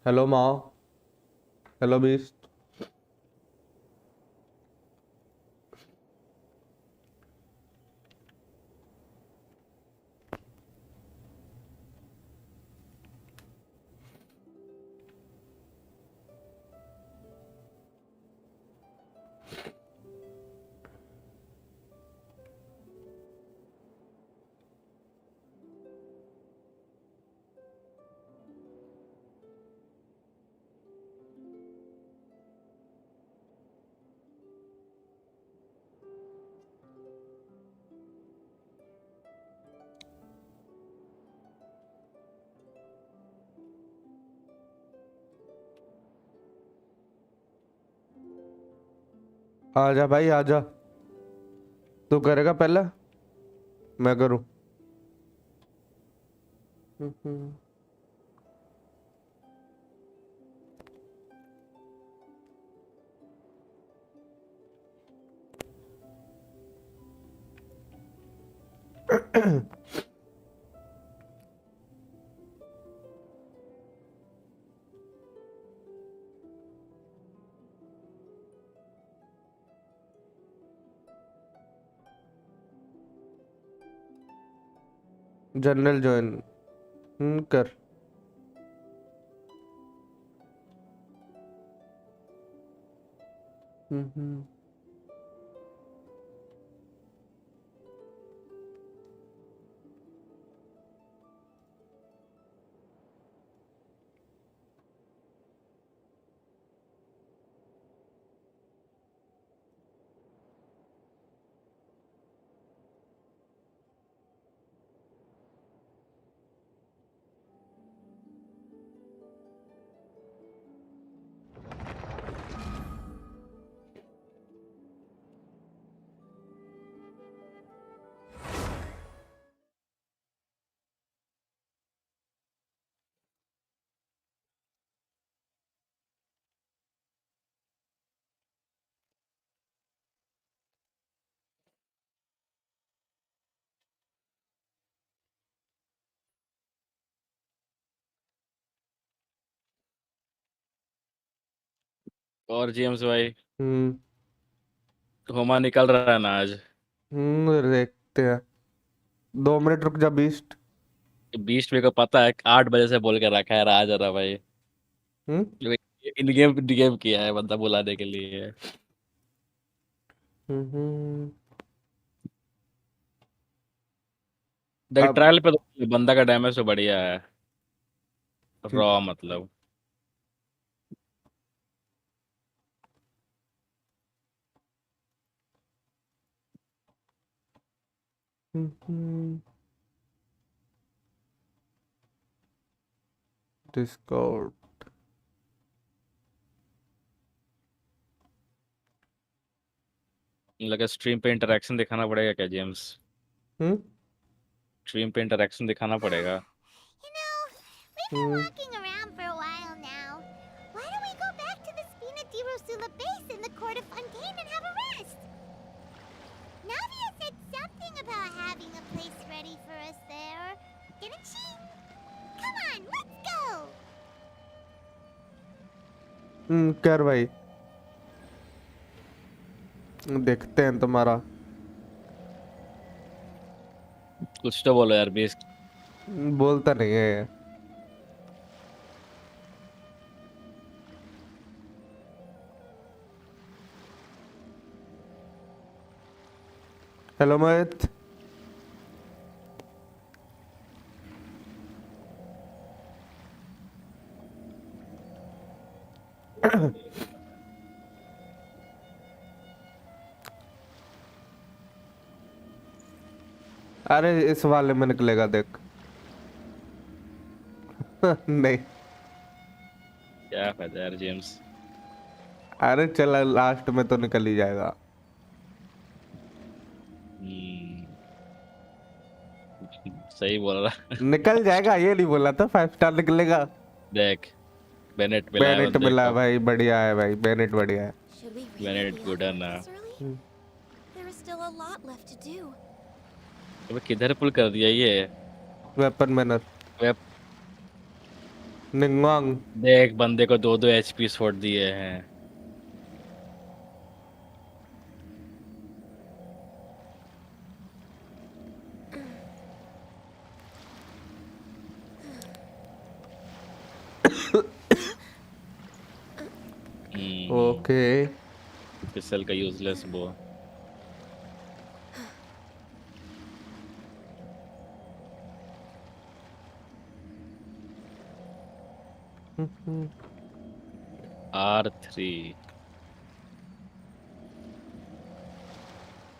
Hello माओ। Hello beast. आजा भाई आजा। तू करेगा पहले मैं करूं। जनरल ज्वाइन कर। और जेम्स भाई हम्म होमा निकल रहा है ना आज। देखते हैं। 2 मिनट रुक जा बीस्ट। 20 को पता है 8 बजे से बोल के रखा है, आ जा रहा भाई। हम्म इन गेम डीएम किया है बंदा बुलाने के लिए। देख अब ट्रायल पे तो बंदा का डैमेज तो बढ़िया है, ठीक। रॉ मतलब। डिस्कॉर्ड। लगा स्ट्रीम पे इंटरेक्शन दिखाना पड़ेगा क्या जेम्स? हम्म स्ट्रीम पे इंटरेक्शन दिखाना पड़ेगा। You know, we've been walking around for a while now. Why don't we go back to the Spina di Rosula base in the court of Fontaine and have a rest? Navia said something about having a place ready for us there, didn't she? Come on, let's go! कर भाई। देखते हैं तुम्हारा। कुछ तो बोलो यार base. बोलता नहीं है। हेलो मोहित। अरे इस वाले में निकलेगा देख। नहीं। क्या फायदा यार जेम्स। अरे चल लास्ट में तो निकल ही जाएगा। सही बोल रहा। निकल जाएगा ये नहीं बोला था 5 स्टार निकलेगा। देख बेनेट मिला है बेनेट बंदे मिला को। भाई बढ़िया है भाई बेनेट बढ़िया है। Should we really Bennett be good out है here ना। this early? There is still a lot left to do. अबे किधर पुल कर दिया ये? Weapon manner. वेब निंगवांग। देख बंदे को 2-2 एचपी छोड़ दिए हैं। ओके। पिस्टल का यूजलेस वो। R3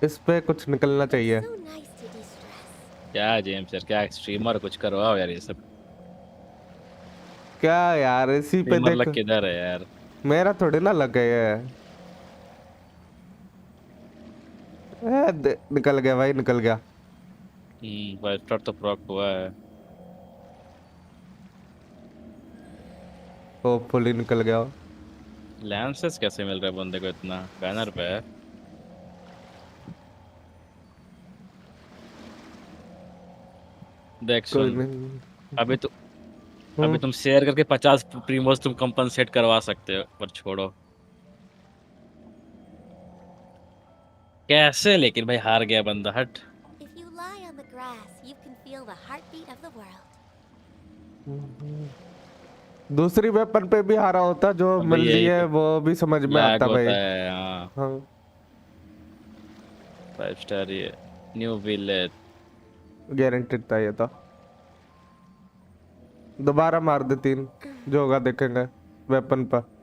इस पे कुछ निकलना चाहिए। So nice to de-stress. क्या जेम्स यार, क्या स्ट्रीमर कुछ करवाओ यार, ये सब क्या यार, इसी पे स्ट्रीमर देख। लग किधर है यार। मेरा थोड़ी ना लग गया है। निकल गया भाई, निकल गया। 5 स्टार तो प्रॉक हुआ है। होपफुली निकल गया। लैंसेस कैसे मिल रहा है बंदे को इतना, बैनर पे है। देख कोई सुन, नहीं। अभी तो अभी हम्म, तुम शेयर करके 50 प्रीमोस तुम कंपनसेट करवा सकते हो, पर छोड़ो कैसे, लेकिन भाई हार गया बंदा, हट। If you lie on the grass, you can feel the heartbeat of the world. दूसरी वेपन पे भी हारा होता जो अभी मिल रही यही है, तो वो भी समझ में लैग आता भाई। होता है, हाँ। हाँ। 5 स्टार ये न्यू विलेज। गारंटेड था ये तो। दोबारा मार दे 3, जो होगा देखेंगे वेपन पर।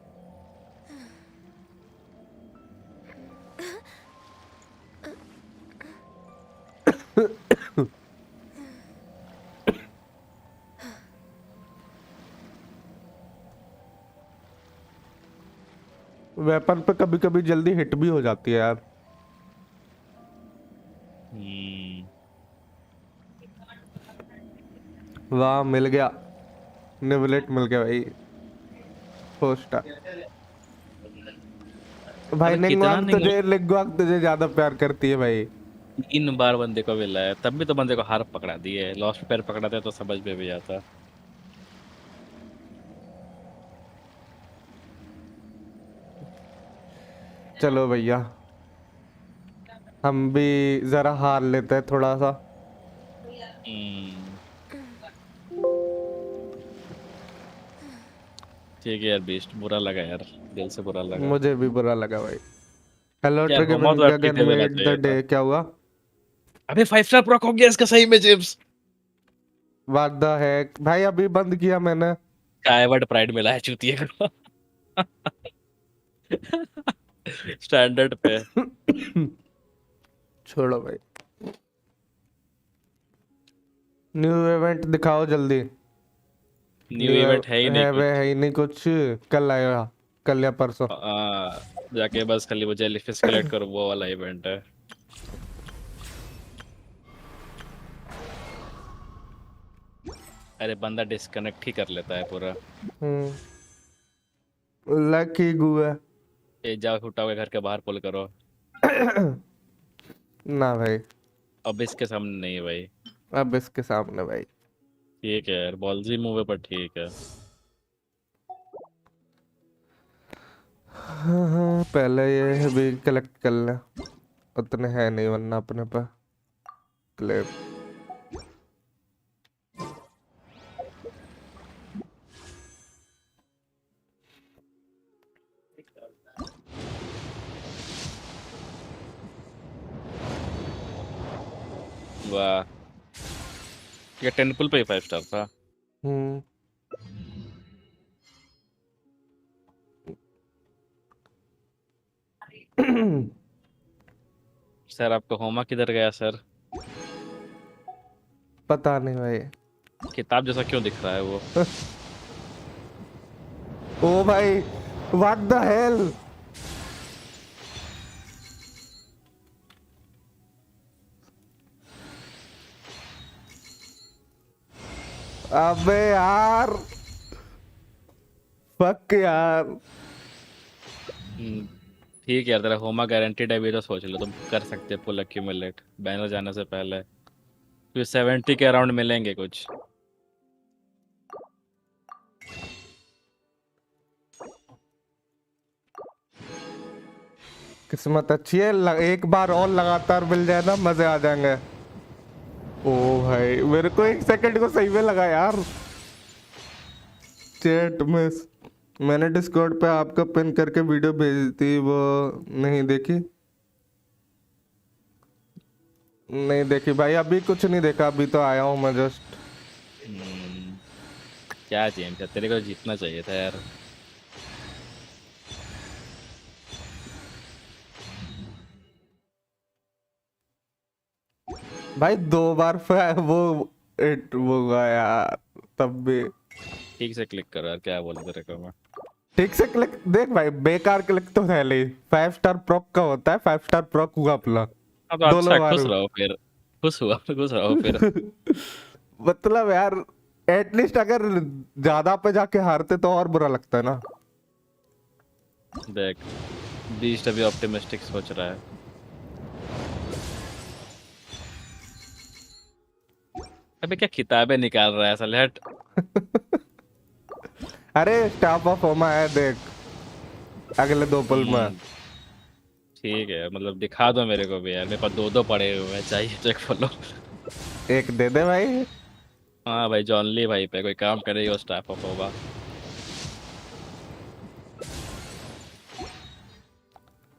वेपन पे कभी कभी जल्दी हिट भी हो जाती है यार। हम्म, वाह, मिल गया। निवलेट मिल गया भाई। पोस्टा। भाई अरे कितना निंगवांग नहीं, तुझे, लिंगवांग तुझे ज्यादा प्यार करती है भाई। 3 बार बंदे को मिला है, तब भी तो बंदे को हार पकड़ा दी है। लॉस्ट पैर पकड़ाते तो समझ में भी आता। चलो भैया, हम भी जरा हार लेते हैं थोड़ा सा। हम्म, ठीक है यार, बीस्ट बुरा लगा यार, दिल से बुरा लगा। मुझे भी बुरा लगा भाई। हेलो यार होमा ट्रिगन तो ठीक गगन दे देना मेड द चाहिए था। डे, क्या हुआ? अबे 5 स्टार प्रॉक हो गया इसका सही में जेम्स। व्हाट द हेक भाई, अभी बंद किया मैंने। कायवर्ड प्राइड मिला है चूतिए को। स्टैंडर्ड पे। छोड़ो भाई। न्यू इवेंट दिखाओ जल्दी। न्यू न्यू इवेंट है ही नहीं है वे, है कुछ। ही नहीं कुछ। कल आएगा, कल या परसों। जाके बस खाली वो जेलीफिश कलेक्ट करो, वो वाला इवेंट है। अरे बंदा डिस्कनेक्ट ही कर लेता है पूरा। लकी गुआ। ए जाओ उठाओ के घर के बाहर पुल करो। ना भाई, अब इसके सामने नहीं है भाई। अब इसके सामने भाई। ठीक है यार, बॉलजी मूव है पर ठीक है। हाँ हाँ, पहले ये भी कलेक्ट कर ले। उतने है नहीं वरना अपने पे क्लेम। वाह, ये 10 पुल पे ही 5 स्टार था। हम्म। सर आपका होमा किधर गया सर? पता नहीं भाई। किताब जैसा क्यों दिख रहा है वो? ओ भाई, व्हाट द हेल। अबे यार, फक यार। ठीक है यार, तेरा होमा गारंटीड है भी तो सोच लो, तुम कर सकते हो पुल एक्यूमुलेट बैनर जाने से पहले। फिर 70 के अराउंड मिलेंगे कुछ। किस्मत अच्छी है, एक बार और लगातार मिल जाए ना, मजे आ जाएंगे। ओ भाई मेरे को 1 सेकंड को सही में लगा यार। चैट में मैंने डिस्कॉर्ड पे आपका पिन करके वीडियो भेजी थी, वो नहीं देखी? नहीं देखी भाई, अभी कुछ नहीं देखा, अभी तो आया हूँ मैं जस्ट। क्या जेम्स है, तेरे को जीतना चाहिए था यार। भाई 2 बार वो हुआ यार, तब भी। ठीक से क्लिक करो यार, क्या बोले तेरे को मैं। ठीक से क्लिक देख भाई, बेकार क्लिक तो है नहीं। 5 स्टार प्रॉक का होता है, 5 स्टार प्रॉक हुआ अपना। अब तो अच्छा, बार खुश रहो फिर। खुश रहो फिर। मतलब यार एटलीस्ट अगर ज्यादा पे जाके हारते तो और बुरा लगता है ना। देख, बीस्ट अभी ऑप्टिमिस्टिक सोच रहा है। अबे क्या किताबें निकाल रहा है साले, हट। अरे स्टाफ ऑफ होमा है, देख अगले 2 पल में। ठीक है, मतलब दिखा दो मेरे को भी यार, मेरे पास 2 पड़े हुए हैं, चाहिए तो एक फॉलो। एक दे दे भाई। हाँ भाई, जॉन ली भाई पे कोई काम करेगा स्टाफ ऑफ होगा।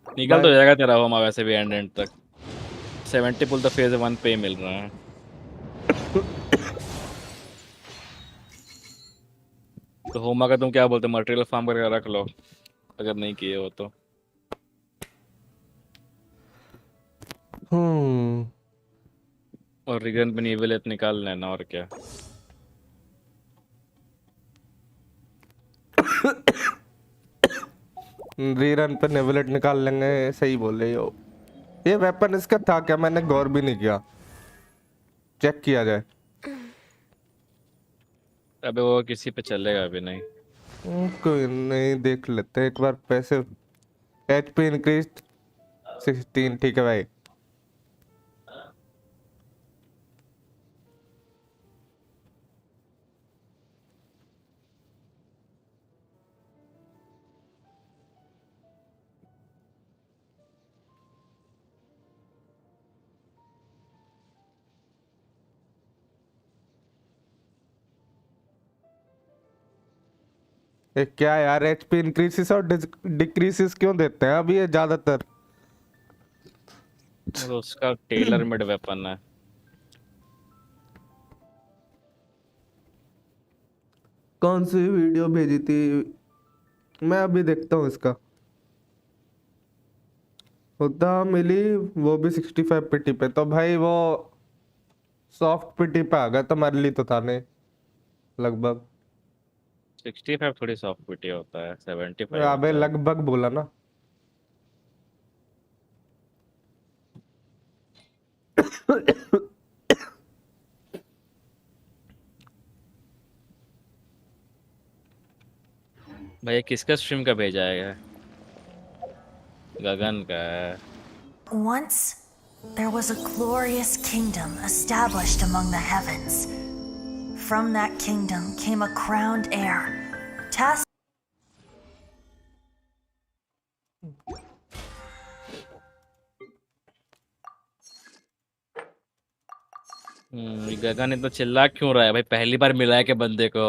निकल तो जाएगा तेरा होमा वैसे भी एंड तक। 70 पुल तो फेज 1 पे ही मिल रहा है। तो होमा का तुम क्या बोलते, मटेरियल फार्म करके रख लो अगर नहीं किए हो तो। और रिगन पे नीवेलेट निकाल लेना, और क्या। रीरन पे नेवलेट निकाल लेंगे, सही बोल रही हो। ये वेपन इसका था क्या? मैंने गौर भी नहीं किया, चेक किया जाए। अबे वो किसी पे चलेगा अभी नहीं। कोई नहीं, देख लेते हैं एक बार। पैसे HP इंक्रीज 16, ठीक है भाई। ये क्या यार, HP इंक्रीसेस और डिक्रीसेस क्यों देते हैं अभी ये ज्यादातर? तो उसका टेलर मेड वेपन है। कौन सी वीडियो भेजी थी? मैं अभी देखता हूँ इसका। होता मिली वो भी 65 पिटी पे, तो भाई वो सॉफ्ट पिटी पे आ गया, तो मेरे लिए तो था नहीं लगभग। 65 थोड़ी सॉफ्ट पिटी होता है, 75 अबे होता है। लगभग बोला ना। भाई ये किसका स्ट्रीम का भेजा है? गगन का है। Once, there was a glorious kingdom established among the heavens. From that kingdom came a crowned heir, tasked ये गगन इतना चिल्ला क्यों रहा है भाई? पहली बार मिला है के बंदे को।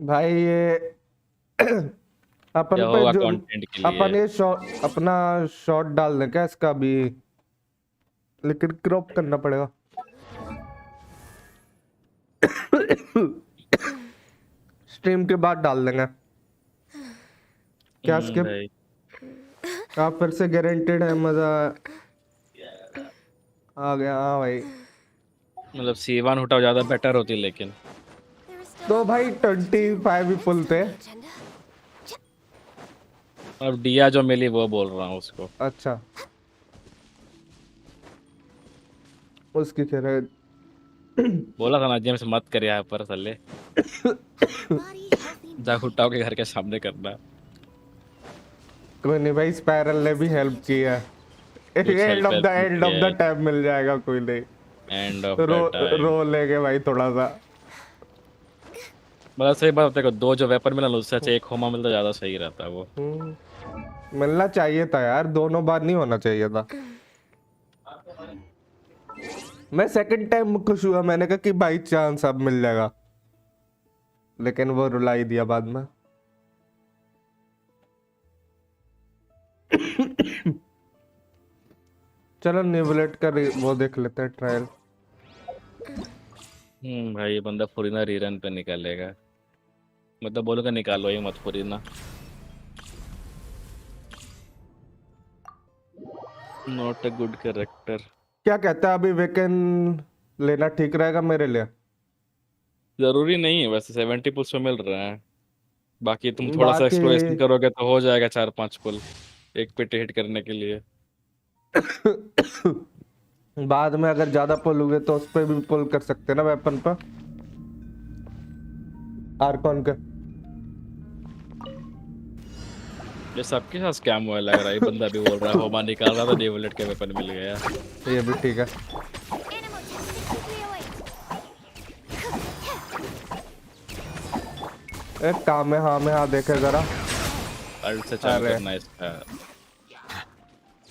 भाई ये अपन क्या पे होगा जो कंटेंट के लिए? अपन ये शॉट अपना शॉट डाल दें क्या इसका भी, लेकिन क्रॉप करना पड़ेगा। स्ट्रीम के बाद डाल देंगे क्या स्किप? भाई आप फिर से गारंटेड है मजा आ गया। हाँ भाई, मतलब C1 उठाओ ज्यादा बेटर होती, लेकिन There is still तो भाई 25 ही पुल थे। agenda. अब डिया जो मिली वो बोल रहा हूँ उसको। अच्छा, उसकी कह रहे। बोला था ना जेम्स मत कर यहाँ पर साले। Body healthy. जा उठाओ के घर के सामने करना। कोई नहीं भाई, स्पाइरल ने भी हेल्प किया। एंड ऑफ द टाइम मिल जाएगा, कोई नहीं। एंड ऑफ रो लेंगे भाई थोड़ा सा। मतलब सही बात देखो, दो जो वेपन मिला ना, उससे अच्छा एक होमा मिलता ज्यादा सही रहता है वो। मिलना चाहिए था यार, दोनों बार नहीं होना चाहिए था। मैं सेकंड टाइम खुश हुआ, मैंने कहा कि बाई चांस अब मिल जाएगा, लेकिन वो रुला ही दिया बाद में। चलो नेवलेट का वो देख लेते हैं ट्रायल। भाई ये बंदा फुरीना रीरन पे निकालेगा, मतलब बोलूंगा निकालो ही मत Furina. Not a good character. क्या कहता है अभी, वेकन लेना ठीक रहेगा मेरे लिए? जरूरी नहीं है वैसे, 70 पुल्स पे मिल रहा है। बाकी तुम थोड़ा सा बाकी एक्सप्लोरेशन करोगे तो हो जाएगा 4-5 पुल एक पेटे हिट करने के लिए। बाद में अगर ज्यादा पुल हुए तो उस पे भी पुल कर सकते हैं ना, वेपन पर आर्कॉन के। ये सबके साथ स्कैम हुआ लग रहा है, ये बंदा भी बोल रहा है होमा निकाल रहा था, डेवलेट के वेपन मिल गया। ये भी ठीक है। Animal test 6308. एक काम है, हाँ में हाँ देखे जरा। अल्ट से चालू अरे। करना है इसका,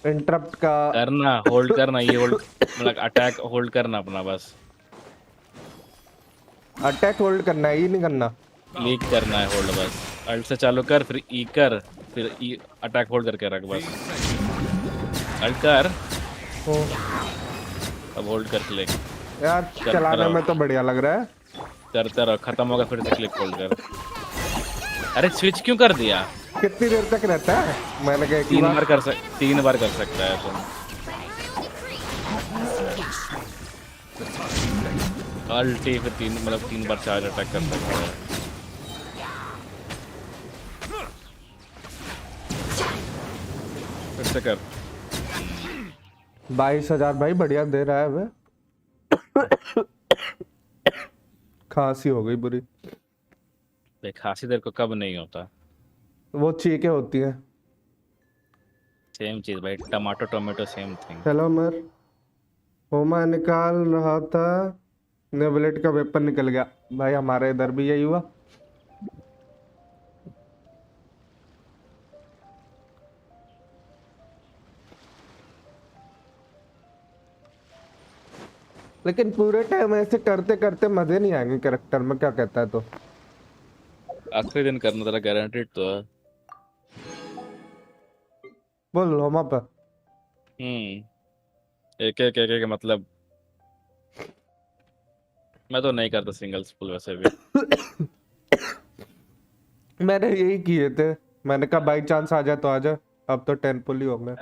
इंटरप्ट का करना होल्ड करना, ये होल्ड मतलब अटैक होल्ड करना अपना बस। अटैक होल्ड करना है, ये नहीं करना। लीक करना है होल्ड बस। अल्ट से चालू कर, फिर ई कर, फिर ई अटैक होल्ड करके रख बस। अल्ट कर, ओ, अब होल्ड कर क्लिक यार कर चलाने रहा में तो बढ़िया लग रहा है। करते रहो, खत्म होगा फिर से क्लिक होल्ड कर। अरे स्विच क्यों कर दिया? कितनी देर तक रहता है? मैंने कहा एक ही 3 बार। बार कर 3 बार कर सकता है तुम। अल्टी फिर 3 मतलब 3 बार चार्ज अटैक कर सकता है। फिर से कर। 22,000 भाई, बढ़िया दे रहा है वे। खांसी हो गई बुरी। देख खांसी देर को कब नहीं होता, वो चीखें होती हैं। सेम चीज भाई, टमाटो टोमेटो सेम थिंग। चलो मर। होमा निकाल रहा था, नेवलेट का वेपन निकल गया। भाई हमारे इधर भी यही हुआ। लेकिन पूरे टाइम ऐसे करते करते मजे नहीं आएंगे कैरेक्टर में, क्या कहता है तो? आखिरी दिन करना तेरा गारंटीड तो है। बोल होमा पे। एक एक एक एक मतलब मैं तो नहीं करता सिंगल स्पूल वैसे भी। मैंने यही किए थे, मैंने कहा बाई चांस आ जाए तो आ जाए। अब तो 10 पुल ही हो गए।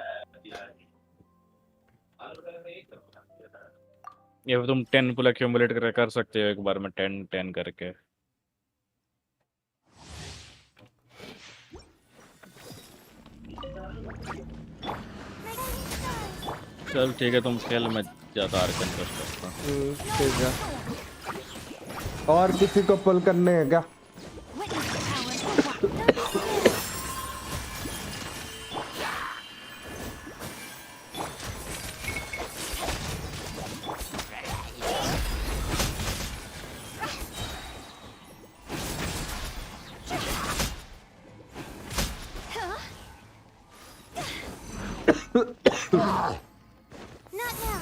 ये तुम 10 पुल एक्यूमुलेट करके कर सकते हो एक बार में, 10 करके। चल ठीक है तुम खेल, मैं ज्यादा आर्कन कर सकता हूँ। ठीक है। और किसी को पुल करने हैं क्या? Not now.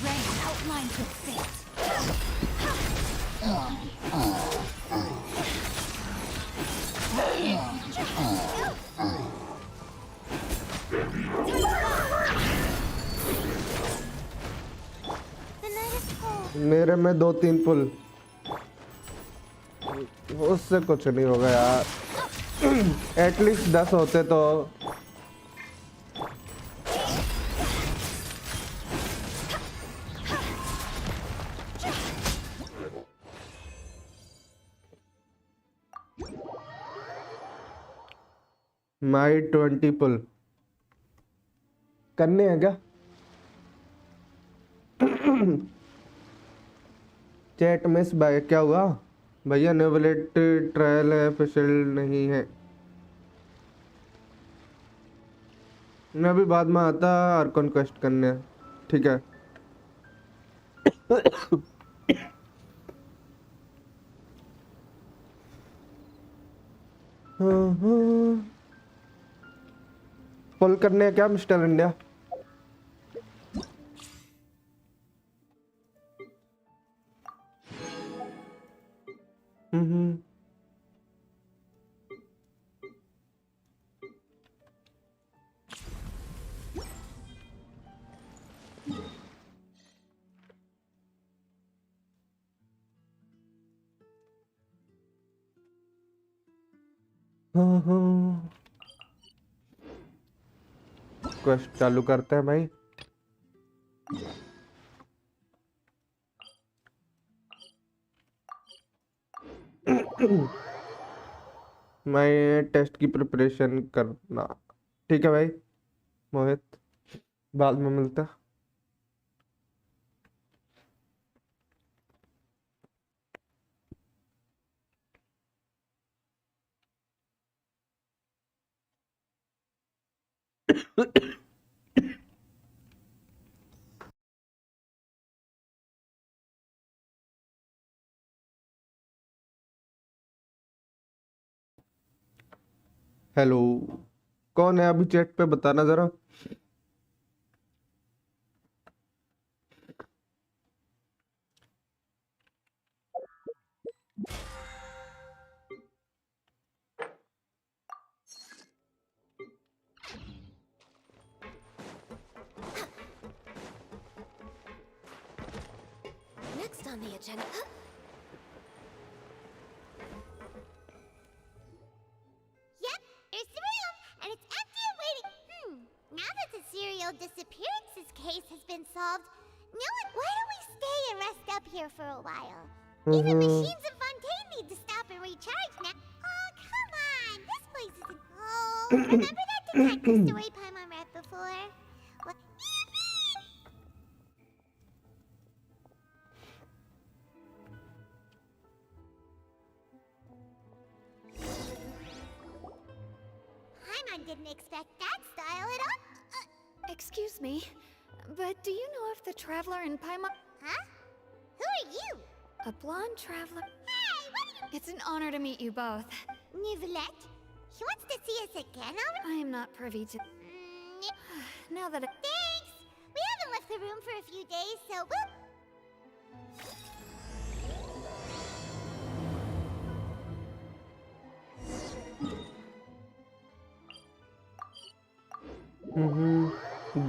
Rain outlines with fate. The night is cold. मेरे में 2-3 पुल, उससे कुछ नहीं होगा यार। एटलीस्ट 10 होते तो। माई 20 पुल करने हैं क्या? चैट मिस भाई क्या हुआ? भैया नेवलेट ट्रायल है, ऑफिशियल नहीं है। मैं भी बाद में आता और कॉन्क्वेस्ट करने। ठीक है। पुल करने हैं क्या मिस्टर इंडिया? हम्म क्वेस्ट चालू करते हैं भाई। मैं टेस्ट की प्रिपरेशन करना। ठीक है भाई मोहित, बाद में मिलता। हेलो, कौन है अभी चैट पे बताना जरा। Next on the agenda. Yep, here's the room, and it's empty and waiting. Now that the serial disappearances case has been solved, why don't we stay and rest up here for a while? Even machines in Fontaine need to stop and recharge now. Oh, come on, this place isn't. Oh, remember that detective story Paimon read before? What? Paimon didn't expect that style at all. Excuse me, but do you know if the traveler in Paimon... Huh? Who are you? A blonde traveler... Hey, what are It's an honor to meet you both. you? Nivelette? He wants to see us again already? I am not privy to... Now that I... Thanks! We haven't left the room for a few days, so we'll...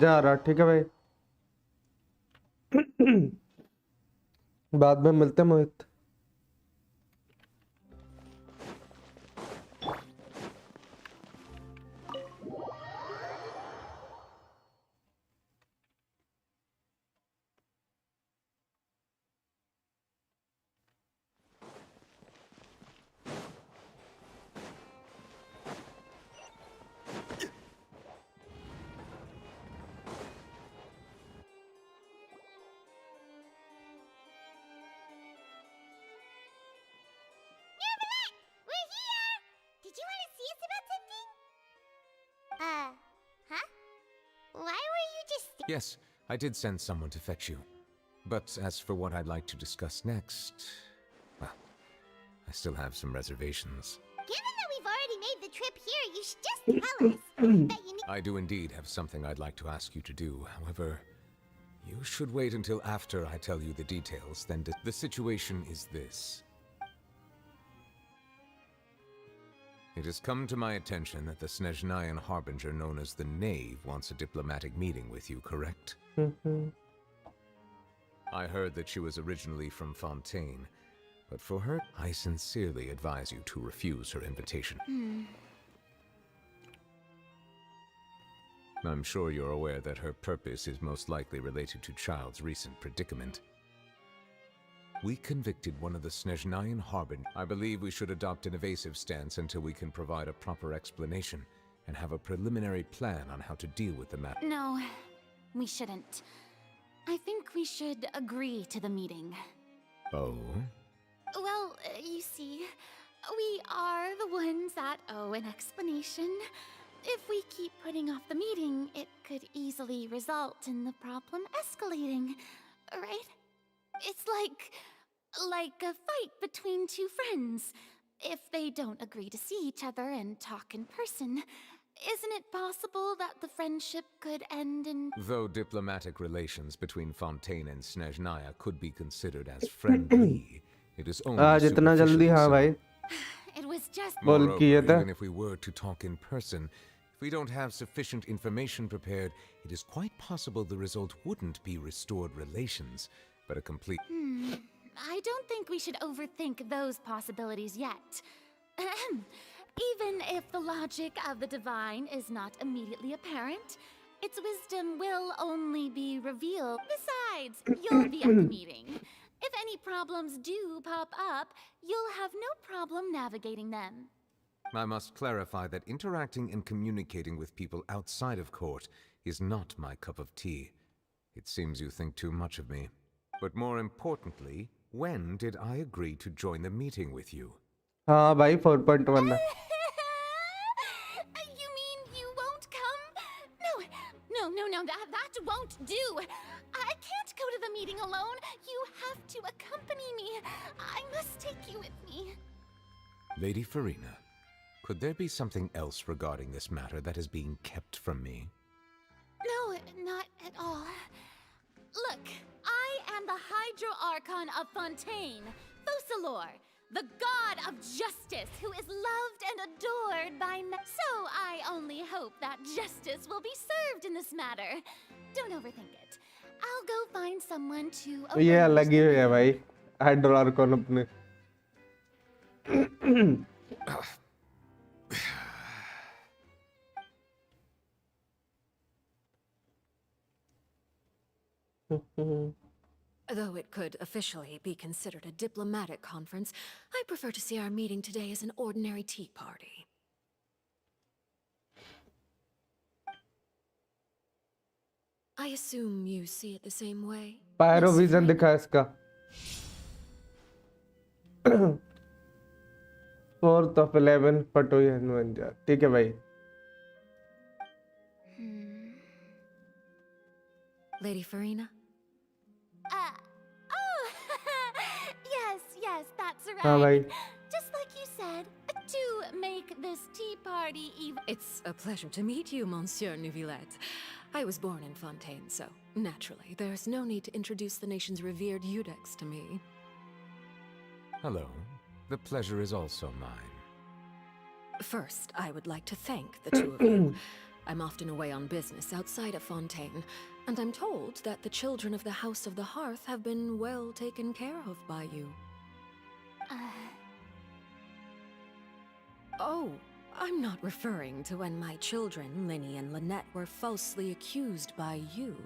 जा रहा। ठीक है भाई, बाद में मिलते हैं मोहित। We're here! Did you want to see us about something? Huh? Why were you just... Yes, I did send someone to fetch you. But as for what I'd like to discuss next, well, I still have some reservations. Given that we've already made the trip here, you should just tell us. Bet you need... I do indeed have something I'd like to ask you to do. However, you should wait until after I tell you the details. Then the situation is this. It has come to my attention that the Snezhnayan Harbinger known as the Knave wants a diplomatic meeting with you, correct? I heard that she was originally from Fontaine, but for her, I sincerely advise you to refuse her invitation. I'm sure you're aware that her purpose is most likely related to Child's recent predicament. We convicted one of the Snezhnayan Harbinger. I believe we should adopt an evasive stance until we can provide a proper explanation and have a preliminary plan on how to deal with the matter. No, we shouldn't. I think we should agree to the meeting. Oh? Well, you see, we are the ones that owe an explanation. If we keep putting off the meeting, it could easily result in the problem escalating, right? It's like a fight between two friends. if they don't agree to see each other and talk in person, isn't it possible that the friendship could end in... Though diplomatic relations between Fontaine and Snezhnaya could be considered as friendly, it is only जितना जल्दी superficially हाँ so. भाई It was just... बोल Moreover, किए था even if we were to talk in person, if we don't have sufficient information prepared, it is quite possible the result wouldn't be restored relations, but a complete... I don't think we should overthink those possibilities yet. Ahem. Even if the logic of the divine is not immediately apparent, its wisdom will only be revealed. Besides, you'll be at the meeting. If any problems do pop up, you'll have no problem navigating them. I must clarify that interacting and communicating with people outside of court is not my cup of tea. It seems you think too much of me. But more importantly, when did I agree to join the meeting with you? हाँ भाई 4.1 है You mean you won't come? No, that won't do. I can't go to the meeting alone. You have to accompany me. I must take you with me. Lady Farina, could there be something else regarding this matter that is being kept from me? No, not at all. Look, I am the Hydro-Archon of Fontaine, Focalor, the god of justice who is loved and adored by men. So I only hope that justice will be served in this matter. Don't overthink it. I'll go find someone to ये arrange अलग ही है भाई हाइड्रोआर्कॉन अपने Though it could officially be considered a diplomatic conference, I prefer to see our meeting today as an ordinary tea party. I assume you see it the same way? पायरोविजन दिखा इसका 4th of 11 पटोयन ठीक है भाई Lady Farina? Oh, yes, that's हाँ भाई right. Just like you said, to make this tea party even... It's a pleasure to meet you, Monsieur Neuvillette. I was born in Fontaine, so naturally, there's no need to introduce the nation's revered Eudex to me. Hello. The pleasure is also mine. First, I would like to thank the two of you. I'm often away on business outside of Fontaine, and I'm told that the children of the House of the Hearth have been well taken care of by you. Oh, I'm not referring to when my children, Linny and Lynette, were falsely accused by you.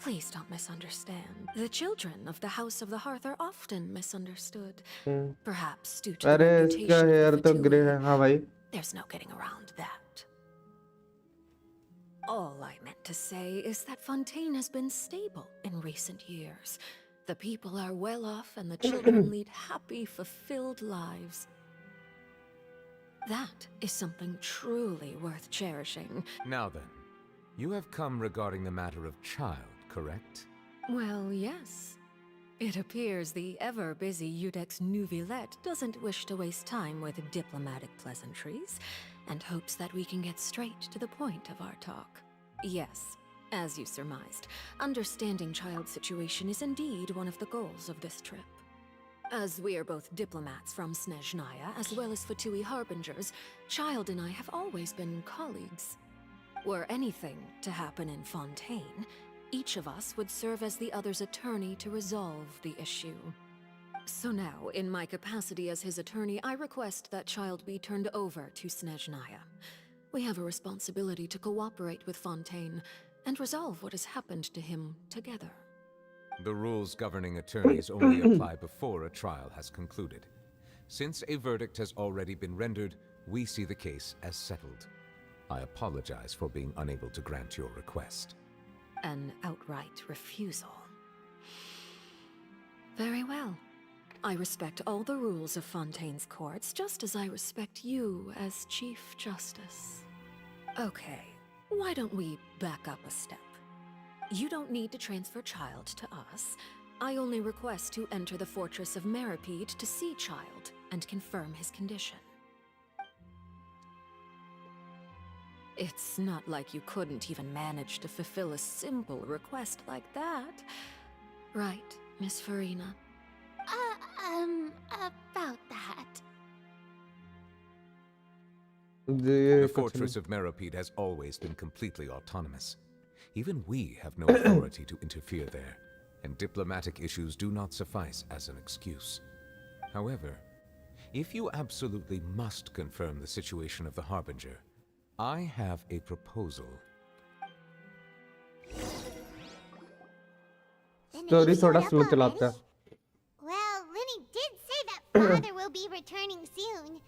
Please don't misunderstand. The children of the House of the Hearth are often misunderstood. Perhaps due to the अरे इसका reputation hair of तो the grey है हाँ भाई There's no getting around that. All I meant to say is that Fontaine has been stable in recent years. The people are well off and the children lead happy, fulfilled lives. That is something truly worth cherishing. Now then, you have come regarding the matter of child, correct? Well, yes. It appears the ever-busy Eudex Neuvillette doesn't wish to waste time with diplomatic pleasantries, and hopes that we can get straight to the point of our talk. Yes, as you surmised, understanding child's situation is indeed one of the goals of this trip. As we are both diplomats from Snezhnaya, as well as Fatui Harbingers, Child and I have always been colleagues. Were anything to happen in Fontaine, each of us would serve as the other's attorney to resolve the issue. So now, in my capacity as his attorney, I request that Child be turned over to Snezhnaya. We have a responsibility to cooperate with Fontaine and resolve what has happened to him together. The rules governing attorneys only apply before a trial has concluded. Since a verdict has already been rendered, we see the case as settled. I apologize for being unable to grant your request. An outright refusal. Very well. I respect all the rules of Fontaine's courts, just as I respect you as Chief Justice. Okay, why don't we back up a step? You don't need to transfer Child to us. I only request to enter the fortress of Meripede to see Child and confirm his condition. It's not like you couldn't even manage to fulfill a simple request like that. Right, Miss Farina? About that. The fortress of Meropide has always been completely autonomous. Even we have no authority to interfere there, and diplomatic issues do not suffice as an excuse. However, if you absolutely must confirm the situation of the Harbinger, I have a proposal. Story थोड़ा slow चलाता है. Well, Lenny did say that father will be returning soon.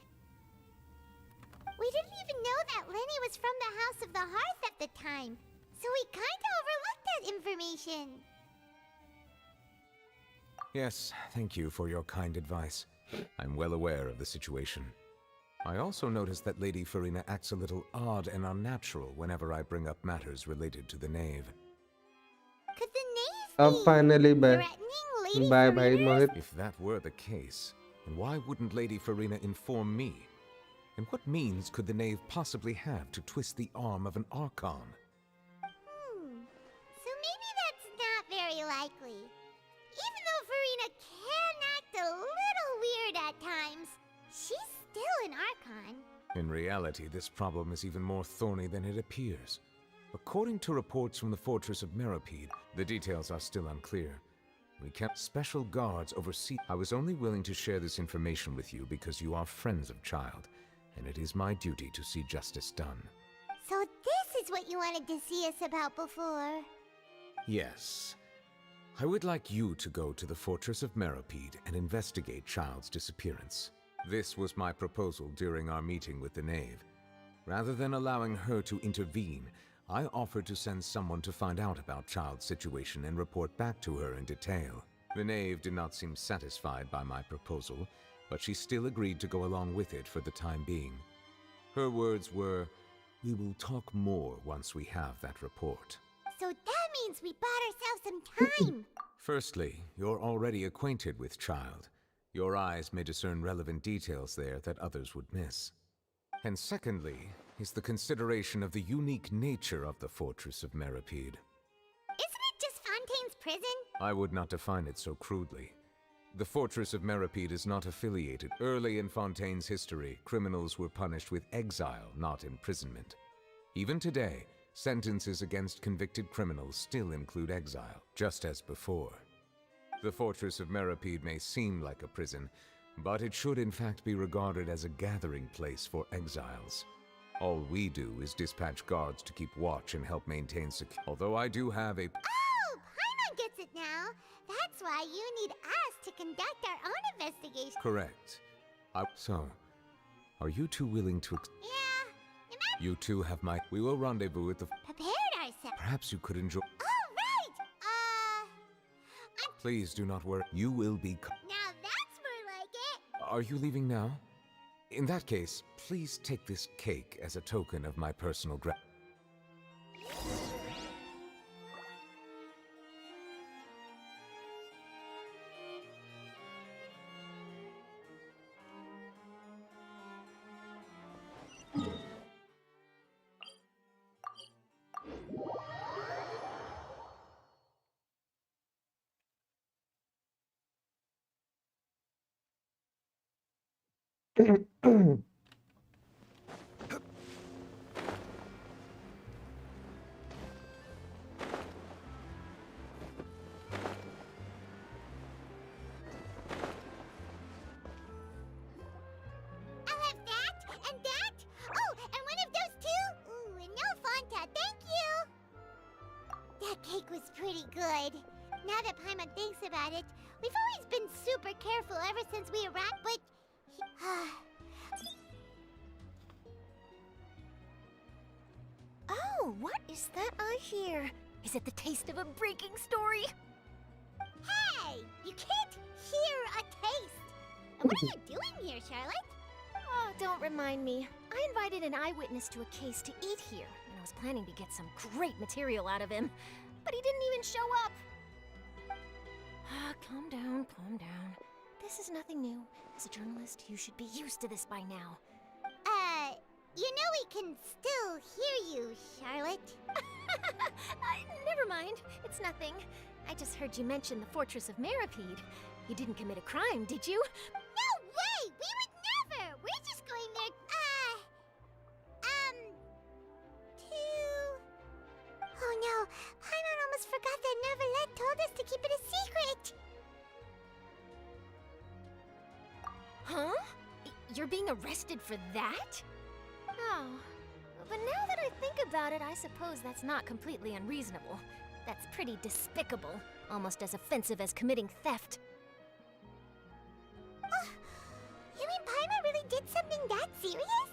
We didn't even know that Lenny was from the House of the Hearth at the time, so we kinda overlooked that information. Yes, thank you for your kind advice. I'm well aware of the situation. I also noticed that Lady Farina acts a little odd and unnatural whenever I bring up matters related to the Knave. Could the Knave अब be finally threatening Lady by भाई Farina? Mohit. If that were the case, then why wouldn't Lady Farina inform me? And what means could the Knave possibly have to twist the arm of an Archon? So maybe that's not very likely. Even though Farina can act a little weird at times, she's still an Archon. In reality, this problem is even more thorny than it appears. According to reports from the fortress of Meropide, the details are still unclear. We kept special guards oversee. I was only willing to share this information with you because you are friends of Child, and it is my duty to see justice done. So this is what you wanted to see us about before. Yes. I would like you to go to the fortress of Meropide and investigate Child's disappearance. This was my proposal during our meeting with the Knave. Rather than allowing her to intervene, I offered to send someone to find out about Child's situation and report back to her in detail. The Knave did not seem satisfied by my proposal, but she still agreed to go along with it for the time being. Her words were, "We will talk more once we have that report." So that means we bought ourselves some time. Firstly, you're already acquainted with Child. Your eyes may discern relevant details there that others would miss. And secondly, is the consideration of the unique nature of the fortress of Meropide. Isn't it just Fontaine's prison? I would not define it so crudely. The fortress of Meropide is not affiliated. Early in Fontaine's history, criminals were punished with exile, not imprisonment. Even today, sentences against convicted criminals still include exile, just as before. The fortress of Meropide may seem like a prison, but it should in fact be regarded as a gathering place for exiles. All we do is dispatch guards to keep watch and help maintain security. Although I do have a... Oh, Paimon gets it now. That's why you need us to conduct our own investigation. Correct. So, are you two willing to... Yeah, You two have my... We will rendezvous at the... prepared ourselves. Perhaps you could enjoy... Oh, right! Please do not worry. You will be... Now that's more like it. Are you leaving now? In that case, please take this cake as a token of my personal gratitude. I'll have that and that. Oh, and one of those two. Ooh, and no Fanta, thank you. That cake was pretty good. Now that Paimon thinks about it, we've always been super careful ever since we arrived, but... Oh, what is that I hear? Is it the taste of a breaking story? Hey! You can't hear a taste! And what are you doing here, Charlotte? Oh, don't remind me. I invited an eyewitness to a case to eat here, and I was planning to get some great material out of him, but he didn't even show up. Calm down, calm down. This is nothing new. As a journalist, you should be used to this by now. You know we can still hear you, Charlotte. Never mind. It's nothing. I just heard you mention the Fortress of Meripede. You didn't commit a crime, did you? No way! We would never! We're just going there, to... Oh no, Paimon almost forgot that Neuvillette told us to keep it a secret! Huh? You're being arrested for that? Oh. But now that I think about it, I suppose that's not completely unreasonable. That's pretty despicable. Almost as offensive as committing theft. You mean Paimon really did something that serious?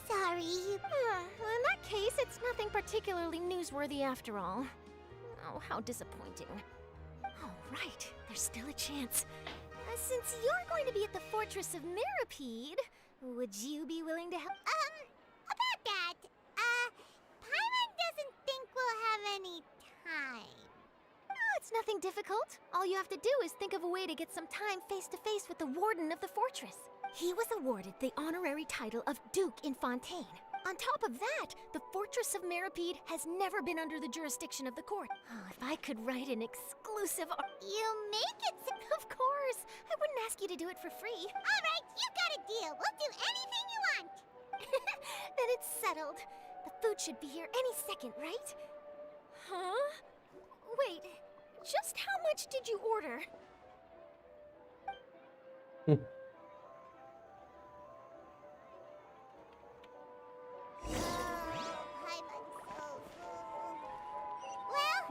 Sorry. Well, in that case, it's nothing particularly newsworthy after all. Oh, how disappointing. Oh, right. There's still a chance. Since you're going to be at the Fortress of Meripede, would you be willing to help? About that, Paimon doesn't think we'll have any time. Oh, it's nothing difficult. All you have to do is think of a way to get some time face-to-face with the warden of the fortress. He was awarded the honorary title of Duke in Fontaine. On top of that, the Fortress of Meripede has never been under the jurisdiction of the court. Oh, if I could write an exclusive... You make it so... Of course! I wouldn't ask you to do it for free. Alright, you got a deal. We'll do anything you want. Then it's settled. The food should be here any second, right? Huh? Wait, just how much did you order? Paimon's so full. Well...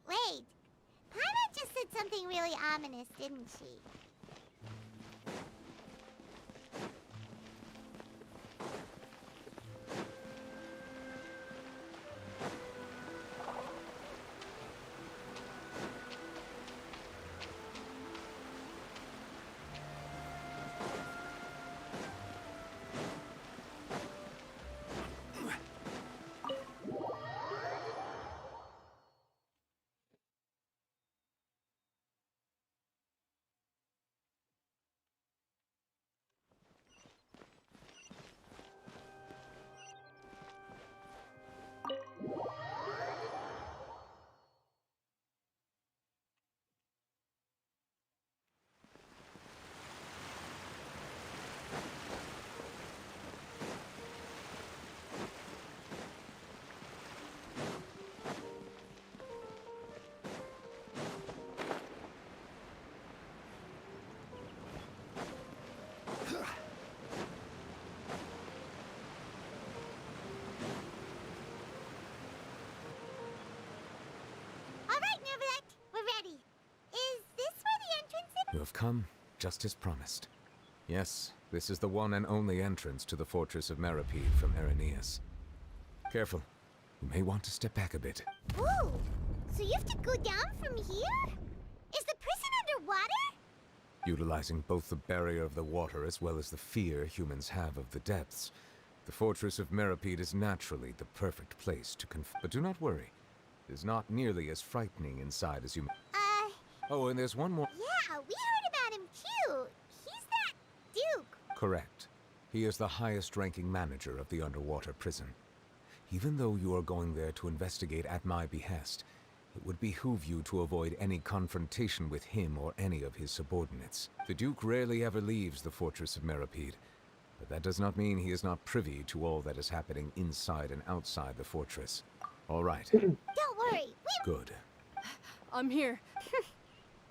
Wait. Paimon just said something really ominous, didn't she? You have come, just as promised. Yes, this is the one and only entrance to the Fortress of Meripede from Araneus. Careful. You may want to step back a bit. Whoa! So you have to go down from here? Is the prison underwater? Utilizing both the barrier of the water as well as the fear humans have of the depths, the Fortress of Meripede is naturally the perfect place to But do not worry. It is not nearly as frightening inside as you... Oh, and there's one more... Yeah, we heard about him too. He's that Duke. Correct. He is the highest-ranking manager of the underwater prison. Even though you are going there to investigate at my behest, it would behoove you to avoid any confrontation with him or any of his subordinates. The Duke rarely ever leaves the Fortress of Meripede, but that does not mean he is not privy to all that is happening inside and outside the fortress. All right. Don't worry. Good. I'm here.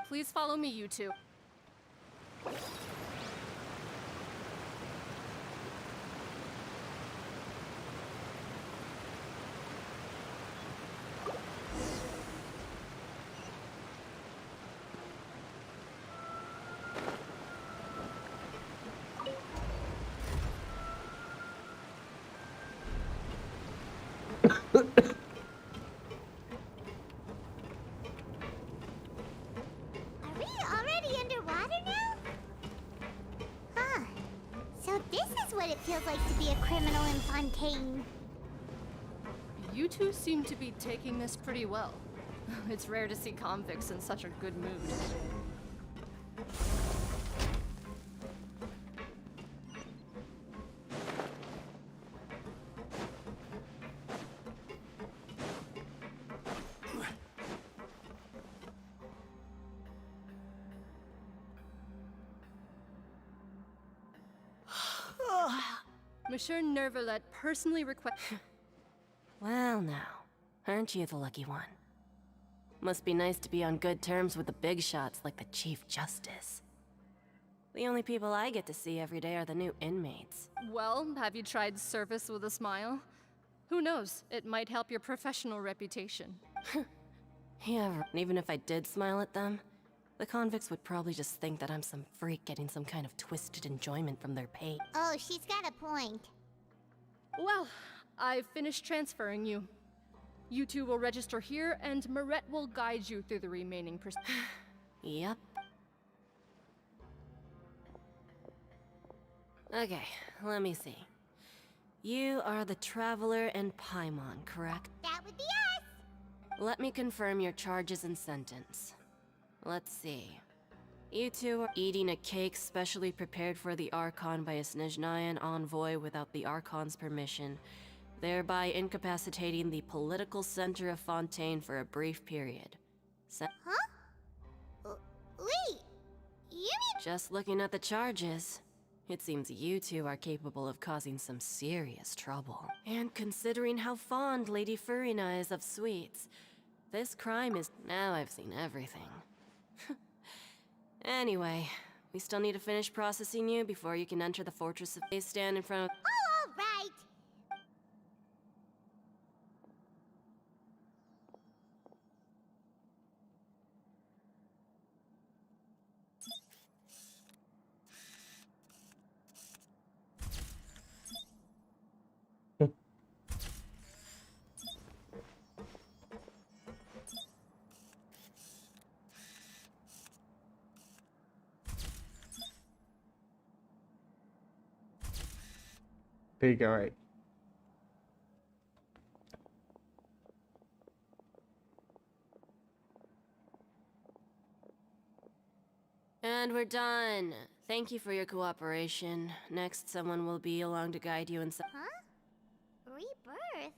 Please follow me, you two. what it feels like to be a criminal in Fontaine. You two seem to be taking this pretty well. It's rare to see convicts in such a good mood. Monsieur Nervalet personally request. Well now, aren't you the lucky one? Must be nice to be on good terms with the big shots like the Chief Justice. The only people I get to see every day are the new inmates. Well, have you tried service with a smile? Who knows, it might help your professional reputation. Yeah, even if I did smile at them, the convicts would probably just think that I'm some freak getting some kind of twisted enjoyment from their pay. Oh, she's got a point. Well, I've finished transferring you. You two will register here, and Marette will guide you through the remaining Yep. Okay, let me see. You are the Traveler and Paimon, correct? That would be us! Let me confirm your charges and sentence. Let's see. You two are eating a cake specially prepared for the Archon by a Snezhnayan envoy without the Archon's permission, thereby incapacitating the political center of Fontaine for a brief period. Wait, you mean— Just looking at the charges, it seems you two are capable of causing some serious trouble. And considering how fond Lady Furina is of sweets, this crime is— Now I've seen everything. Anyway, we still need to finish processing you before you can enter the fortress. They stand in front of— Oh, all right! ठीक है भाई. And we're done. Thank you for your cooperation. Next, someone will be along to guide you inside. Huh? Rebirth?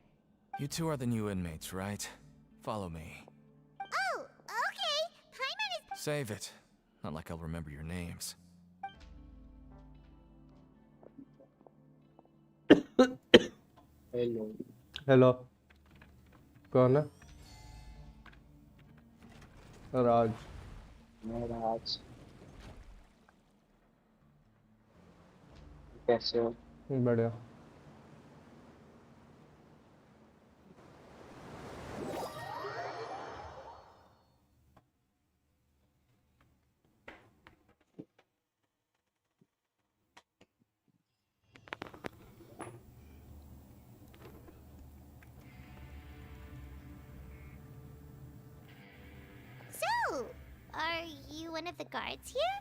You two are the new inmates, right? Follow me. Oh, okay! Paimon is— Save it. Not like I'll remember your names. Hello. कौन है? राज. राज कैसे हो? बढ़िया. So, are you one of the guards here?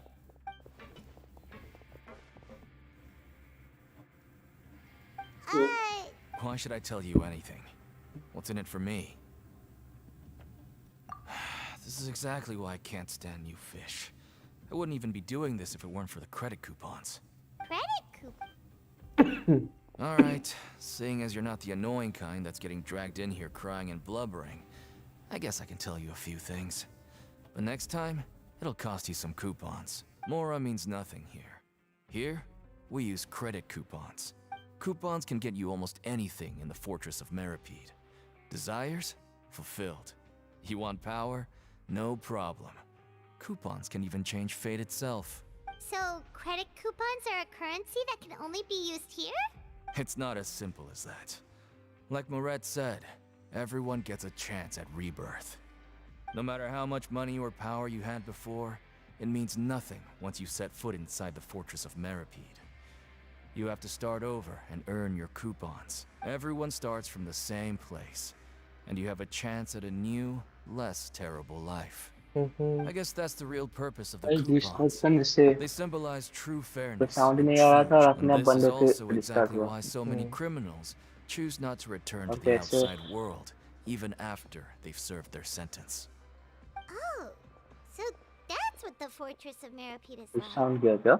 Why should I tell you anything? What's in it for me? This is exactly why I can't stand you fish. I wouldn't even be doing this if it weren't for the credit coupons. Credit coupon? Alright, seeing as you're not the annoying kind that's getting dragged in here crying and blubbering, I guess I can tell you a few things. But next time, it'll cost you some coupons. Mora means nothing here. Here, we use credit coupons. Coupons can get you almost anything in the Fortress of Meripede. Desires? Fulfilled. You want power? No problem. Coupons can even change fate itself. So, credit coupons are a currency that can only be used here? It's not as simple as that. Like Moret said, everyone gets a chance at rebirth. No matter how much money or power you had before, it means nothing once you set foot inside the Fortress of Meripede. You have to start over and earn your coupons. Everyone starts from the same place, and you have a chance at a new, less terrible life. I guess that's the real purpose of the भाई coupons. Distraction से They symbolize true तो fairness. Sound and नहीं आ रहा था और truth, अपने and आप this बंद is होके also डिस्ट्रैक्ट exactly हुआ why so many criminals choose not to return to the Okay, so- outside world, even after they've served their sentence. Oh, so that's what the Fortress of Meropide is कुछ like. Sound किया क्या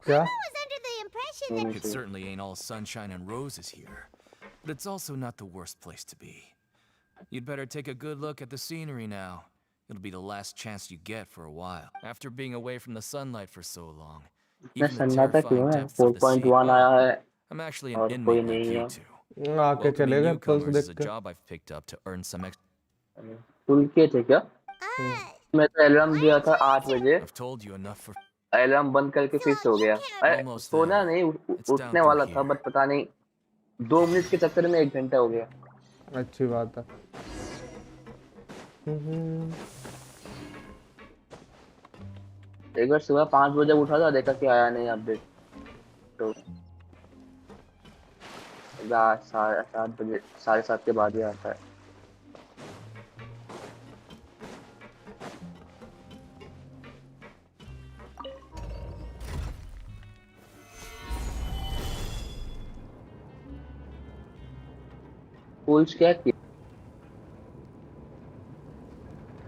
क्या I was under the impression that It certainly ain't all sunshine and roses here, but it's also not the worst place to be. You'd better take a good look at the scenery now. It'll be the last chance you get for a while. After being away from the sunlight for so long, इतना even the सन्नाटा क्यों terrifying है depths of the sea. 4.1 आया है I'm actually और an कोई inmate like नहीं you है two. आके Welcoming चलेगा पल्स newcomers देख is a के job I've picked up to earn some extra. Full किए थे क्या मैं तो अलार्म दिया था 8 बजे I've told you enough for. Alarm बंद करके फिर सो गया अरे Almost सोना there. नहीं It's down उठने through वाला था here. बट पता नहीं 2 मिनट के चक्कर में 1 घंटा हो गया अच्छी बात है एक बार सुबह 5 बजे उठा था देखा कि आया नहीं अपडेट तो रात 7:30 बजे 7:30 के बाद ही आता है पुल्स क्या किया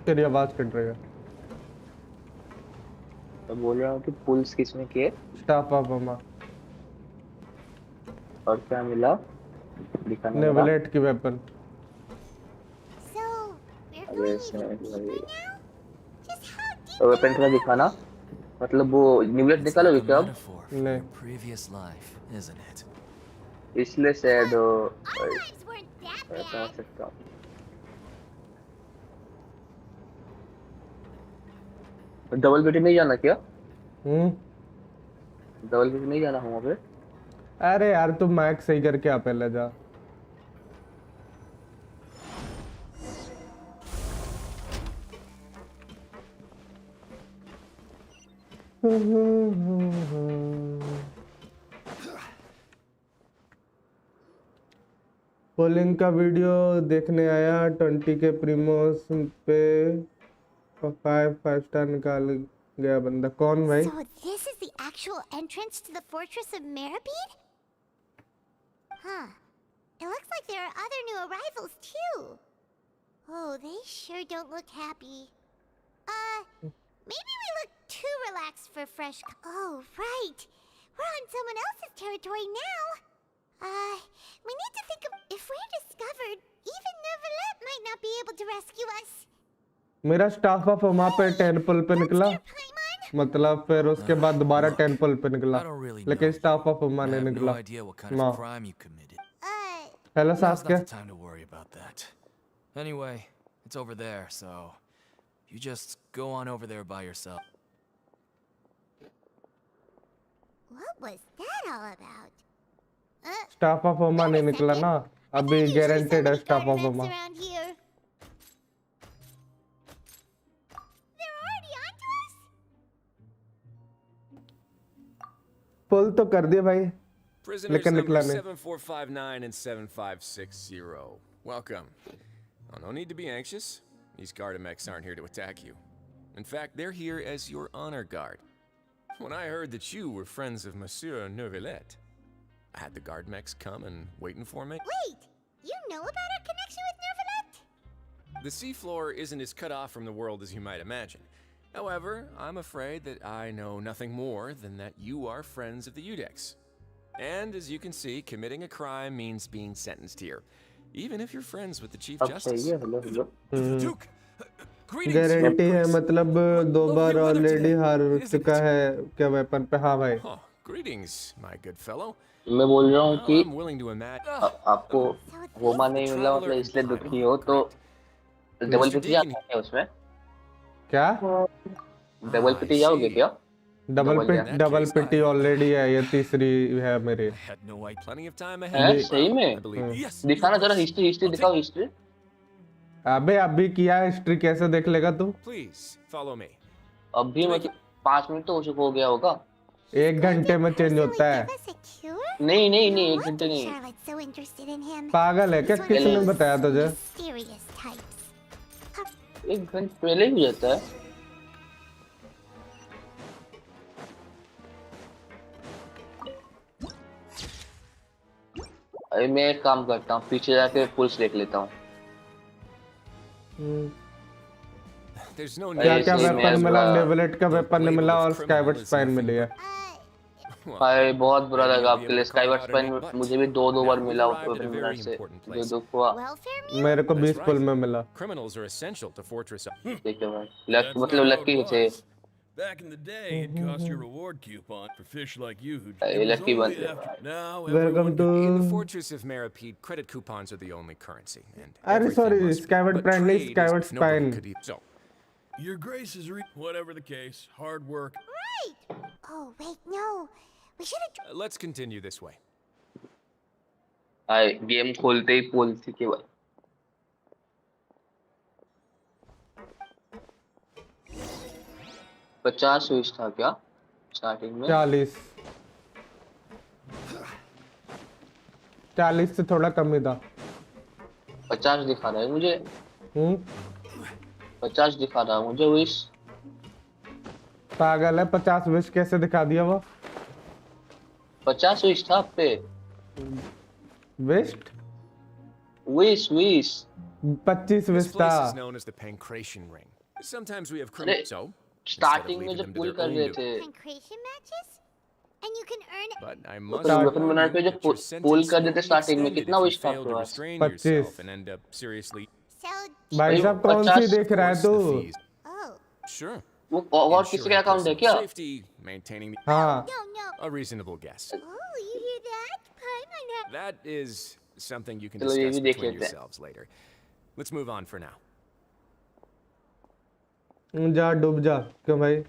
तेरी आवाज कट रही है तो बोल रहा हूँ कि पुल्स किसमें किए स्टाफ ऑफ ममा और क्या मिला दिखाना नेवलेट की वेपन So, we're अरे going इसमें even deeper वही now? Just how deep? तो वेपन का दिखाना मतलब वो न्यूलेट It's निकालोगे like a क्या अब metaphor for No. your previous life, isn't it? इसलिए शायद Our lives weren't that समझ bad. सकता हूँ डबल बेटी नहीं जाना क्या डबल बेटी नहीं जाना वहाँ पे अरे यार तू मैक सही करके आ पहले जा पोलिंग का वीडियो देखने आया 20 के प्रीमोस पे 5 स्टार निकाल गया बंदा कौन भाई So this is the actual entrance to the Fortress of Meropide? Huh. It looks like there are other new arrivals too. Oh, they sure don't look happy. Maybe we look too relaxed for fresh. Oh, right. We're on someone else's territory now. We need to think of if we're discovered, even Neuvillette might not be able to rescue us. मेरा staff of वहाँ पे temple पे निकला मतलब फिर उसके बाद दोबारा टेम्पल पे निकला I don't really लेकिन know. स्टाफ ऑफ वहाँ I नहीं have no निकला idea what kind No. of crime you committed. Hello Now's सास not the time to worry about that. Anyway, it's over there, so you just go on over there by yourself. What was that all about? Staff of वहाँ नहीं निकला ना अभी guaranteed है staff of वहाँ Around here. They're already onto us? पुल तो कर दिया भाई Prisoners लेकिन number निकला नहीं 7459 and 7560. Welcome. Oh, no need to be anxious. These Gardamex aren't here to attack you. In fact, they're here as your honor guard. When I heard that you were friends of Monsieur Neuvillette, I had the Gardamex come and waiting for me. Wait, you know about our connection with Neuvillette? The seafloor isn't as cut off from the world as you might imagine. However, I'm afraid that I know nothing more than that you are friends of the Udex. And as you can see, committing a crime means being sentenced here, even if you're friends with the Chief अब Justice. सही है hello Duke, greetings. Guarantee है मतलब 2 बार already हार चुका है क्या weapon पे हाँ भाई Oh, greetings, my good fellow. मैं बोल रहा हूँ Well, कि I'm willing to imagine. आपको होमा नहीं मिला मतलब इसलिए दुखी हो तो डबल पिटी जाओगे क्या उसमें क्या डबल पिटी जाओगे क्या डबल पिटी ऑलरेडी है ये तीसरी है मेरी Had no idea. Plenty of time हैं ahead. सही I में believe. Yes. दिखाना जरा हिस्ट्री दिखाओ हिस्ट्री अबे अभी किया हिस्ट्री कैसे देख लेगा तू Please follow me. अभी मतलब 5 मिनट तो हो गया होगा 1 घंटे में चेंज होता है नहीं 1 घंटे नहीं Charlotte's so interested in him. पागल है क्या He's one of किसने those बताया तुझे mysterious types. एक घंटे पहले ही जाता है। अरे मैं एक काम करता हूँ, पीछे जाके पुल्स देख लेता हूँ। There's no क्या need क्या to वेपन smash मिला? the- लेवलेट का the वेपन label मिला of और criminal Skyward is spine nothing मिली है। Well, भाई बहुत बुरा maybe लगा you'll be आपके able लिए। to carve Skyward out an spine inklet. मुझे भी दो Now बार we've मिला arrived at a very से, important जो place. दुख हुआ। मेरे को That's 20 पुल right. में मिला। Criminals are essential to Fortress. ठीक है भाई, लक That's मतलब not how लकी it थे। was. Back in the day, it cost you a reward coupon for fish like you who ये it was लकी only बन after. Now welcome everyone to. In the Fortress of Meripede, credit coupons are the only currency, and अरे everything sorry, must be. Skyward But prime नहीं, trade is Skyward nobody spine. could eat. So, Your grace is whatever the case. Hard work. Right! Oh, wait, no. We should have... let's continue this way. भाई game खोलते ही पुल, ठीक है भाई। पचास switch था क्या starting में? 40 से थोड़ा कम ही था। 50 दिखा रहा है मुझे। 50 दिखा रहा है मुझे विश। पागल है, 50 विश कैसे दिखा दिया वो? 50 विश था आप पे। वेस्ट? विश 25 This विश place था। is known as the Pancration Ring. Sometimes we have अरे criminals. So, स्टार्टिंग में leaving जब them to पुल their कर own रहे doing. थे, Pancration matches? And you can earn... But I तो must weapon warn बनाने you पे that जब your पुल sentence कर will देते be स्टार्टिंग में, extended कितना if you विश था fail आपके to pass? restrain 25। yourself and end up seriously. भाई भाई साहब कौन सी 50 देख रहा है Of course, तू? the fees. Sure. वो और किसी का अकाउंट है क्या? Safety, maintaining हाँ। a reasonable guess. Oh, you hear that? Paimon have... That is something you can चलो ये discuss भी देख between लेते हैं। yourselves later. Let's move on for now. जा डूब जा। क्यों भाई?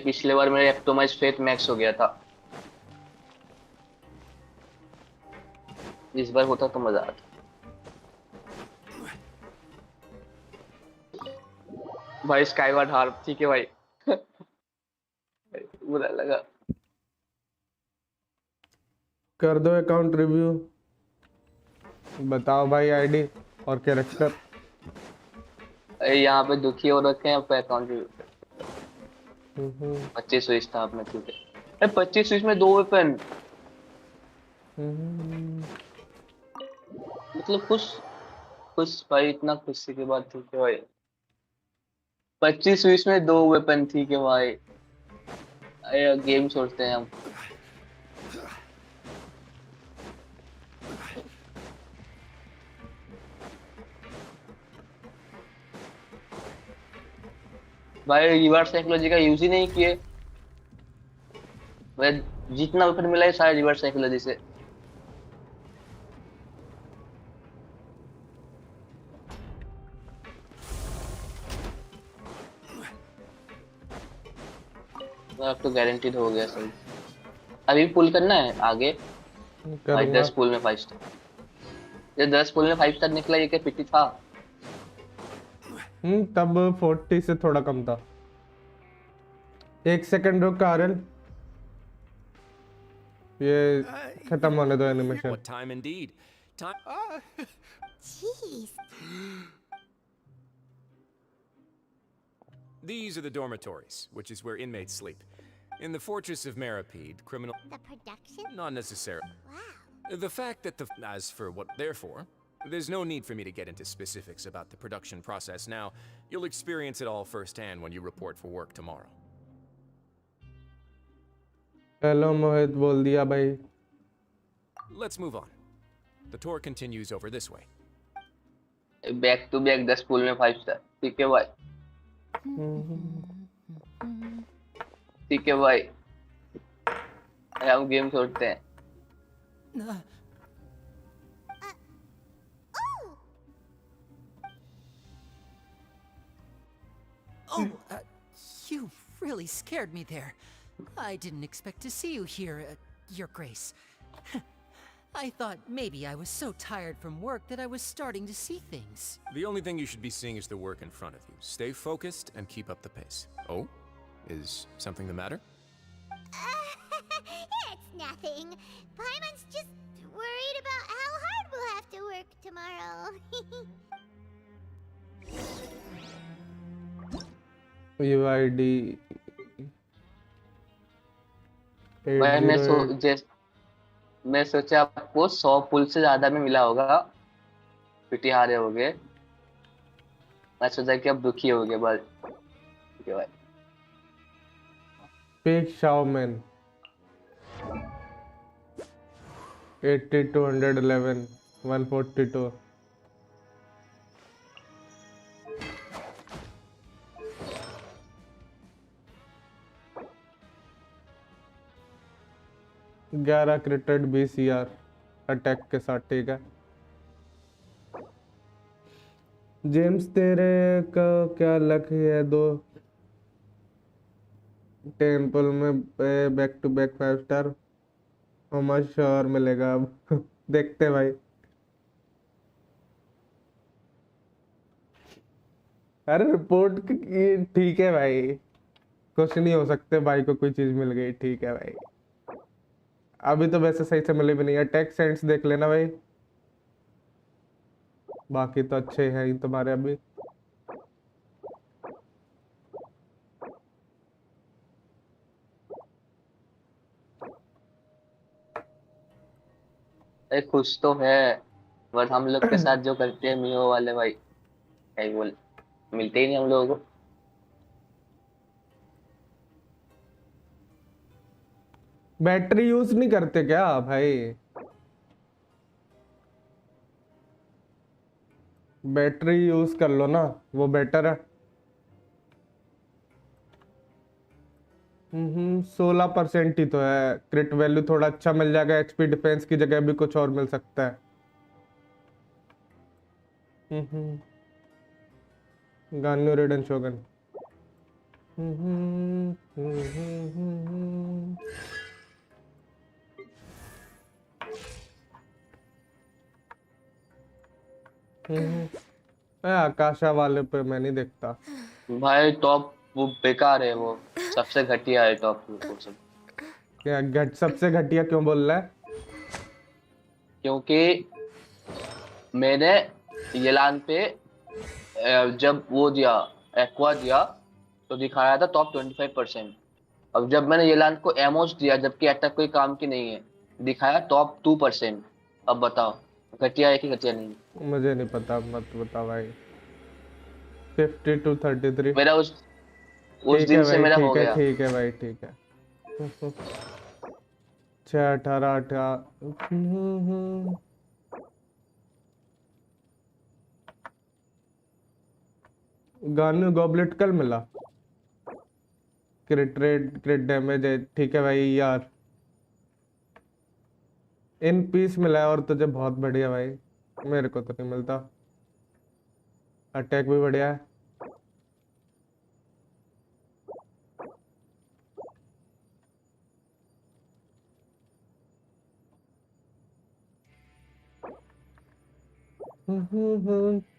पिछले बार मेरा ऑप्टिमाइज फेथ मैक्स हो गया था। इस बार होता तो मजा आता। भाई स्काईवर्ड हार, ठीक है भाई। बुरा लगा। कर दो अकाउंट रिव्यू। बताओ भाई आईडी और कैरेक्टर। यहाँ पे दुखी हो रखे हैं पे अकाउंट रिव्यू। 25 स्विच था आपने, ठीक है। 25 स्विच में 2 वेपन, मतलब खुश भाई, इतना खुशी के बाद, ठीक है भाई। 25 स्विच में 2 वेपन, ठीक है भाई। गेम छोड़ते हैं हम। भाई रिवर्स साइकोलॉजी का यूज ही नहीं किए। मैं जितना वेपन मिला है सारे रिवर्स साइकोलॉजी से। अब तो गारंटीड हो गया सही। अभी पुल करना है आगे भाई। 10 पुल में 5 स्टार। ये 10 पुल में 5 स्टार निकला, ये क्या पिटी था? तब 40 से थोड़ा कम था। 1 सेकंड रुक आरएल, ये खत्म होने दो animation. What time indeed? Time. Jeez. These are the dormitories, which is where inmates sleep. In the Fortress of Meripede, criminal. The production? Not necessarily. Wow. The fact that as for what they're for, there's no need for me to get into specifics about the production process now. You'll experience it all firsthand when you report for work tomorrow. Hello Mohit बोल दिया भाई। Let's move on. The tour continues over this way. Back to back 10 pull में 5 star, ठीक है भाई। ठीक है भाई, हम गेम छोड़ते हैं। You really scared me there. I didn't expect to see you here, Your Grace. I thought maybe I was so tired from work that I was starting to see things. The only thing you should be seeing is the work in front of you. Stay focused and keep up the pace. Oh? Is something the matter? It's nothing. Paimon's just worried about how hard we'll have to work tomorrow. UID भाई 808 मैं सोचा आपको 100 पुल से ज्यादा में मिला होगा, पिटी हारे हो गए। मैं सोचा कि अब दुखी हो गए बस। ठीक है भाई। Peak Shaoman 8211 142 11 क्रिटेड BCR अटैक के साथ। ठीक है जेम्स, तेरे का क्या लक है? 2 टेम्पल में बैक टू बैक 5 स्टार हमारा श्योर मिलेगा अब। देखते हैं भाई। अरे रिपोर्ट ठीक है भाई, कुछ नहीं हो सकते भाई को कोई चीज मिल गई। ठीक है भाई, अभी तो वैसे सही से मिली भी नहीं है। टेक सेंस देख लेना भाई, बाकी तो अच्छे हैं ही तुम्हारे अभी। अरे खुश तो है, बट हम लोग के साथ जो करते हैं मियो वाले भाई, क्या ही बोल, मिलते ही नहीं हम लोगों को। बैटरी यूज नहीं करते क्या भाई? बैटरी यूज कर लो ना, वो बेटर है। 16% ही तो है। क्रिट वैल्यू थोड़ा अच्छा मिल जाएगा, एचपी डिफेंस की जगह भी कुछ और मिल सकता है। गान्यू रेडन शोगन। आकाशा वाले पे मैं नहीं देखता भाई। टॉप वो बेकार है, वो सबसे घटिया है टॉप वो सब। क्या सबसे घटिया क्यों बोल रहा है? क्योंकि मैंने येलान पे जब वो दिया, एक्वा दिया, तो दिखा रहा था टॉप 25%। अब जब मैंने येलान को एमोज दिया, जबकि अटैक कोई काम की नहीं है, दिखाया टॉप 2%। अब बताओ घटिया है कि घटिया नहीं? मुझे नहीं पता, मत बता भाई। 52-33 मेरा उस दिन से मेरा हो गया। ठीक है भाई, ठीक है। 6-18-18 गानू गॉबलेट कल मिला। क्रिट डैमेज है। ठीक है भाई यार, इन पीस मिला है और तुझे बहुत बढ़िया भाई, मेरे को तो नहीं मिलता। अटैक भी बढ़िया है।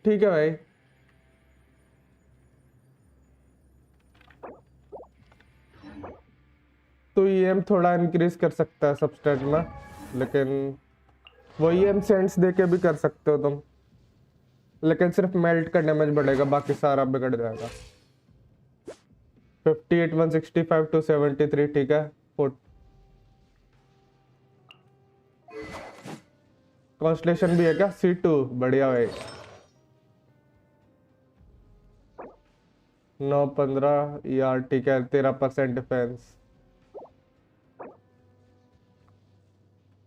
ठीक है भाई। तो ईएम थोड़ा इंक्रीज कर सकता है सबस्टेट में, लेकिन वो ईएम सेंट्स देके भी कर सकते हो तुम, लेकिन सिर्फ मेल्ट का डैमेज बढ़ेगा, बाकी सारा बिगड़ जाएगा। 58 165 to 73 ठीक है। कॉन्स्टलेशन भी है क्या? C2 बढ़िया भाई। 9-15 यार ठीक है। 13% डिफेंस।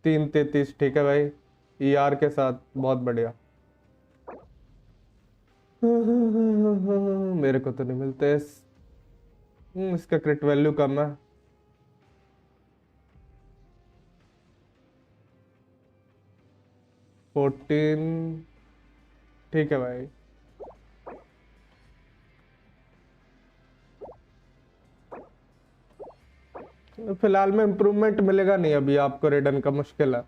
3-33 ठीक है भाई, ER के साथ बहुत बढ़िया। मेरे को तो नहीं मिलते इसका क्रिट वैल्यू कम है। ठीक है भाई। फिलहाल में इम्प्रूवमेंट मिलेगा नहीं अभी आपको, रेडन का मुश्किल है।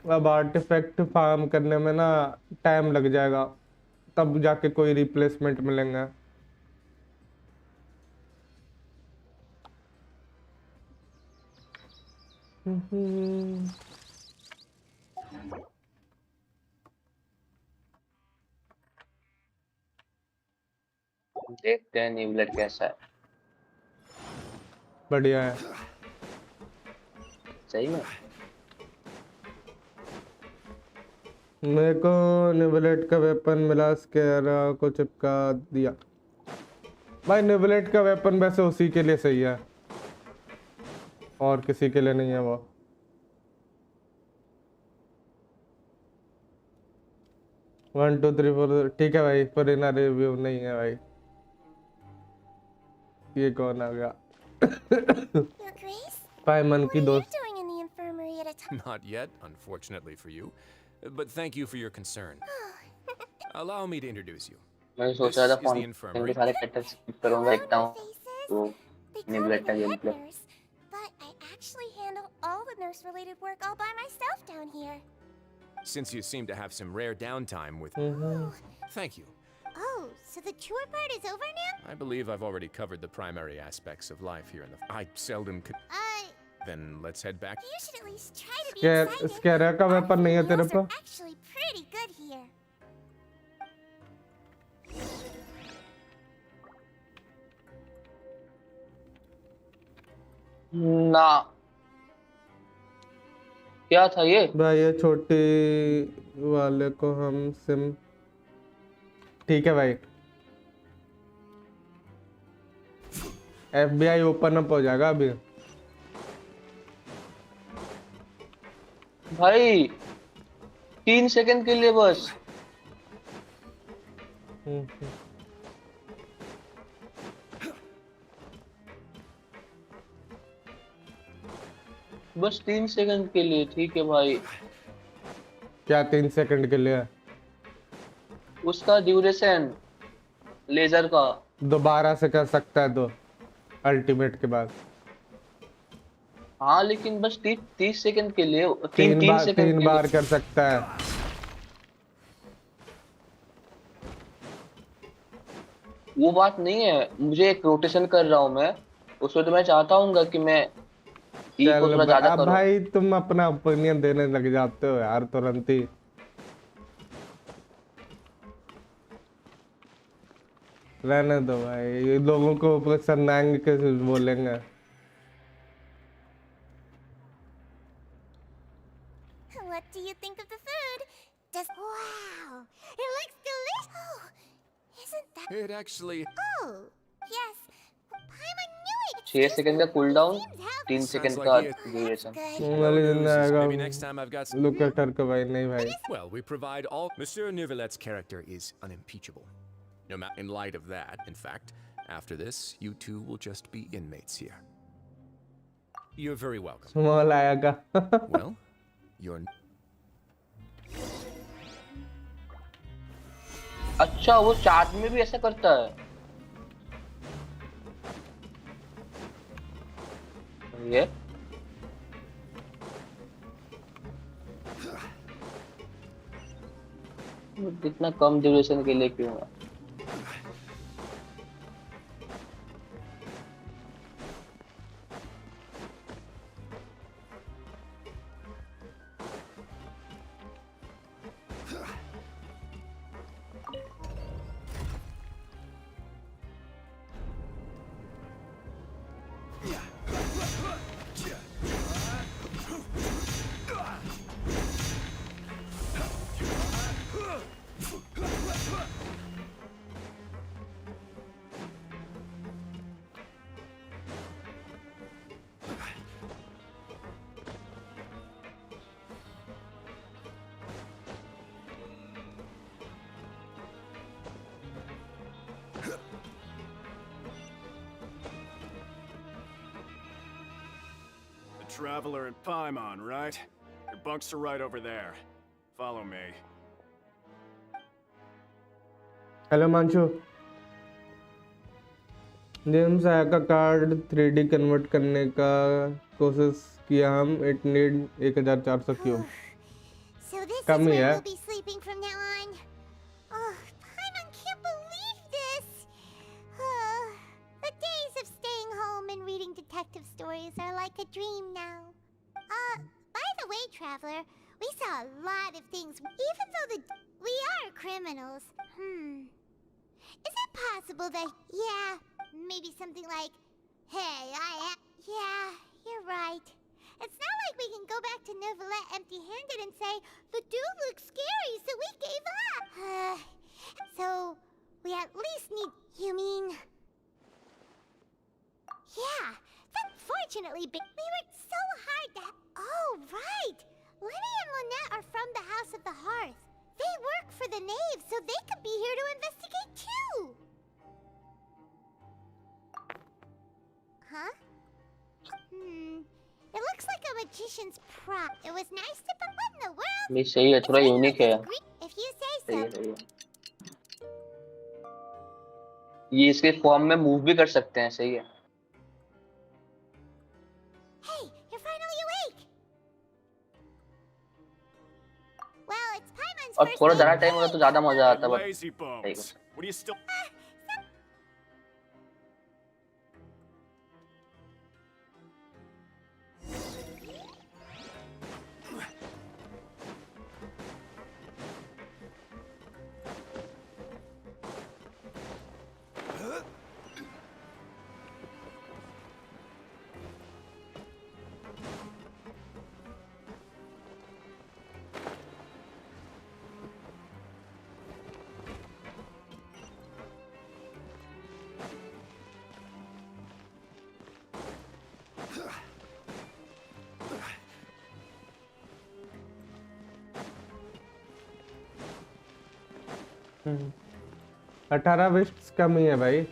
अब आर्टिफैक्ट फार्म करने में ना टाइम लग जाएगा, तब जाके कोई रिप्लेसमेंट मिलेगा। देखते हैं न्यूलेट कैसा है। बढ़िया है सही में। मेरे को निवलेट का वेपन मिला, स्केरा को चिपका दिया। भाई निवलेट का वेपन वैसे उसी के लिए सही है और किसी के लिए नहीं है वो। वन टू थ्री फोर ठीक है भाई, पर इना रिव्यू नहीं है भाई। ये कौन आ गया? पाइमन की दोस्त। Not yet, unfortunately for you. But thank you for your concern. Allow me to introduce you. मैं सोच रहा था फॉन्टेन के सारे कैरेक्टर स्किप करूंगा एक टाइम तो निवलेट का game play. But I actually handle all the nurse-related work all by myself down here. Since you seem to have some rare downtime with... Thank you. Oh, so the chore part is over now? I believe I've already covered the primary aspects of life here in the... I seldom could... Then let's head back. You should at least try to be excited. स्केरा का weapon नहीं है तेरे पे? Actually pretty good here. ना क्या था ये? भाई ये छोटी वाले को हम सिम ठीक है भाई। FBI ओपन अप हो जाएगा अभी भाई 3 सेकंड के लिए बस। बस 3 सेकंड के लिए ठीक है भाई। क्या 3 सेकंड के लिए? उसका ड्यूरेशन लेजर का दोबारा से कर सकता है तो अल्टीमेट के बाद। हाँ लेकिन बस 30 सेकंड के लिए। तीन बार कर सकता है। वो बात नहीं है, मुझे एक रोटेशन कर रहा हूँ मैं उसमें, तो मैं चाहता हूँ कि मैं को थोड़ा ज्यादा करूं। भाई तुम अपना ओपिनियन देने लग जाते हो यार तुरंत ही। रहने दो भाई, ये लोगों को सन्नांग के बोलेंगे। What do you think of the food? Just wow, it looks delicious. Oh, isn't that? It actually. Oh, yes. Paimon knew it. 6 second का कूल डाउन, 3 सेकंड का duration. Maybe next time I've got some. Look at her भाई नहीं भाई। Well, we provide all. Monsieur Neuvillette's character is unimpeachable. No matter in light of that, in fact, after this, you two will just be inmates here. You're very welcome. Small आएगा। Well, you're. अच्छा वो charge में भी ऐसा करता है। ये इतना कम ड्यूरेशन के लिए क्यों है? Traveler in Paimon, right? Your bunks are right over there. Follow me. Hello Manshu. James आया का कार्ड 3D कन्वर्ट करने का कोशिश किया हम। It need 1400 cube. So this come is he where है। we'll be sleeping from now on. Oh, detective stories are like a dream now. By the way, Traveler, we saw a lot of things, even though we are criminals. Is it possible that, yeah, maybe something like, hey, yeah, you're right. It's not like we can go back to Neuvillette empty-handed and say, the dude looks scary, so we gave up. So, we at least need, you mean... Yeah, unfortunately, we worked so hard that... Oh, right! Lenny and Lynette are from the House of the Hearth. They work for the Knave, so they could be here to investigate too! Huh? It looks like a magician's prop. It was nice to... But what in the world? ये सही है, थोड़ा unique है। If you say so. सही है। ये इसके form में मूव भी कर सकते हैं, सही है। Hey, you're finally awake. Well, it's Paimon's और first थोड़ा day ज़्यादा टाइम होता तो ज़्यादा मजा आता, but Lazy bones. What are you still? हम्म 18 विस्ट्स कम ही है भाई।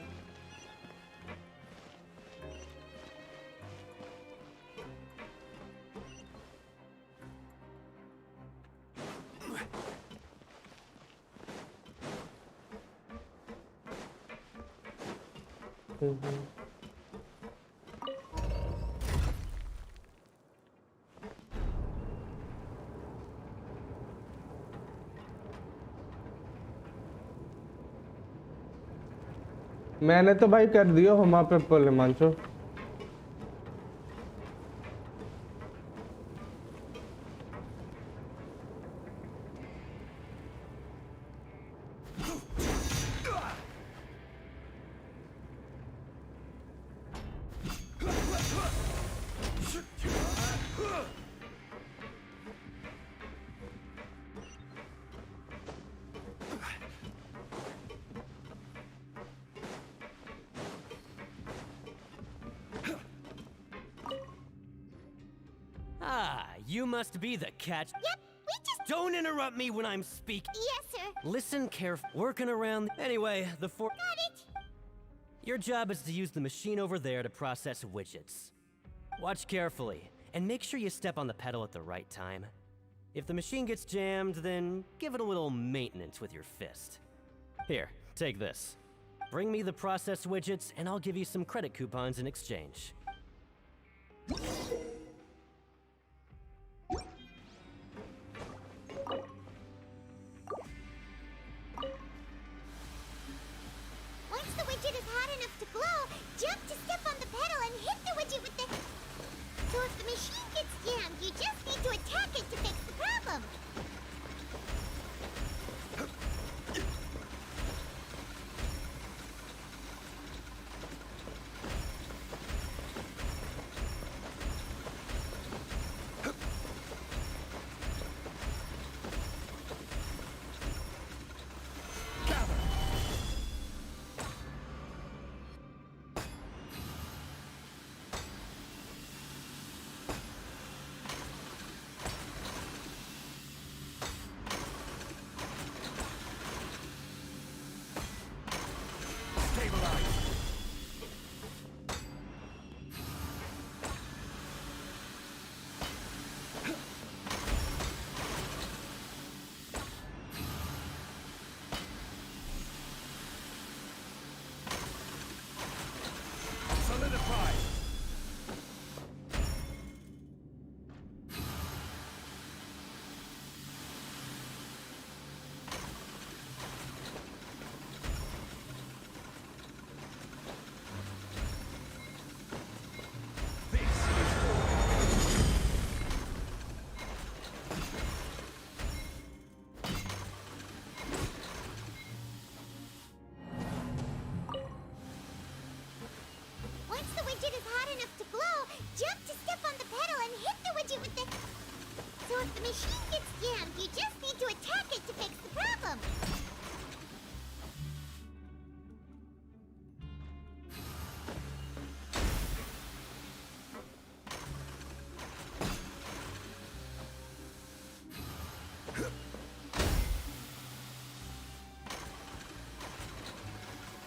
मैंने तो भाई कर दियो हुमा पे पुल Himanshu. You must be the catch. Yep, we just... Don't interrupt me when I'm speaking. Yes, sir. Listen carefully. Working around... Anyway, Got it. Your job is to use the machine over there to process widgets. Watch carefully, and make sure you step on the pedal at the right time. If the machine gets jammed, then give it a little maintenance with your fist. Here, take this. Bring me the process widgets, and I'll give you some credit coupons in exchange. Once the widget is hot enough to glow, jump to step on the pedal and hit the widget with the... So if the machine gets jammed, you just need to attack it to fix the problem.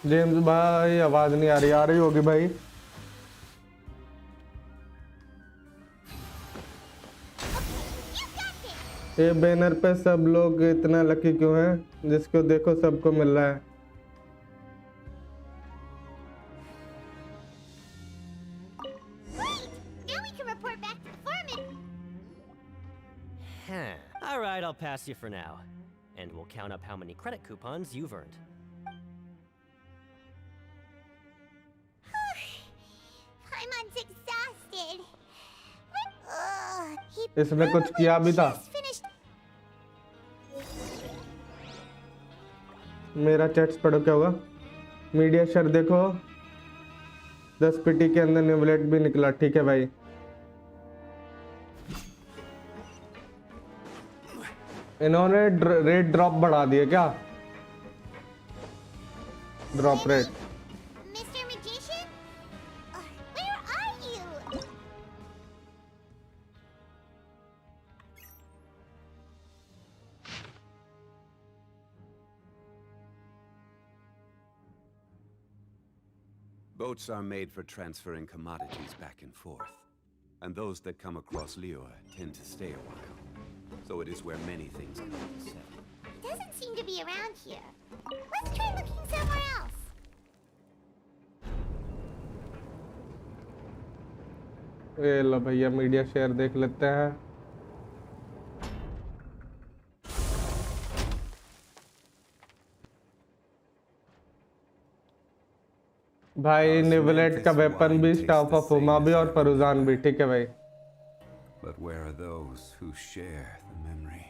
James भाई आवाज नहीं आ रही होगी भाई। ये banner पे सब लोग इतना लकी क्यों हैं? जिसको देखो सबको मिल रहा है। All right, I'll pass you for now. And we'll count up how many credit coupons you've earned. Paimon's exhausted. इसने कुछ किया भी था। मेरा चैट्स पढ़ो क्या हुआ? मीडिया शेयर देखो 10 पीटी के अंदर निवलेट भी निकला। ठीक है भाई। इन्होंने रेट ड्रॉप बढ़ा दिए क्या? Drop rate Mr. Magician? Where are you? Boats are made for transferring commodities back and forth. And those that come across Liyue tend to stay a while. So it is where many things come to settle. It doesn't seem to be around here. Let's try looking somewhere else. ये लो भैया media share देख लेते हैं। भाई निवलेट का weapon भी staff of Huma भी और फरुजान भी। ठीक है भाई। But where are those who share the memory?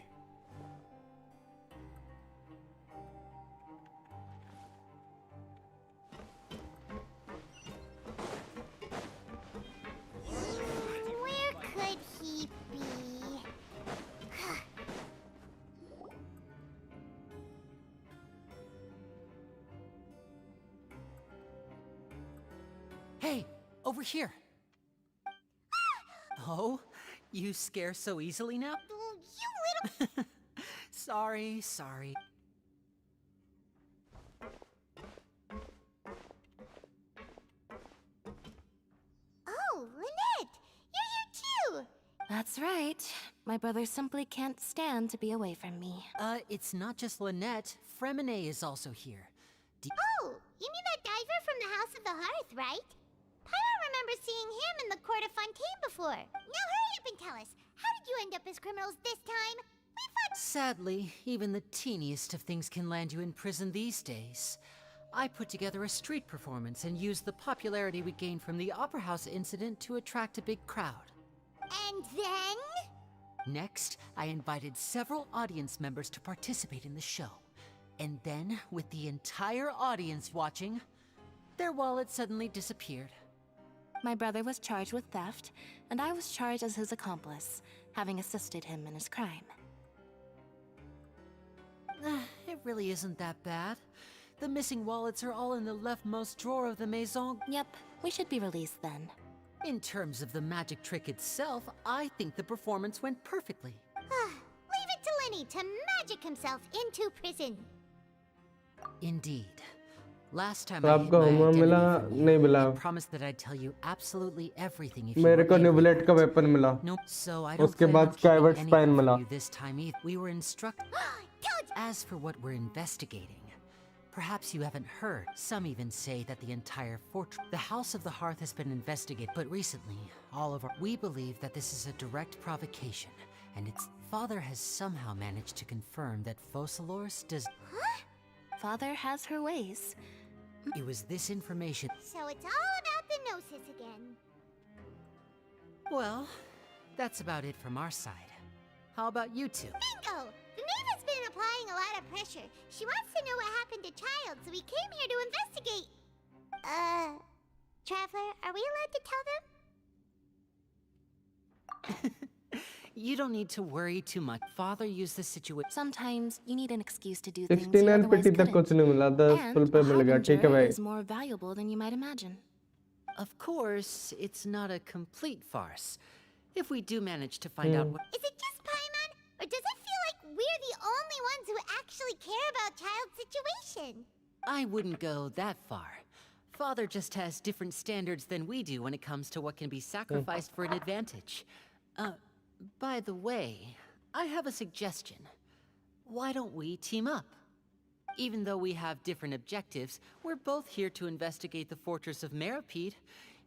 Where could he be? Hey, over here. Oh, you scare so easily now? You little... Sorry. Oh, Lynette! You're here too! That's right. My brother simply can't stand to be away from me. It's not just Lynette. Fremine is also here. Oh, you mean that diver from the House of the Hearth, right? Pyro remembers seeing him in the court of Fontaine before. Now hurry up and tell us, how did you end up as criminals this time? We fought... Sadly, even the teeniest of things can land you in prison these days. I put together a street performance and used the popularity we gained from the Opera House incident to attract a big crowd. And then? Next, I invited several audience members to participate in the show. And then, with the entire audience watching, their wallet suddenly disappeared. My brother was charged with theft, and I was charged as his accomplice, having assisted him in his crime. It really isn't that bad. The missing wallets are all in the leftmost drawer of the maison. Yep, we should be released then. In terms of the magic trick itself, I think the performance went perfectly. Leave it to Lenny to magic himself into prison. Indeed. Last time तो I hid आपको my Huma identity मिला from you, नहीं मिला? I promised that I'd tell you absolutely everything if you मेरे were को able निवलेट to. का weapon मिला। Nope. So I don't उसके plan बाद on keeping Skyward anything spine from मिला। you this time either. We were instructed. As for what we're investigating, perhaps you haven't heard. Some even say that the entire fortress, the House of the Hearth, has been investigated. But recently, we believe that this is a direct provocation, and its father has somehow managed to confirm that Focalors does. Father has her ways. It was this information. So it's all about the Gnosis again. Well, that's about it from our side. How about you two? Bingo! The Maven's been applying a lot of pressure. She wants to know what happened to Child, so we came here to investigate. Traveler, are we allowed to tell them? You don't need to worry too much. Father used the situation. Sometimes you need an excuse to do things you 69 otherwise पेटी तक कुछ नहीं मिला। 10 full पे मिल गया। ठीक है भाई। is more valuable than you might imagine. Of course, it's not a complete farce. If we do manage to find out what... Is it just Paimon? Or does it feel like we're the only ones who actually care about Child's situation? I wouldn't go that far. Father just has different standards than we do when it comes to what can be sacrificed for an advantage. By the way, I have a suggestion. Why don't we team up? Even though we have different objectives, we're both here to investigate the fortress of Meripede.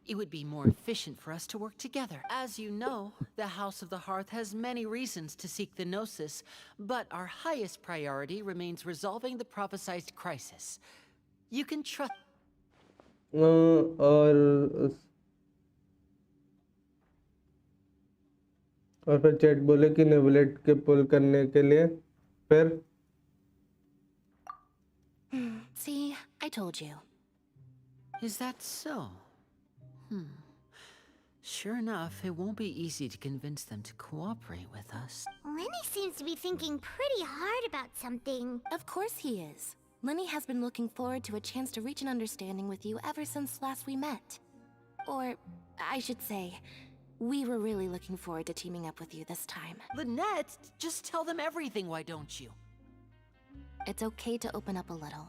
It would be more efficient for us to work together. As you know, the House of the Hearth has many reasons to seek the Gnosis, but our highest priority remains resolving the prophesized crisis. You can trust... और फिर chat बोले कि नेबुलेट के पुल करने के लिए फिर See, I told you. Is that so? Sure enough, it won't be easy to convince them to cooperate with us. Lenny seems to be thinking pretty hard about something. Of course he is. Lenny has been looking forward to a chance to reach an understanding with you ever since last we met. Or, I should say, we were really looking forward to teaming up with you this time. Lynette, just tell them everything, why don't you? It's okay to open up a little.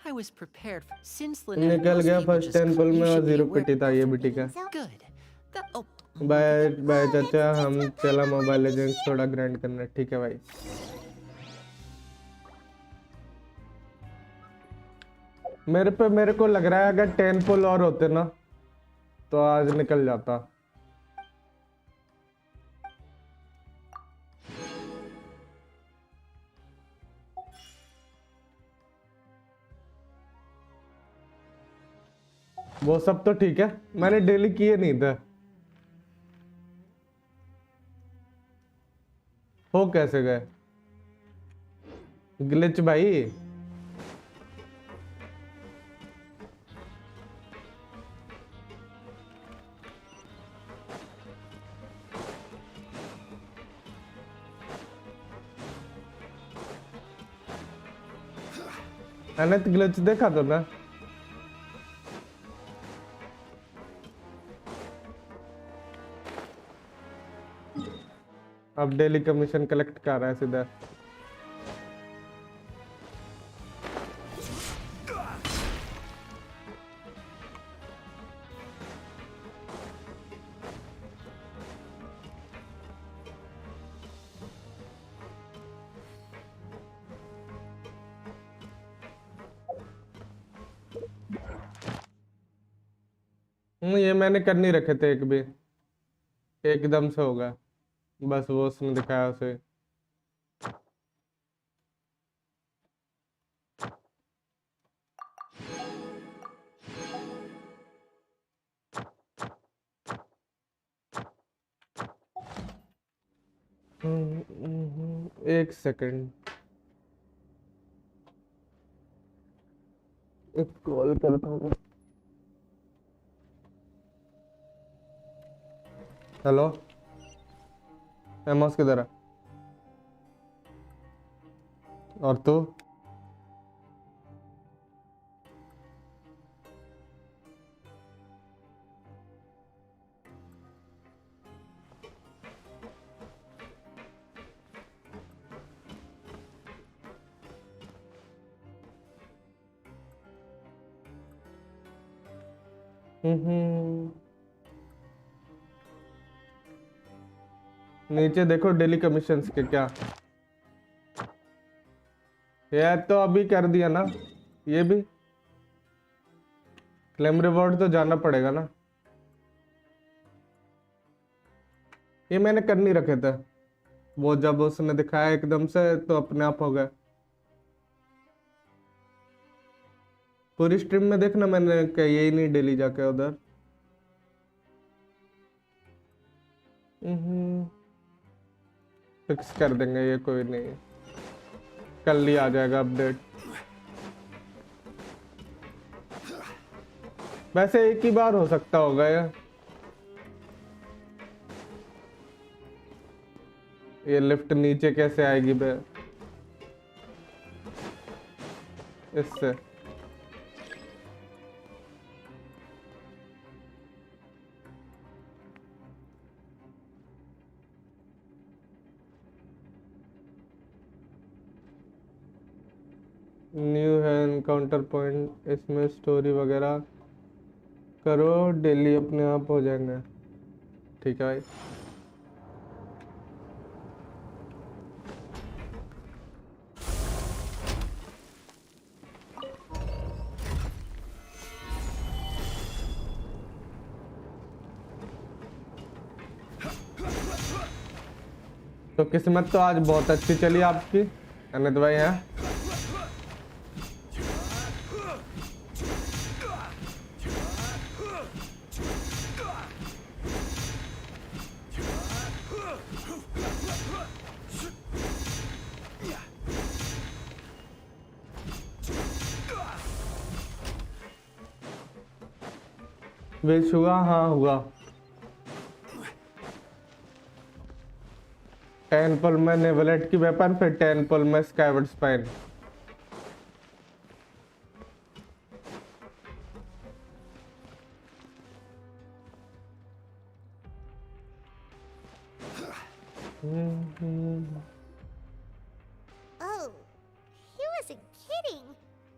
I was prepared for... Since Lynette... निकल गया first 10 pull में और 0 पिटी था ये बिटी का. Good. Bye bye चाचा, हम चला मोबाइल लेजेंड्स थोड़ा ग्राइंड करना. ठीक है भाई. मेरे को लग रहा है अगर 10 पुल और होते ना तो आज निकल जाता. वो सब तो ठीक है, मैंने डेली किए नहीं थे. हो कैसे गए ग्लिच भाई? अनंत ग्लिच देखा तो ना. अब डेली कमीशन कलेक्ट कर रहा है सीधा. ये मैंने कर नहीं रखे थे एक भी, एकदम से होगा. बस वो उसने दिखाया उसे. एक सेकंड, एक कॉल करता हूँ. हेलो एमोस किधर है? और तू? नीचे देखो डेली कमीशंस के क्या. ये तो अभी कर दिया ना. ये भी क्लेम रिवॉर्ड तो जाना पड़ेगा ना. ये मैंने कर नहीं रखे थे. वो जब उसने दिखाया एकदम से तो अपने आप हो गए. पूरी स्ट्रीम में देखना, मैंने क्या यही नहीं डेली जाके उधर. फिक्स कर देंगे ये, कोई नहीं. कल ही आ जाएगा अपडेट. वैसे एक ही बार हो सकता होगा ये लिफ्ट नीचे कैसे आएगी बे इससे. न्यू है एनकाउंटर पॉइंट, इसमें स्टोरी वगैरह करो, डेली अपने आप हो जाएंगे। ठीक है भाई। तो किस्मत तो आज बहुत अच्छी चली आपकी अनित भाई हैं। विश हुआ? हाँ हुआ। 10 पल में नेवलेट की वेपन, फिर 10 पल में स्काइवर्ड spine. Oh, he wasn't kidding.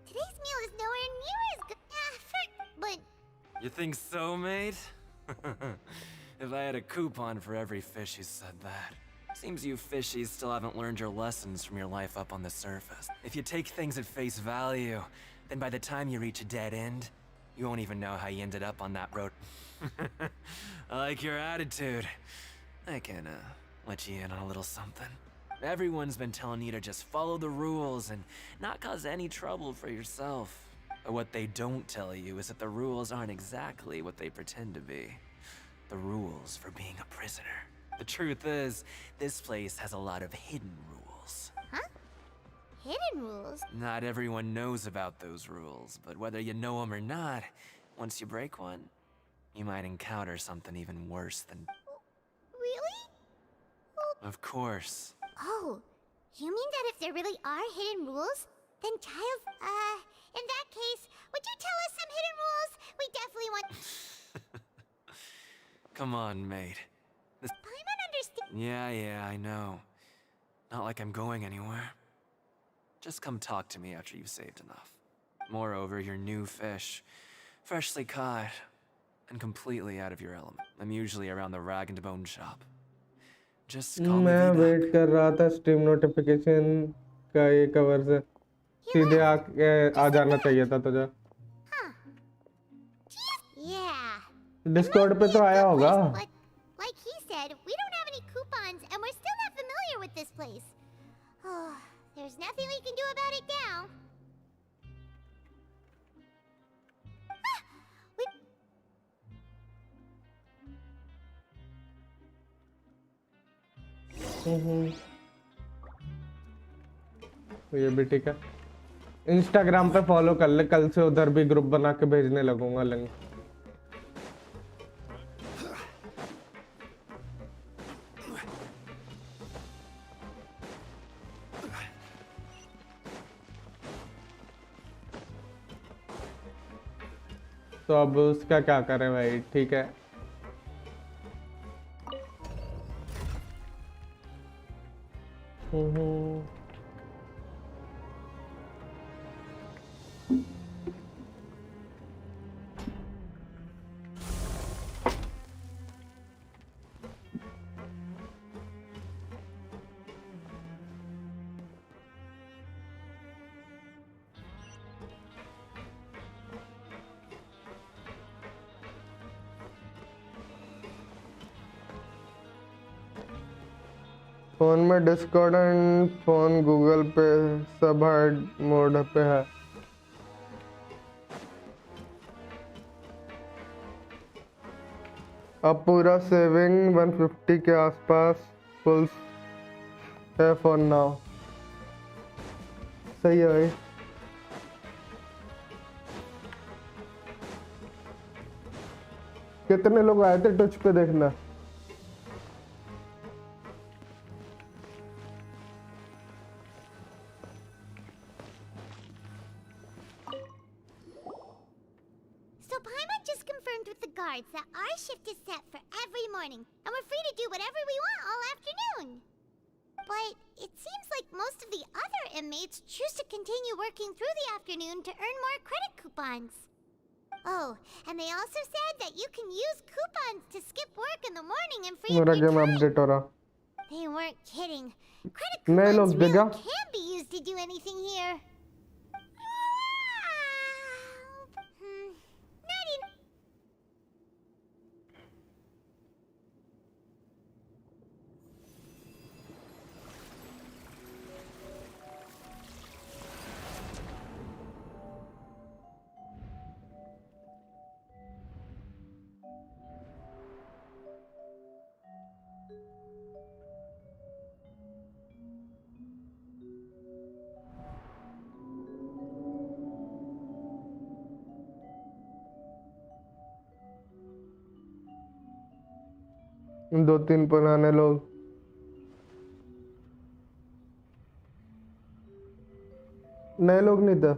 Today's meal is nowhere near as good. But You think so, mate? If I had a coupon for every fish who said that. Seems you fishies still haven't learned your lessons from your life up on the surface. If you take things at face value, then by the time you reach a dead end, you won't even know how you ended up on that road. I like your attitude. I can, let you in on a little something. Everyone's been telling you to just follow the rules and not cause any trouble for yourself. But what they don't tell you is that the rules aren't exactly what they pretend to be. The rules for being a prisoner. The truth is, this place has a lot of hidden rules. Huh? Hidden rules? Not everyone knows about those rules, but whether you know them or not, once you break one, you might encounter something even worse than... Really? Of course. Oh, you mean that if there really are hidden rules, then Childs, in that case, would you tell us some hidden rules? We definitely want... Come on, mate. Paimon understand... Yeah, I know. Not like I'm going anywhere. Just come talk to me after you've saved enough. Moreover, you're new fish, freshly caught, and completely out of your element. I'm usually around the rag and bone shop. Just call me मैं Vida. Wait कर रहा था stream notification का ये cover से सीधे आ जाना चाहिए था तुझे। Yeah. डिस्कॉर्ड पे तो आया होगा। But, like he said, we don't have any coupons, and we're still not familiar with this place. Oh, there's nothing we can do about it now. ये भी ठीक है। इंस्टाग्राम पे फॉलो कर ले, कल से उधर भी ग्रुप बना के भेजने लगूंगा लिंक। तो अब उसका क्या करें भाई? ठीक है। फोन में डिस्कॉर्ड एंड फोन गूगल पे सब हार्ड मोड पे है। अब पूरा सेविंग 150 के आसपास फुल है फॉर नाउ। सही है भाई। कितने लोग आए थे टच पे देखना? That our shift is set for every morning, and we're free to do whatever we want all afternoon. But it seems like most of the other inmates choose to continue working through the afternoon to earn more credit coupons. Oh, and they also said that you can use coupons to skip work in the morning and free up मेरा your game time. Update हो रहा. They weren't kidding. Credit नए coupons लोग really देखा? can be used to do anything here. Not in. दो तीन पुराने लोग. नए लोग नहीं थे.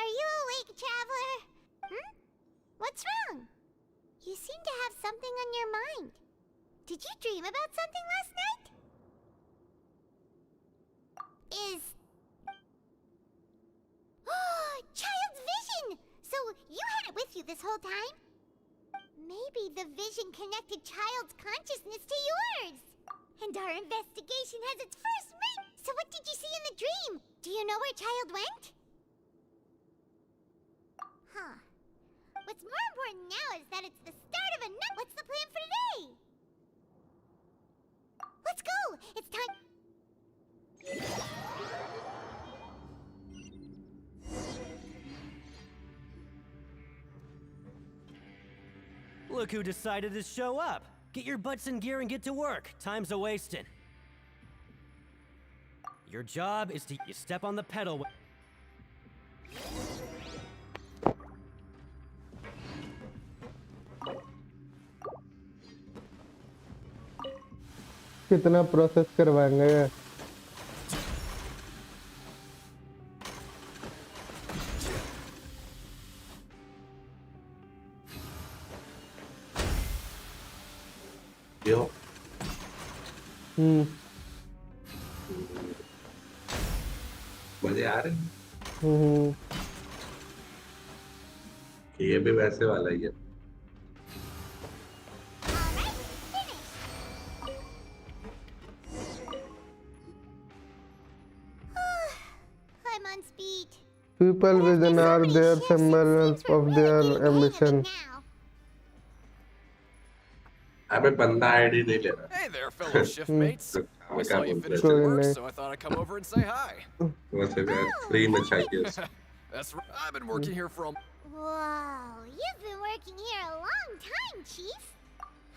Are you awake, traveler? What's wrong? You seem to have something on your mind. Did you dream about something last night? Is... Child's vision! So you had it with you this whole time? Maybe the vision connected Child's consciousness to yours. And our investigation has its first ring. So what did you see in the dream? Do you know where Child went? Huh. What's more important now is that it's the start of a nut. What's the plan for today? Let's go! It's time. Look who decided to show up. Get your butts in gear and get to work. Time's a-wasting. Your job is to step on the pedal. कितना process करवाएंगे? Yo. मजे आ रहे हैं? ये भी वैसे वाला ही है. I'm on speed. People within are their symbols of their ambition. अबे बंदा आईडी नहीं ले रहा. Hey there, fellow shiftmates. I saw you finished your work, so I thought I'd come over and say hi. वैसे भी free में चाहिए. That's right. I've been working here for Whoa, you've been working here a long time, Chief.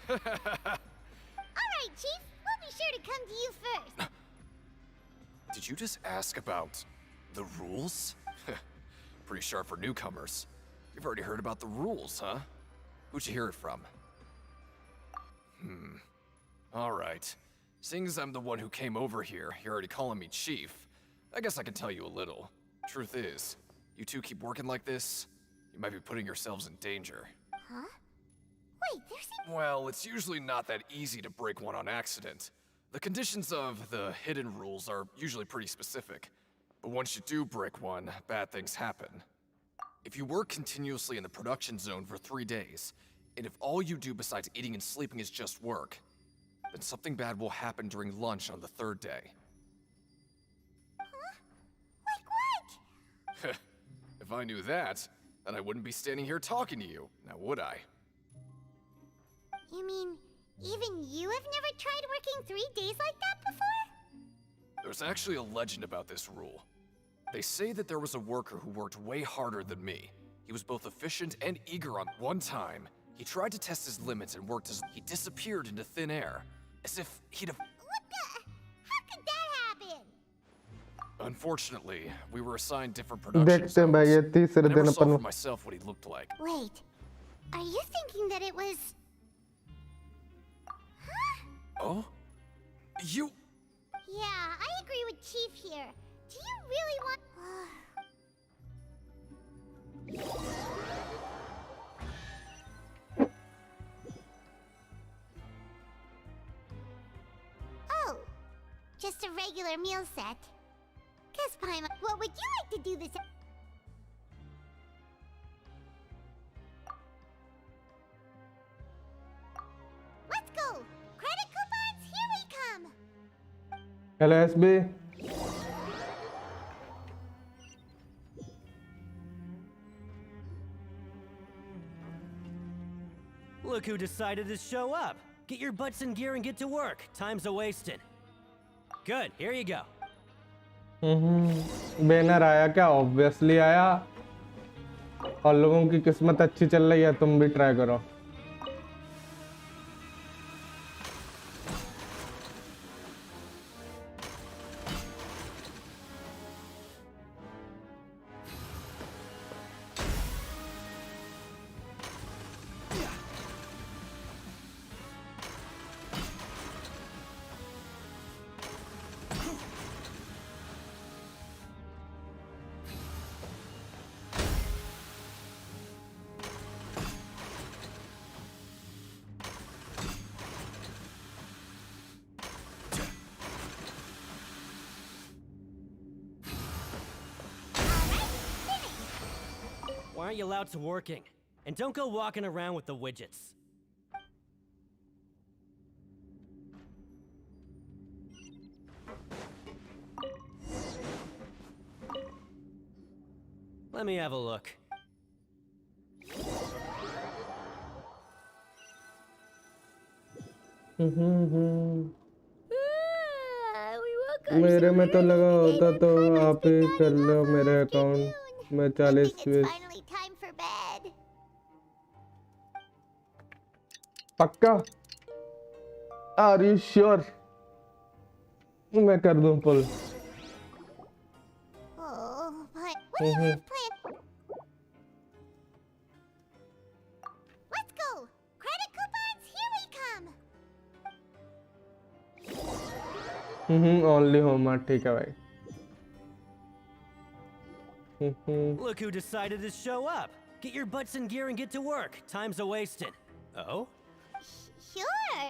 Alright, Chief, we'll be sure to come to you first. Did you just ask about the rules? Pretty sharp for newcomers. You've already heard about the rules, huh? Who'd you hear it from? Alright. Seeing as I'm the one who came over here, you're already calling me Chief. I guess I can tell you a little. Truth is, you two keep working like this, you might be putting yourselves in danger. Huh? Wait, there's... Well, it's usually not that easy to break one on accident. The conditions of the hidden rules are usually pretty specific. But once you do break one, bad things happen. If you work continuously in the production zone for 3 days, and if all you do besides eating and sleeping is just work, then something bad will happen during lunch on the 3rd day. Huh? Like what? If I knew that, then I wouldn't be standing here talking to you, now would I? You mean, even you have never tried working 3 days like that before? There's actually a legend about this rule. They say that there was a worker who worked way harder than me. He He was both efficient and eager on one time. He tried to test his limits and worked as he disappeared into thin air, as if he'd have. What the? How could that happen? Unfortunately, we were assigned different production देखते हैं भाई ये zones. I तीसरे never दिन saw upon for myself what he looked like. Wait, are you thinking that it was... Oh? You? Yeah, I agree with Chief here. Do you really want... Oh, just a regular meal set. Guess Paimon, what would you like to do this... Let's go! Credit coupons, here we come! Hello SB. Look who decided to show up. Get your butts in gear and get to work. Time's a-wasting. Good, here you go. Banner आया क्या? Obviously आया। और लोगों की किस्मत अच्छी चल रही है, तुम भी ट्राई करो। Why aren't you allowed to working? And don't go walking around with the widgets. Let me have a look. मेरे में तो लगा होता तो आप ही कर लो मेरे अकाउंट में 40 फीस। पक्का? Are you sure? मैं कर दूं पुल। Oh, but what do you have planned? Let's go! Credit coupons, here we come! Only home ठीक है भाई। Look who decided to show up. Get your butts in gear and get to work. Time's a-wasting. Oh? Sure!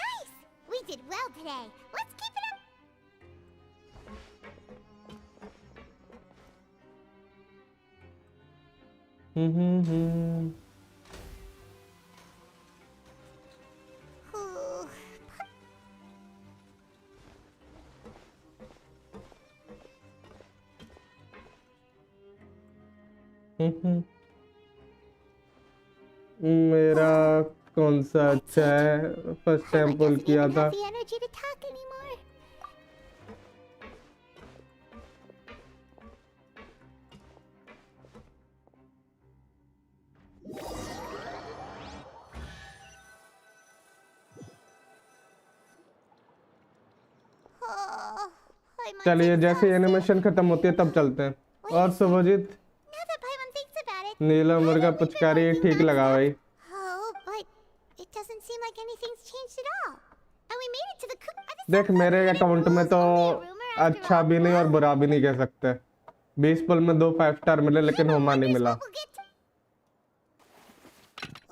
Nice! We did well today. Let's keep it up! मेरा कौन सा अच्छा है? First time पुल किया था। The energy to talk anymore. चलिए जैसे animation खत्म होती है तब चलते हैं। और शुभजीत नीला मुर्गा पुचकारी ठीक लगा भाई। Oh, but it doesn't seem like anything's changed at all. And we made it to the देख मेरे अकाउंट में तो अच्छा भी नहीं और बुरा भी नहीं कह सकते। 20 पुल में 2 5 स्टार मिले लेकिन होमा नहीं मिला।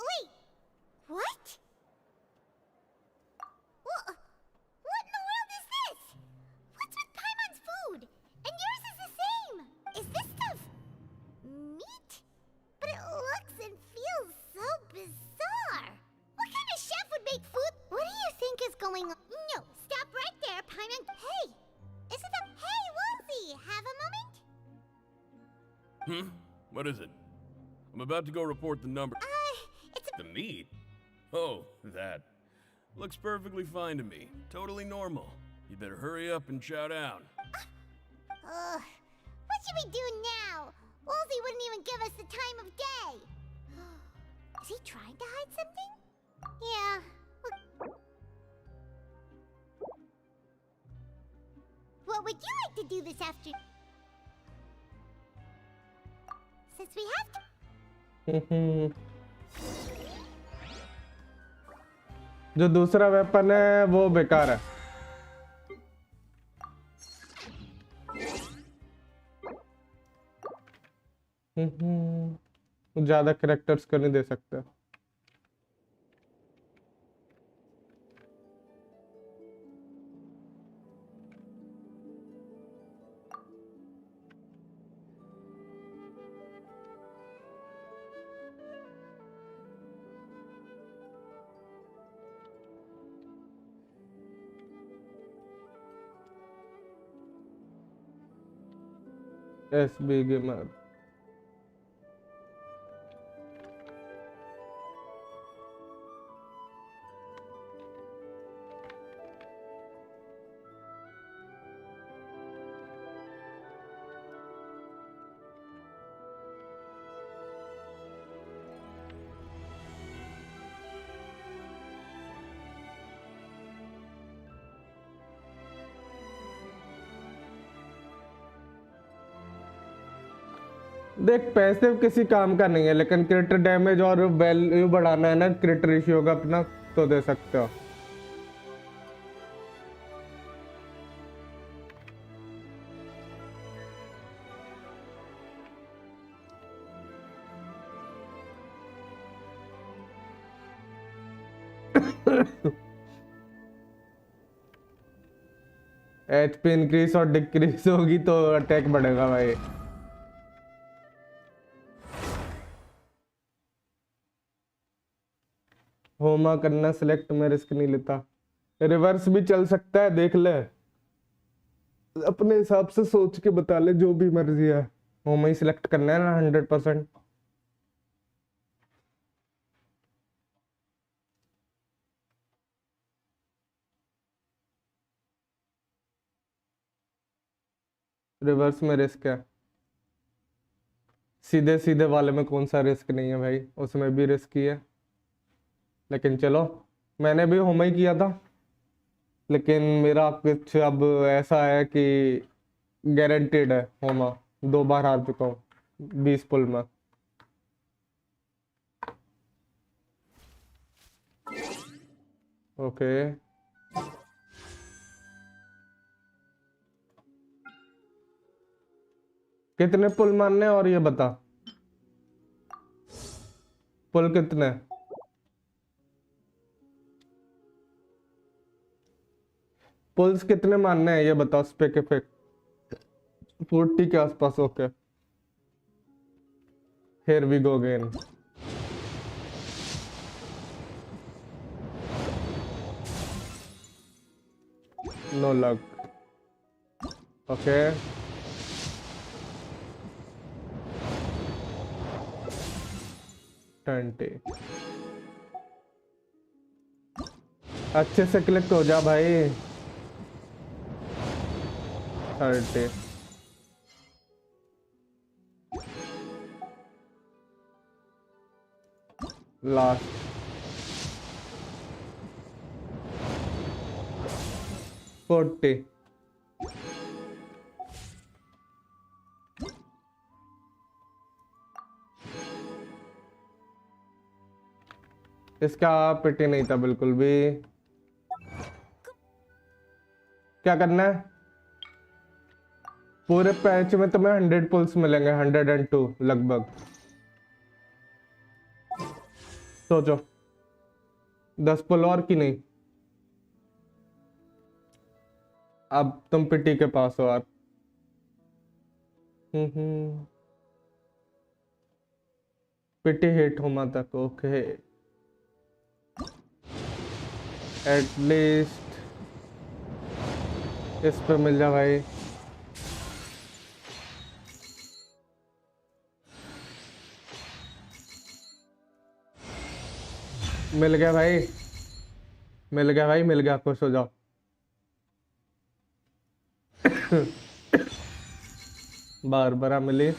Wait, what? What in the world is this? What's with Paimon's food? And yours is the same. Is this stuff meat? But it looks and feels so bizarre. What kind of chef would make food? What do you think is going on? No, stop right there, Paimon. Hey, is it the... Hey, Wolsey, have a moment? What is it? I'm about to go report the number. It's the meat? Oh, that. Looks perfectly fine to me. Totally normal. You better hurry up and chow down. What should we do now? Wolsey wouldn't even give us the time of day. Is he trying to hide something? Yeah. What would you like to do this afternoon? Since we have to. जो दूसरा weapon है वो बेकार है। ज्यादा characters को नहीं दे सकते। SB गेमर देख पैसे किसी काम का नहीं है, लेकिन क्रिटिकल डैमेज और वैल्यू बढ़ाना है ना क्रिटिकल रेशियो का अपना, तो दे सकते हो। HP इंक्रीज और डिक्रीज होगी तो अटैक बढ़ेगा भाई। होमा करना सिलेक्ट में रिस्क नहीं लेता। रिवर्स भी चल सकता है, देख ले अपने हिसाब से सोच के बता ले, जो भी मर्जी है। होमा ही सिलेक्ट करना है ना 100%। रिवर्स में रिस्क है, सीधे सीधे वाले में कौन सा रिस्क नहीं है भाई, उसमें भी रिस्क ही है। लेकिन चलो मैंने भी होमा ही किया था, लेकिन मेरा कुछ अब ऐसा है कि गारंटेड है होमा। 2 बार हार चुका हूँ 20 पुल में। ओके कितने पुल मारने और ये बता, पुल कितने? पुल्स कितने मारने हैं ये बताओ स्पेसिफिक। 40 के आसपास। Okay here we go again. No luck. Okay अच्छे से क्लिक हो जा भाई। 30 लास्ट। इसका पिटी नहीं था बिल्कुल भी। क्या करना है? पूरे पैच में तुम्हें 100 पुल्स मिलेंगे, 102 लगभग। सोचो 10 पुल और की नहीं। अब तुम पिटी के पास हो यार। पिटी हिट होमा तक। ओके एटलीस्ट इस पे मिल जा भाई। मिल गया भाई, मिल गया भाई, मिल गया, खुश हो जाओ। बारबरा मिली।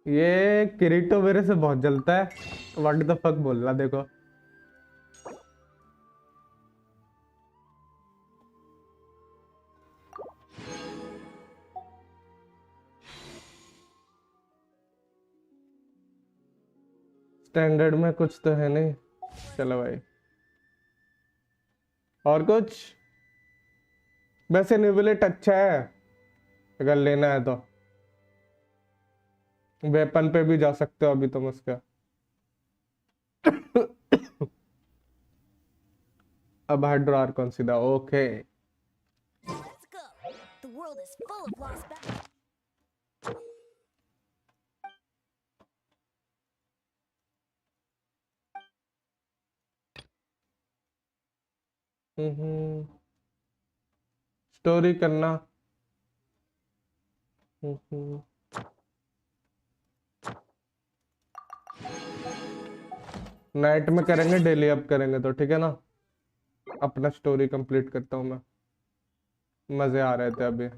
ये किरीटो मेरे से बहुत जलता है। व्हाट द फक बोल रहा, देखो। स्टैंडर्ड में कुछ तो है नहीं। चलो भाई, और कुछ। वैसे न्यूबिलेट अच्छा है अगर लेना है तो। वेपन पे भी जा सकते हो अभी तुम उसका। अब हाइड्रो कौन सीधा, okay. Let's go. The world is full of lost battles. Story करना। हम्म। नाइट में करेंगे, डेली अप करेंगे तो ठीक है ना। अपना स्टोरी कंप्लीट करता हूँ मैं, मजे आ रहे थे अभी।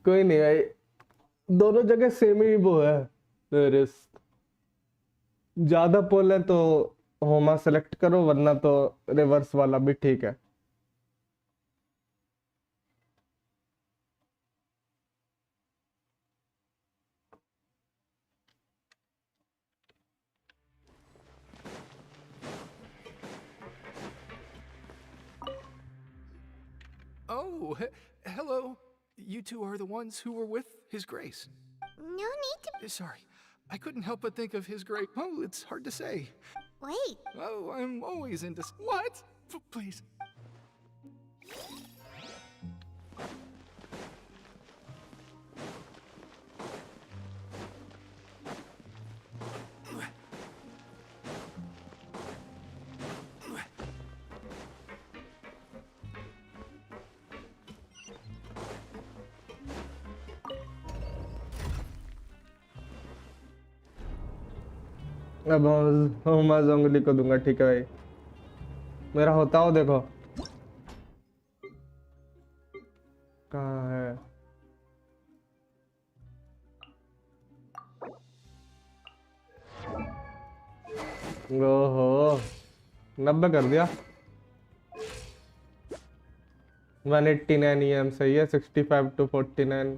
कोई नहीं भाई, दोनों जगह सेम ही वो है रिस्क। ज्यादा पोल है तो होमा सेलेक्ट करो, वरना तो रिवर्स वाला भी ठीक है। Oh, hello. You two are the ones who were with His Grace. No need to. Sorry, I couldn't help but think of His Grace. Oh, it's hard to say. Wait. Oh, I'm always into. What? Please. अब होमा जोंगली को दूंगा, ठीक है भाई। मेरा होता हो, देखो कहाँ है। ओहो, 90 कर दिया। 189 EM सही है। 65 to 49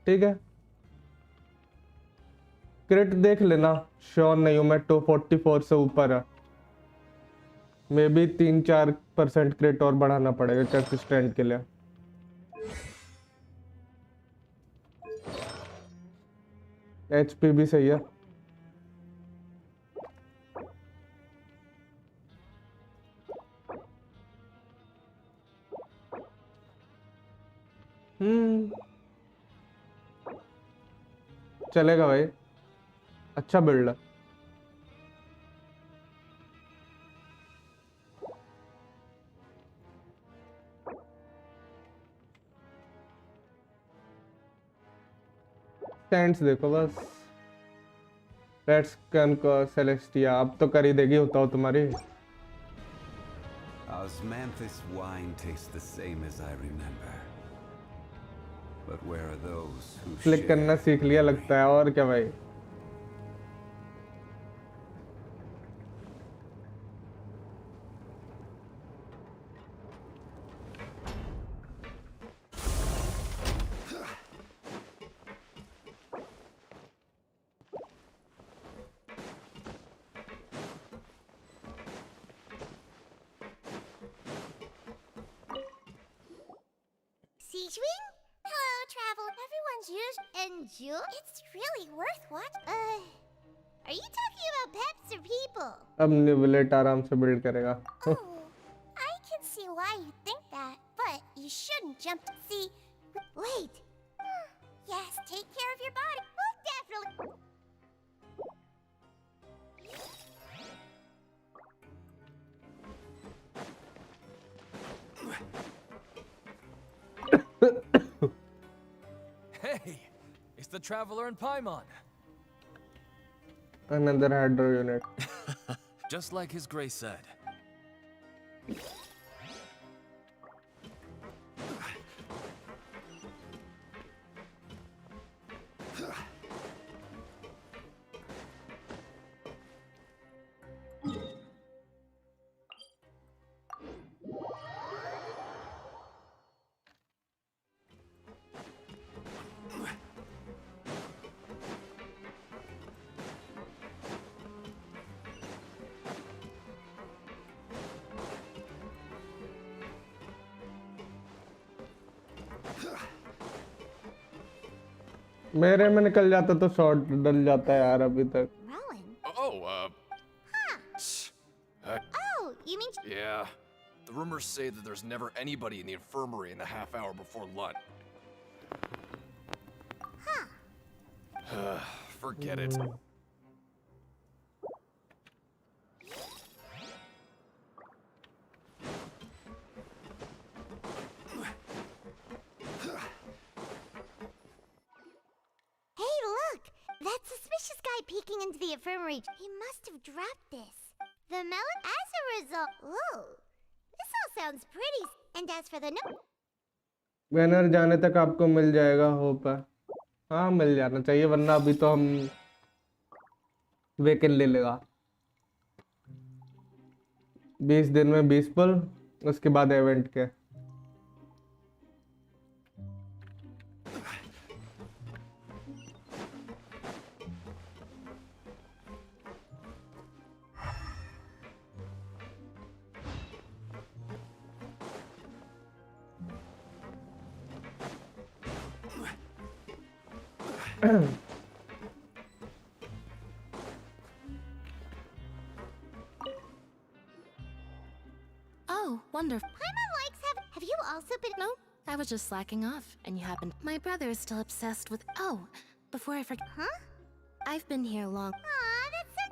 ठीक है। क्रिट देख लेना, श्योर नहीं हूँ मैं। 244 से ऊपर है, मे बी 3-4% क्रिट और बढ़ाना पड़ेगा कंसिस्टेंट के लिए। HP भी सही है। चलेगा भाई, अच्छा बिल्ड है। स्टैंड्स देखो बस। लेट्स कन को सेलेस्टिया अब तो कर ही देगी होता हो तुम्हारी। Osmanthus wine tastes the same as I remember. But where are those who click करना सीख लिया लगता है, और क्या भाई। Siege Wing? Hello, Travel. Everyone's used and you? It's really worth what? Are you talking about pets or people? अब निवलेट आराम से बिल्ड करेगा। I can see why you think that, but you shouldn't jump to see. Wait. Yes, take care of your body. We'll definitely. Hey, it's the Traveler and Paimon. Another hydro unit. Just like his grace said. मेरे में निकल जाता तो shot डल जाता है यार अभी तक। Oh, you mean? Yeah. The rumors say that there's never anybody in the infirmary in the half hour before lunch. Forget it. Hey, look! That suspicious guy peeking into the infirmary. He must have dropped this. The melon. As a result, ooh, this all sounds pretty. And as for the no. Banner जाने तक आपको मिल जाएगा hope है। हाँ मिल जाना चाहिए वरना अभी तो हम वेकेंड ले लेगा। 20 दिन में 20 पुल, उसके बाद इवेंट के। Oh, wonderful. Paimon likes have you also been? No, I was just slacking off, and you happened. My brother is still obsessed with. Oh, before I forget. Huh? I've been here long. Aw, that's so.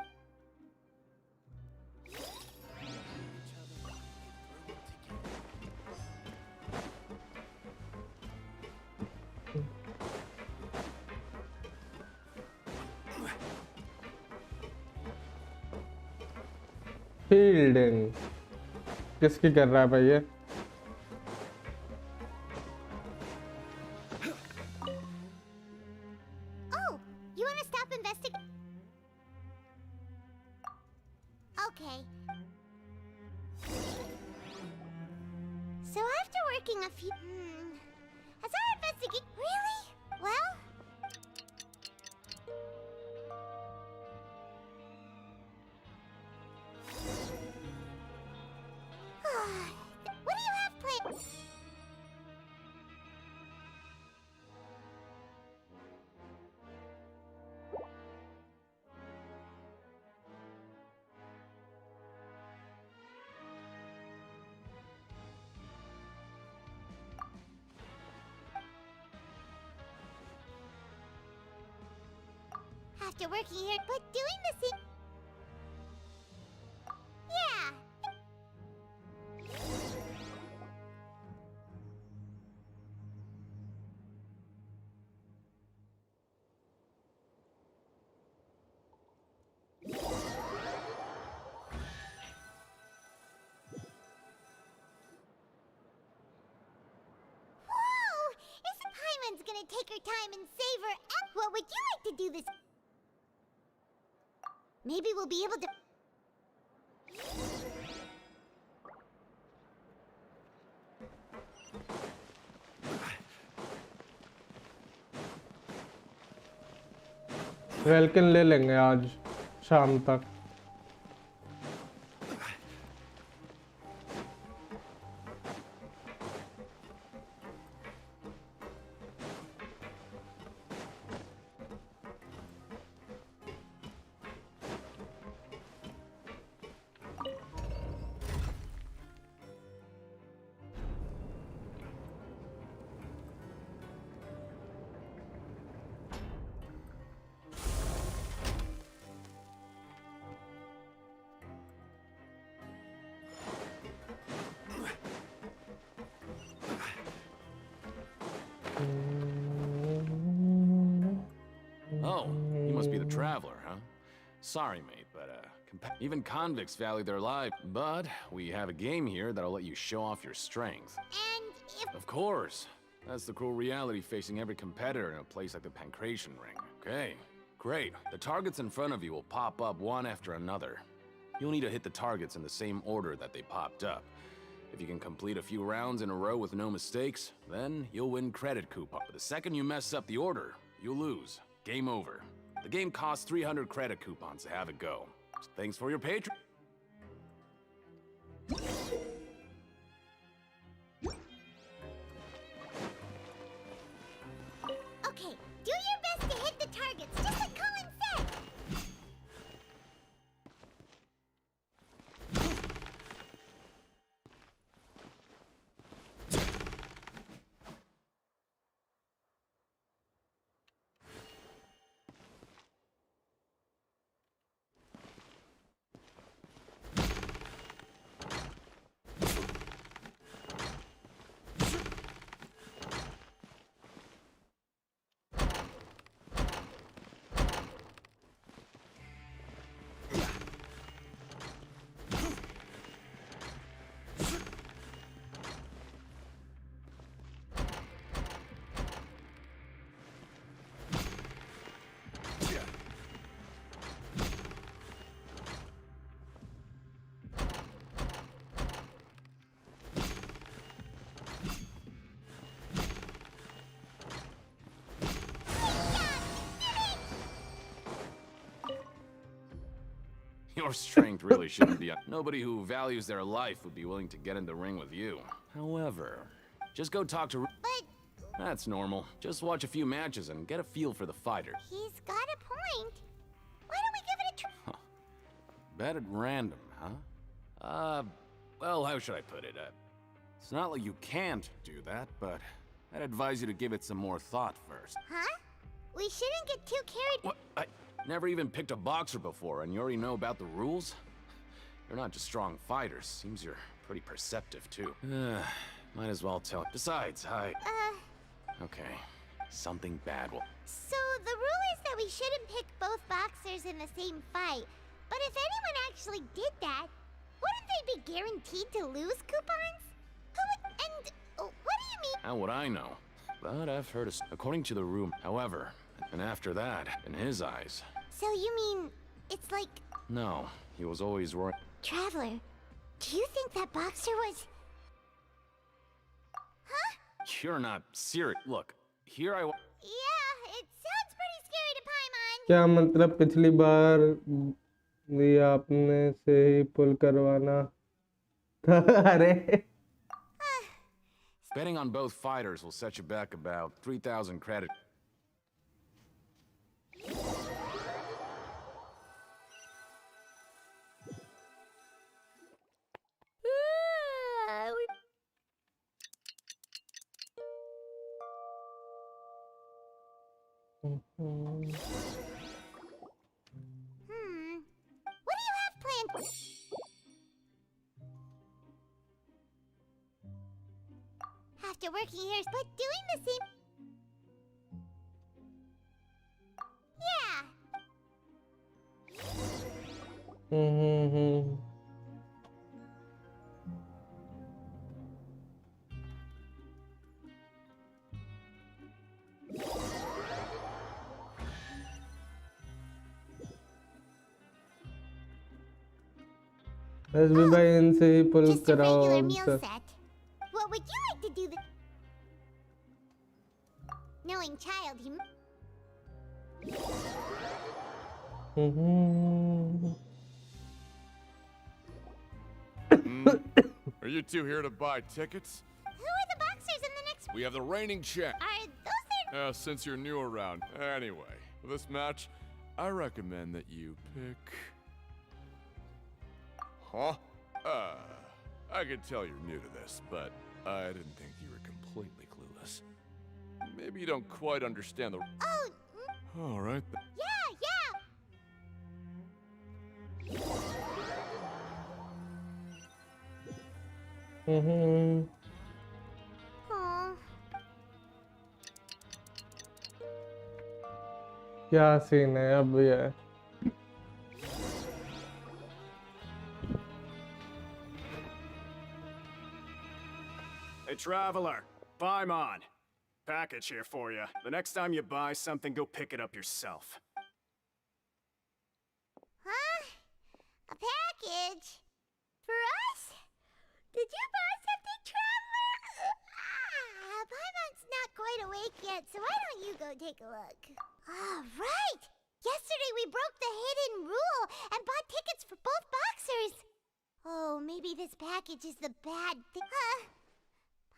Fielding किसकी कर रहा है भाई ये? Oh, you want to stop investigating? Okay. So after working a few, has our investigation really? Well. What do you have planned? After working here, but doing the same. Yeah. time and savor. What would you like to do this? Maybe we'll be able to. Vulcan ले लेंगे आज शाम तक. Oh, you must be the traveler, huh? Sorry, mate, but even convicts value their life. But we have a game here that'll let you show off your strength. And if. Of course. That's the cruel reality facing every competitor in a place like the Pancration Ring. Okay, great. The targets in front of you will pop up one after another. You'll need to hit the targets in the same order that they popped up. If you can complete a few rounds in a row with no mistakes, then you'll win credit coupon. But the second you mess up the order, you'll lose. Game over. The game costs 300 credit coupons to have it go. Thanks for your patron. Okay, do your best to hit the targets, just like Colin said. Your strength really shouldn't be. Nobody who values their life would be willing to get in the ring with you. However, just go talk to. But that's normal. Just watch a few matches and get a feel for the fighter. he's got a point. Why don't we give it a try? Bet at random, huh? Well, how should I put it? It's not like you can't do that, but I'd advise you to give it some more thought first. Huh? We shouldn't get too carried. What? I never even picked a boxer before, and you already know about the rules? You're not just strong fighters. Seems you're pretty perceptive, too. Might as well tell. Besides, okay. Something bad will. So the rule is that we shouldn't pick both boxers in the same fight. But if anyone actually did that, wouldn't they be guaranteed to lose coupons? Who would, and what do you mean? How would I know? But I've heard according to the room. However, and after that, in his eyes. So you mean it's like. No, he was always roaring. Traveler, do you think that boxer was. Huh? You're not serious. Look, here I. Yeah, it sounds pretty scary to Paimon. क्या मतलब पिछली बार ये आपने से ही पुल करवाना था. अरे Betting on both fighters will set you back about 3,000 credit. What do you have planned? After working here, but doing the same. Yeah. बस भी भाई इनसे ही पुल Just a कराओ regular अब meal से। set. What would you like to do? Knowing child, he. Are you two here to buy tickets? Who are the boxers in the next? We have the reigning champ. Are those Since you're new around. Anyway, for this match, I recommend that you pick. Huh? I could tell you're new to this, but I didn't think you were completely clueless. Maybe you don't quite understand the. Oh. All right. Aw. क्या scene है अब ये? Hey, traveler. Paimon. Package here for you. The next time you buy something, go pick it up yourself. Huh? A package? For us? Did you buy something, traveler? Paimon's not quite awake yet, so why don't you go take a look? Right! Yesterday we broke the hidden rule and bought tickets for both boxers. Oh, maybe this package is the bad thing.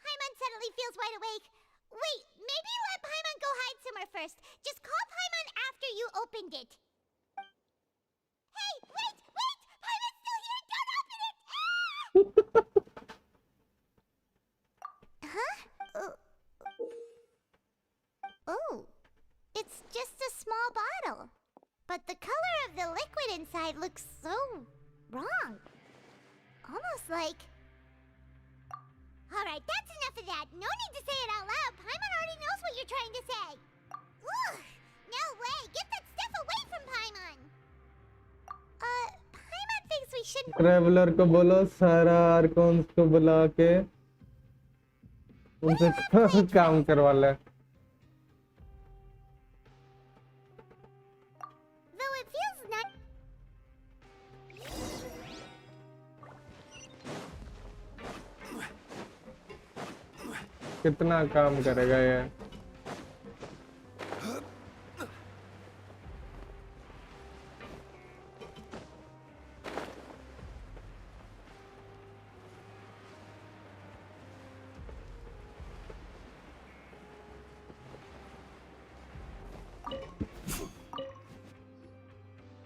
Paimon suddenly feels wide awake. Wait, maybe let Paimon go hide somewhere first. Just call Paimon after you opened it. Hey, wait! Paimon's still here! Don't open it! Huh? Oh. It's just a small bottle. But the color of the liquid inside looks so wrong. Almost like... Alright, that's enough of that. No need to say it out loud. Paimon already knows what you're trying to say. Ugh, no way. Get that stuff away from Paimon. Paimon thinks we should... traveller को बोलो सारा आर्कोन्स को बुला के उनसे काम करवा ले। Though it feels not... कितना काम करेगा ये?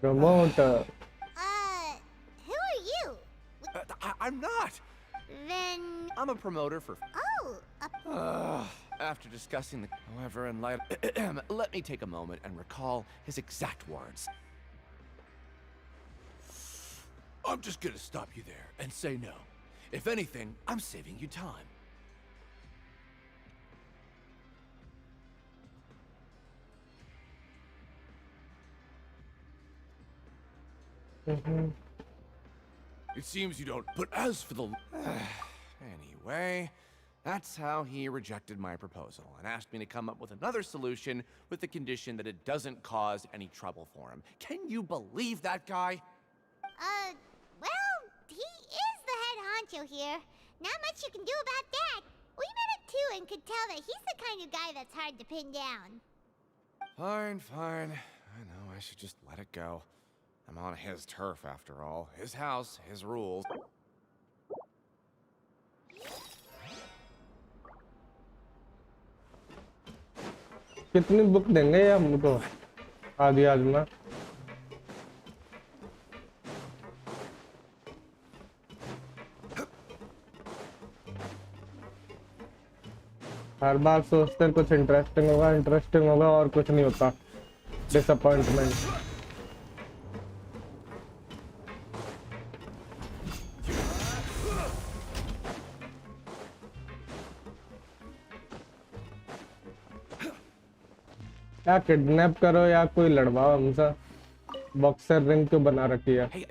Promoter. Who are you? I'm not! Then... I'm a promoter for... Oh, after discussing the... However, in light... Let me take a moment and recall his exact words. I'm just gonna stop you there and say no. If anything, I'm saving you time. It seems you don't. But as for the. Anyway, that's how he rejected my proposal and asked me to come up with another solution with the condition that it doesn't cause any trouble for him. Can you believe that guy? Well, he is the head honcho here. Not much you can do about that. We met him too and could tell that he's the kind of guy that's hard to pin down. Fine. I know I should just let it go. I'm on his turf after all. His house, his rules. कितनी book देंगे ये हमको? आदि आजमा। हर बार सोचते हैं कुछ interesting होगा और कुछ नहीं होता। डिसअपॉइंटमेंट। या किडनैप करो या कोई लड़वाओ हमसे। बॉक्सर रिंग क्यों बना रखी है? Hey,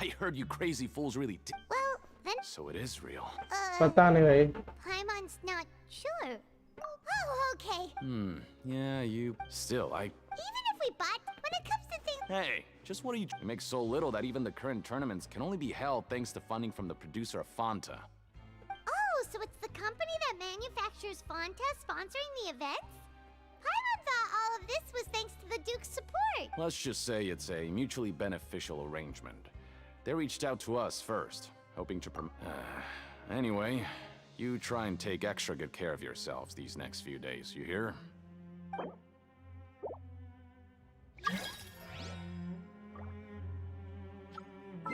I heard you crazy fools really did. Well, then... So it is real. पता नहीं भाई। Paimon's not sure. Oh, okay. Yeah, you... Still, Even if we bought, when it comes to things... Hey, just what are you... We make so little that even the current tournaments can only be held thanks to funding from the producer of Fanta. Oh, so it's the company that manufactures Fonta sponsoring the events? Paimon thought all of this was thanks to the Duke's support. Let's just say it's a mutually beneficial arrangement. They reached out to us first, hoping to anyway, you try and take extra good care of yourselves these next few days, you hear?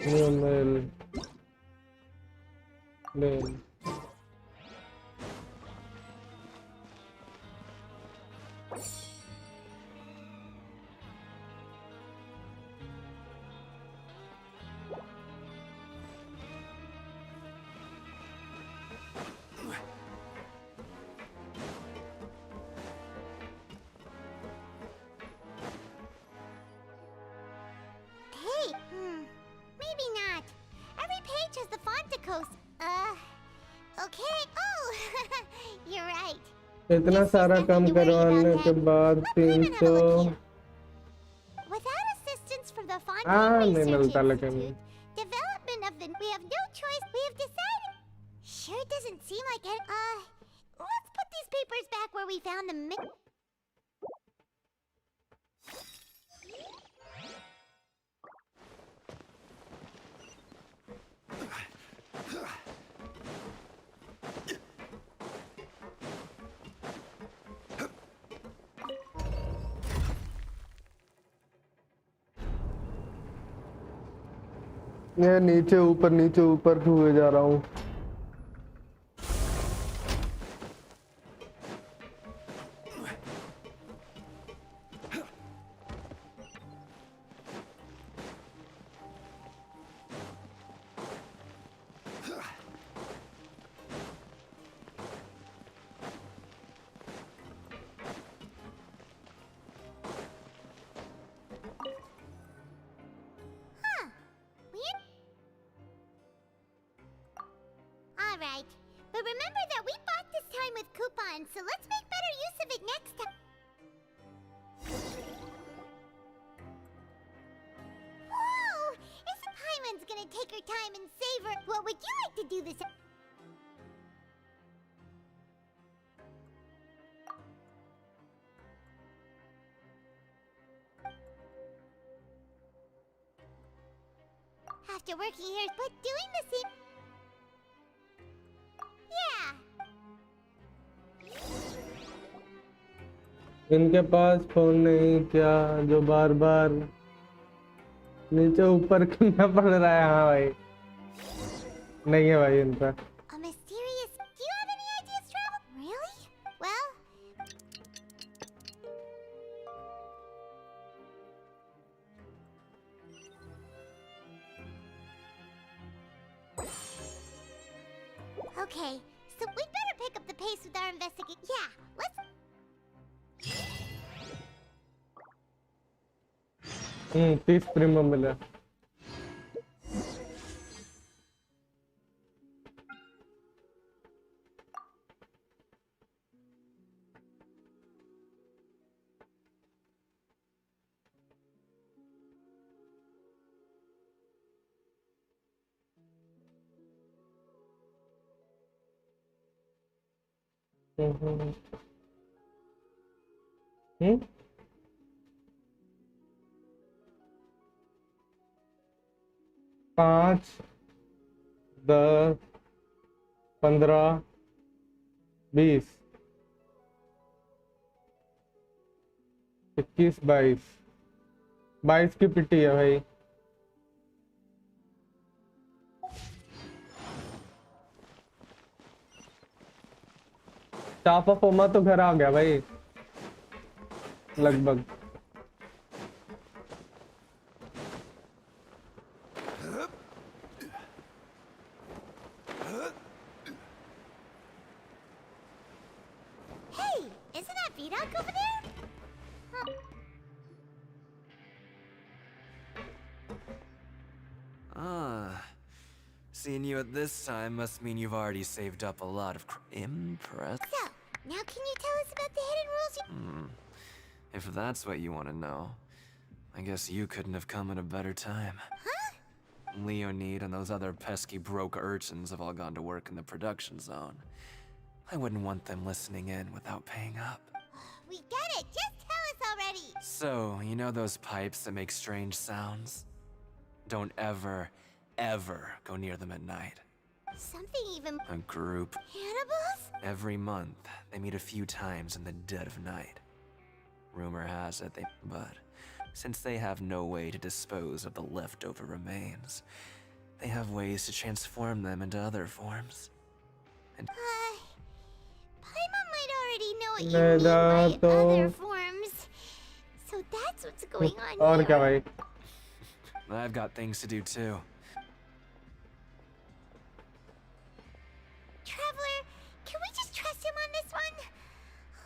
Mail. Mail. Hey, maybe not. Every page has the Fonticos. Okay. Oh, you're right. इतना सारा काम करवाने के बाद 300 Without assistance from the नहीं Fontaine Research मिलता लेकिन Institute, development of the... We have no choice. We have decided... Sure doesn't seem like it. Let's put these papers back where we found them. ये नीचे ऊपर हुए जा रहा हूँ Alright, but remember that we bought this time with coupons, so let's make better use of it next time. Whoa! Isn't Paimon's gonna take her time and savor? What would you like to do this? After working here, but doing the same... Yeah. इनके पास phone नहीं क्या जो बार बार नीचे ऊपर करना पड़ रहा है हाँ भाई नहीं है भाई इनका A mysterious... Do you have any ideas, Travel? Really? Well... Okay, so we'd better pick up the pace with our investigation. Yeah, let's... 30 premium मिला पाँच 10 15 20 21 22 की पिटी है भाई स्टाफ ऑफ ओमा तो घर आ गया भाई लगभग Hey, isn't that Vidoc over there? Huh. Seeing you at this time must mean you've already saved up a lot of impress. So, now can you tell us about the hidden rules you... If that's what you want to know. I guess you couldn't have come at a better time. Huh? Leonid and those other pesky broke urchins have all gone to work in the production zone. I wouldn't want them listening in without paying up. We get it. Just tell us already. So, you know those pipes that make strange sounds? Don't ever, ever go near them at night. Something even... A group. Cannibals? Every month, they meet a few times in the dead of night. Rumor has it they... But since they have no way to dispose of the leftover remains, they have ways to transform them into other forms. And... Paimon might already know what you mean by other forms. So that's what's going on और here. क्या भाई? I've got things to do too. Traveler, can we just trust him on this one?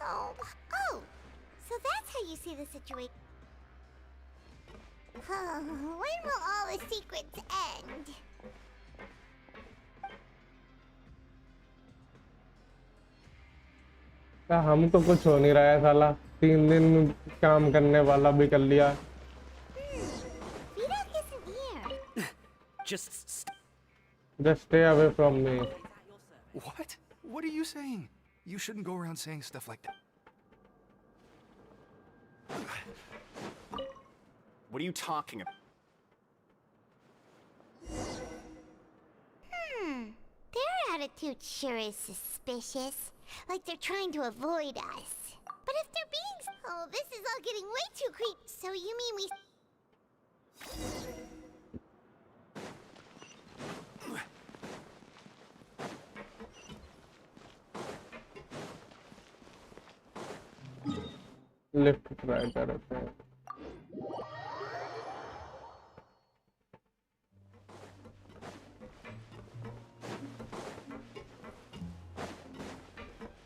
Oh, so that's how you see the situation. When will all the secrets end? हम तो कुछ हो नहीं रहा है साला 3 दिन काम करने वाला भी कर लिया Just stay away from me. What? What are you saying? You shouldn't go around saying stuff like that. What are you talking about? Their attitude sure is suspicious. Like they're trying to avoid us. But if they're being... Oh, this is all getting way too creepy. So you mean we... lift try करते हैं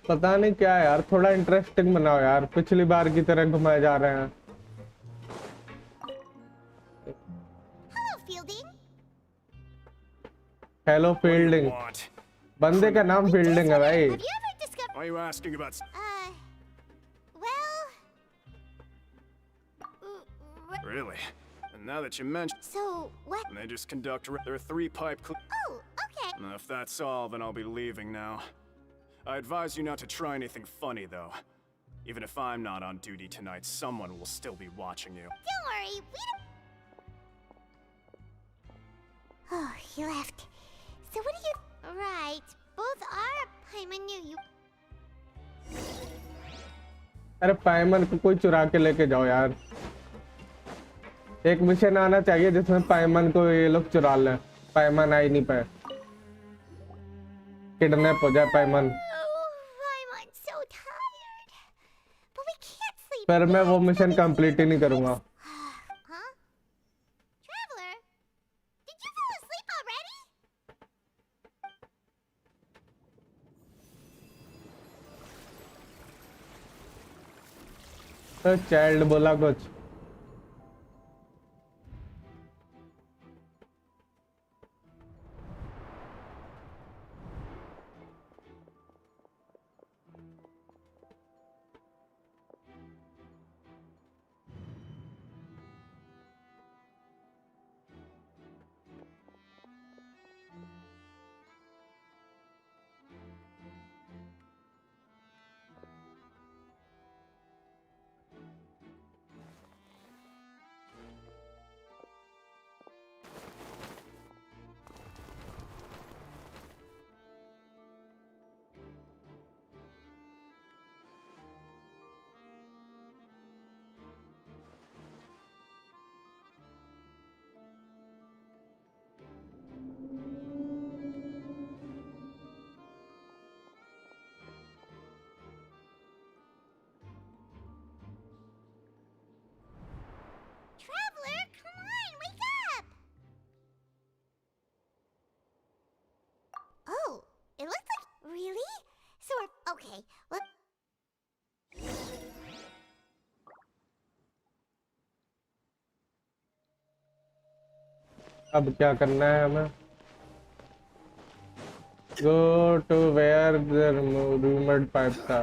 पता नहीं क्या है यार थोड़ा interesting बनाओ यार पिछली बार की तरह घुमाए जा रहे हैं हेलो फील्डिंग बंदे का नाम फील्डिंग है भाई Why are you asking about... Really? And now that you mention... So, what? They just conduct their 3-pipe... Oh, okay. Now, if that's all, then I'll be leaving now. I advise you not to try anything funny, though. Even if I'm not on duty tonight, someone will still be watching you. Don't worry, we don't... Oh, he left. So what do you... Right, both are... Paimon knew you... अरे पाइमन को कोई चुरा के लेके जाओ यार एक mission आना चाहिए जिसमें पाइमन को ये लोग चुरा लें पाइमन आ ही नहीं पाए किडनैप हो जाए पाइमन पर मैं वो मिशन कंप्लीट ही नहीं करूंगा तो चाइल्ड बोला कुछ अब क्या करना है हमें go to where the rumoured pipe था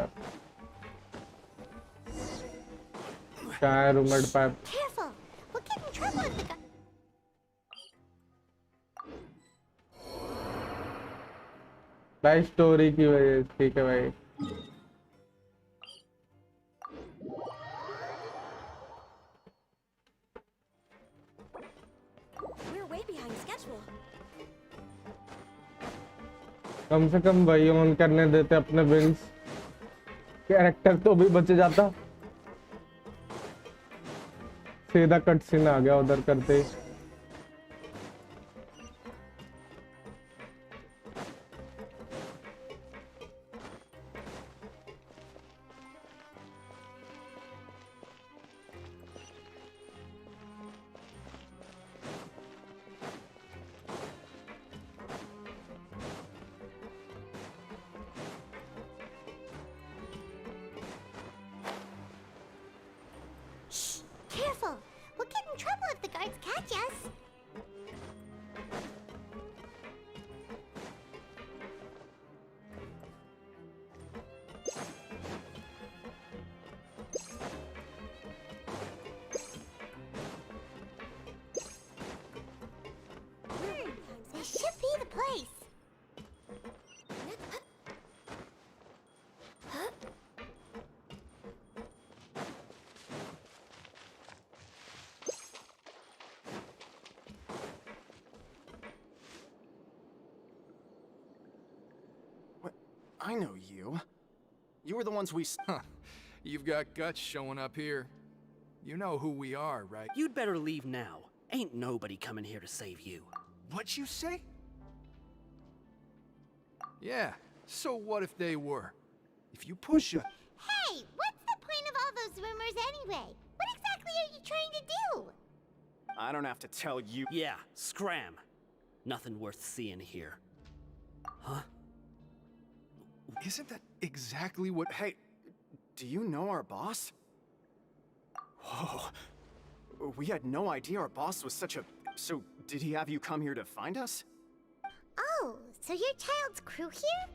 क्या है rumoured pipe trouble if the guy... भाई स्टोरी की वजह से ठीक है भाई We're way behind schedule. कम से कम वही ऑन करने देते अपने विंग्स कैरेक्टर तो भी बच जाता सीधा कट सीन आ गया उधर करते ही Careful! We'll get in trouble if the guards catch us. This should be the place. I know you. You were the ones we... Huh. You've got guts showing up here. You know who we are, right? You'd better leave now. Ain't nobody coming here to save you. What'd you say? Yeah, so what if they were? If you push a... Hey, what's the point of all those rumors anyway? What exactly are you trying to do? I don't have to tell you. Yeah, scram. Nothing worth seeing here. Huh? Isn't that exactly what... Hey, do you know our boss? Whoa. We had no idea our boss was such a... So, did he have you come here to find us? Oh, so your child's crew here?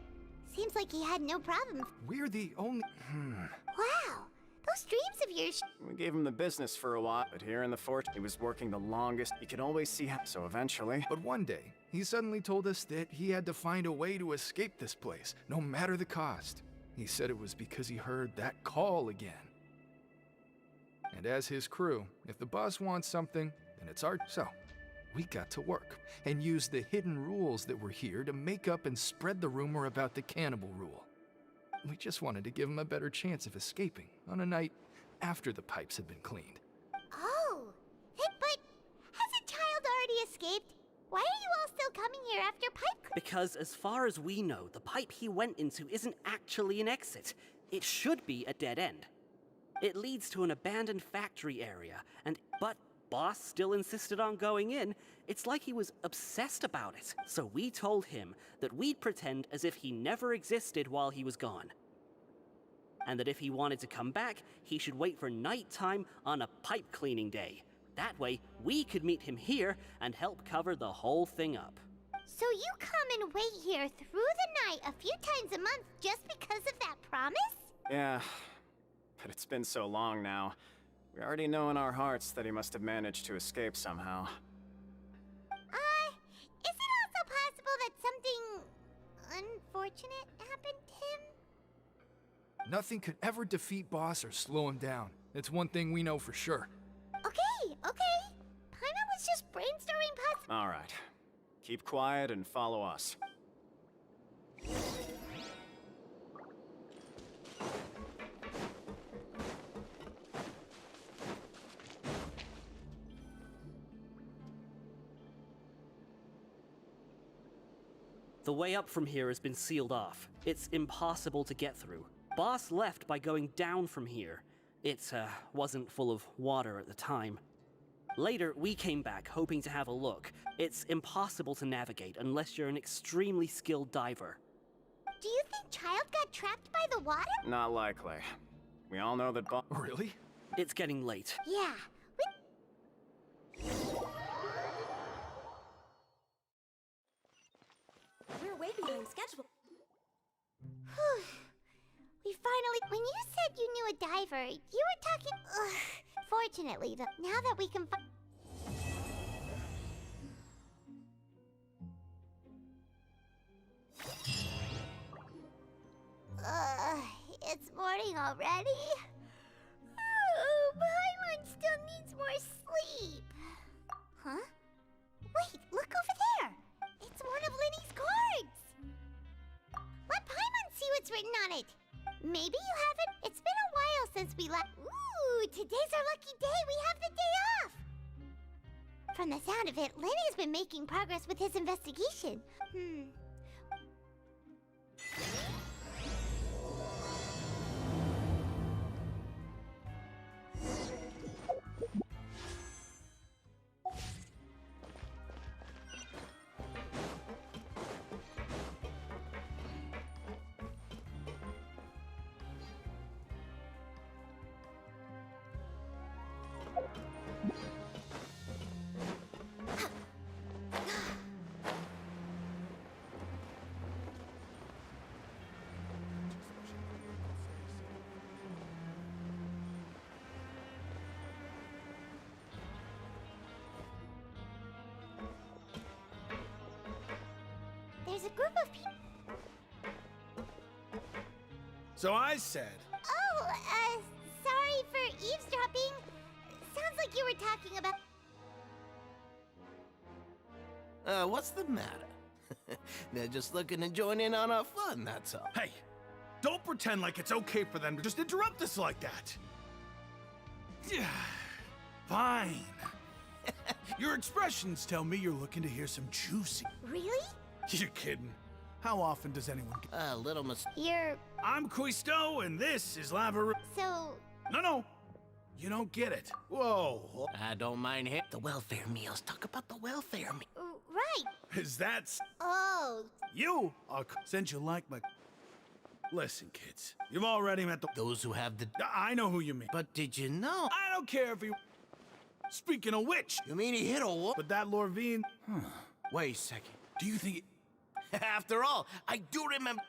Seems like he had no problem. We're the only... Wow, those dreams of yours... We gave him the business for a while, but here in the fort, he was working the longest. You could always see him, so eventually... But one day, he suddenly told us that he had to find a way to escape this place, no matter the cost. He said it was because he heard that call again. And as his crew, if the boss wants something, then it's our... So, we got to work, and used the hidden rules that were here to make up and spread the rumor about the cannibal rule. We just wanted to give him a better chance of escaping on a night after the pipes had been cleaned. Oh, but has a child already escaped? Why are you all still coming here after pipe... Because as far as we know, the pipe he went into isn't actually an exit. It should be a dead end. It leads to an abandoned factory area, but boss still insisted on going in. It's like he was obsessed about it. So we told him that we'd pretend as if he never existed while he was gone. And that if he wanted to come back, he should wait for nighttime on a pipe cleaning day. That way, we could meet him here and help cover the whole thing up. So you come and wait here through the night a few times a month just because of that promise? Yeah, but it's been so long now. We already know in our hearts that he must have managed to escape somehow. Is it also possible that something unfortunate happened to him? Nothing could ever defeat Boss or slow him down. That's one thing we know for sure. Okay. Paimon was just brainstorming All right. Keep quiet and follow us. The way up from here has been sealed off. It's impossible to get through. Boss left by going down from here. It wasn't full of water at the time. Later, we came back hoping to have a look. It's impossible to navigate unless you're an extremely skilled diver. Do you think Child got trapped by the water? Not likely. We all know that Really? It's getting late. Yeah. We're way behind schedule. We finally... When you said you knew a diver, you were talking... Ugh. Fortunately, now that we can... It's morning already. Oh, Paimon still needs more sleep. Huh? Wait, look over there. It's one of Linny's cards. Let Paimon see what's written on it. Maybe you haven't. It's been a while since we left. Ooh, today's our lucky day. We have the day off. From the sound of it, Linny's been making progress with his investigation. There's a group of people. So I said. Oh, sorry for eavesdropping. Sounds like you were talking about. What's the matter? They're just looking to join in on our fun, that's all. Hey, don't pretend like it's okay for them to just interrupt us like that. Fine. Your expressions tell me you're looking to hear some juicy. Really? You're kidding. How often does anyone get... A little You're... I'm Quisto, and this is Lava... So... No. You don't get it. Whoa. I don't mind him. The welfare meals. Talk about the welfare meal. Right. Is that... Oh. You are... Since you like my... Listen, kids. You've already met the... Those who have the... I know who you mean. But did you know? I don't care if he... Speaking of which... You mean he hit a wall? But that Lorvine... Wait a second. Do you think... After all, I do remember...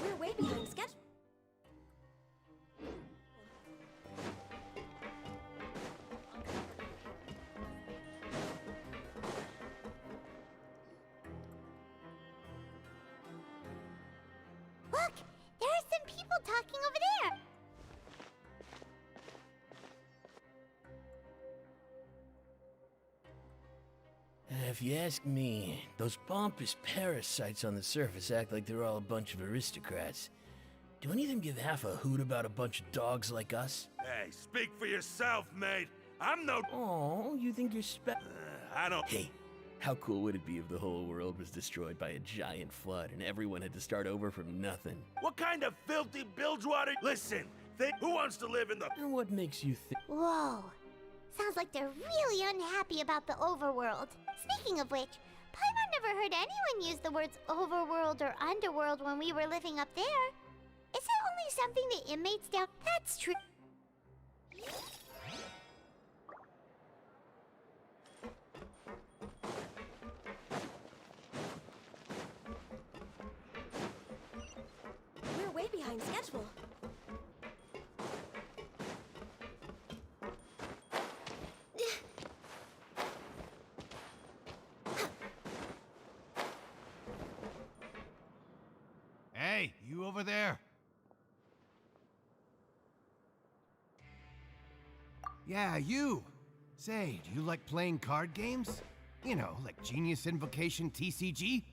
We're way behind schedule. Look! There are some people talking over there! If you ask me, those pompous parasites on the surface act like they're all a bunch of aristocrats. Do any of them give half a hoot about a bunch of dogs like us? Hey, speak for yourself, mate. I'm no... Oh, you think you're I don't... Hey, how cool would it be if the whole world was destroyed by a giant flood and everyone had to start over from nothing? What kind of filthy bilgewater... Listen, who wants to live in the... And what makes you think... Whoa. Sounds like they're really unhappy about the overworld. Speaking of which, Paimon never heard anyone use the words overworld or underworld when we were living up there. Is it only something the inmates down? That's true. We're way behind schedule. Hey, you over there? Yeah, you. Say, do you like playing card games? You know, like Genius Invocation TCG?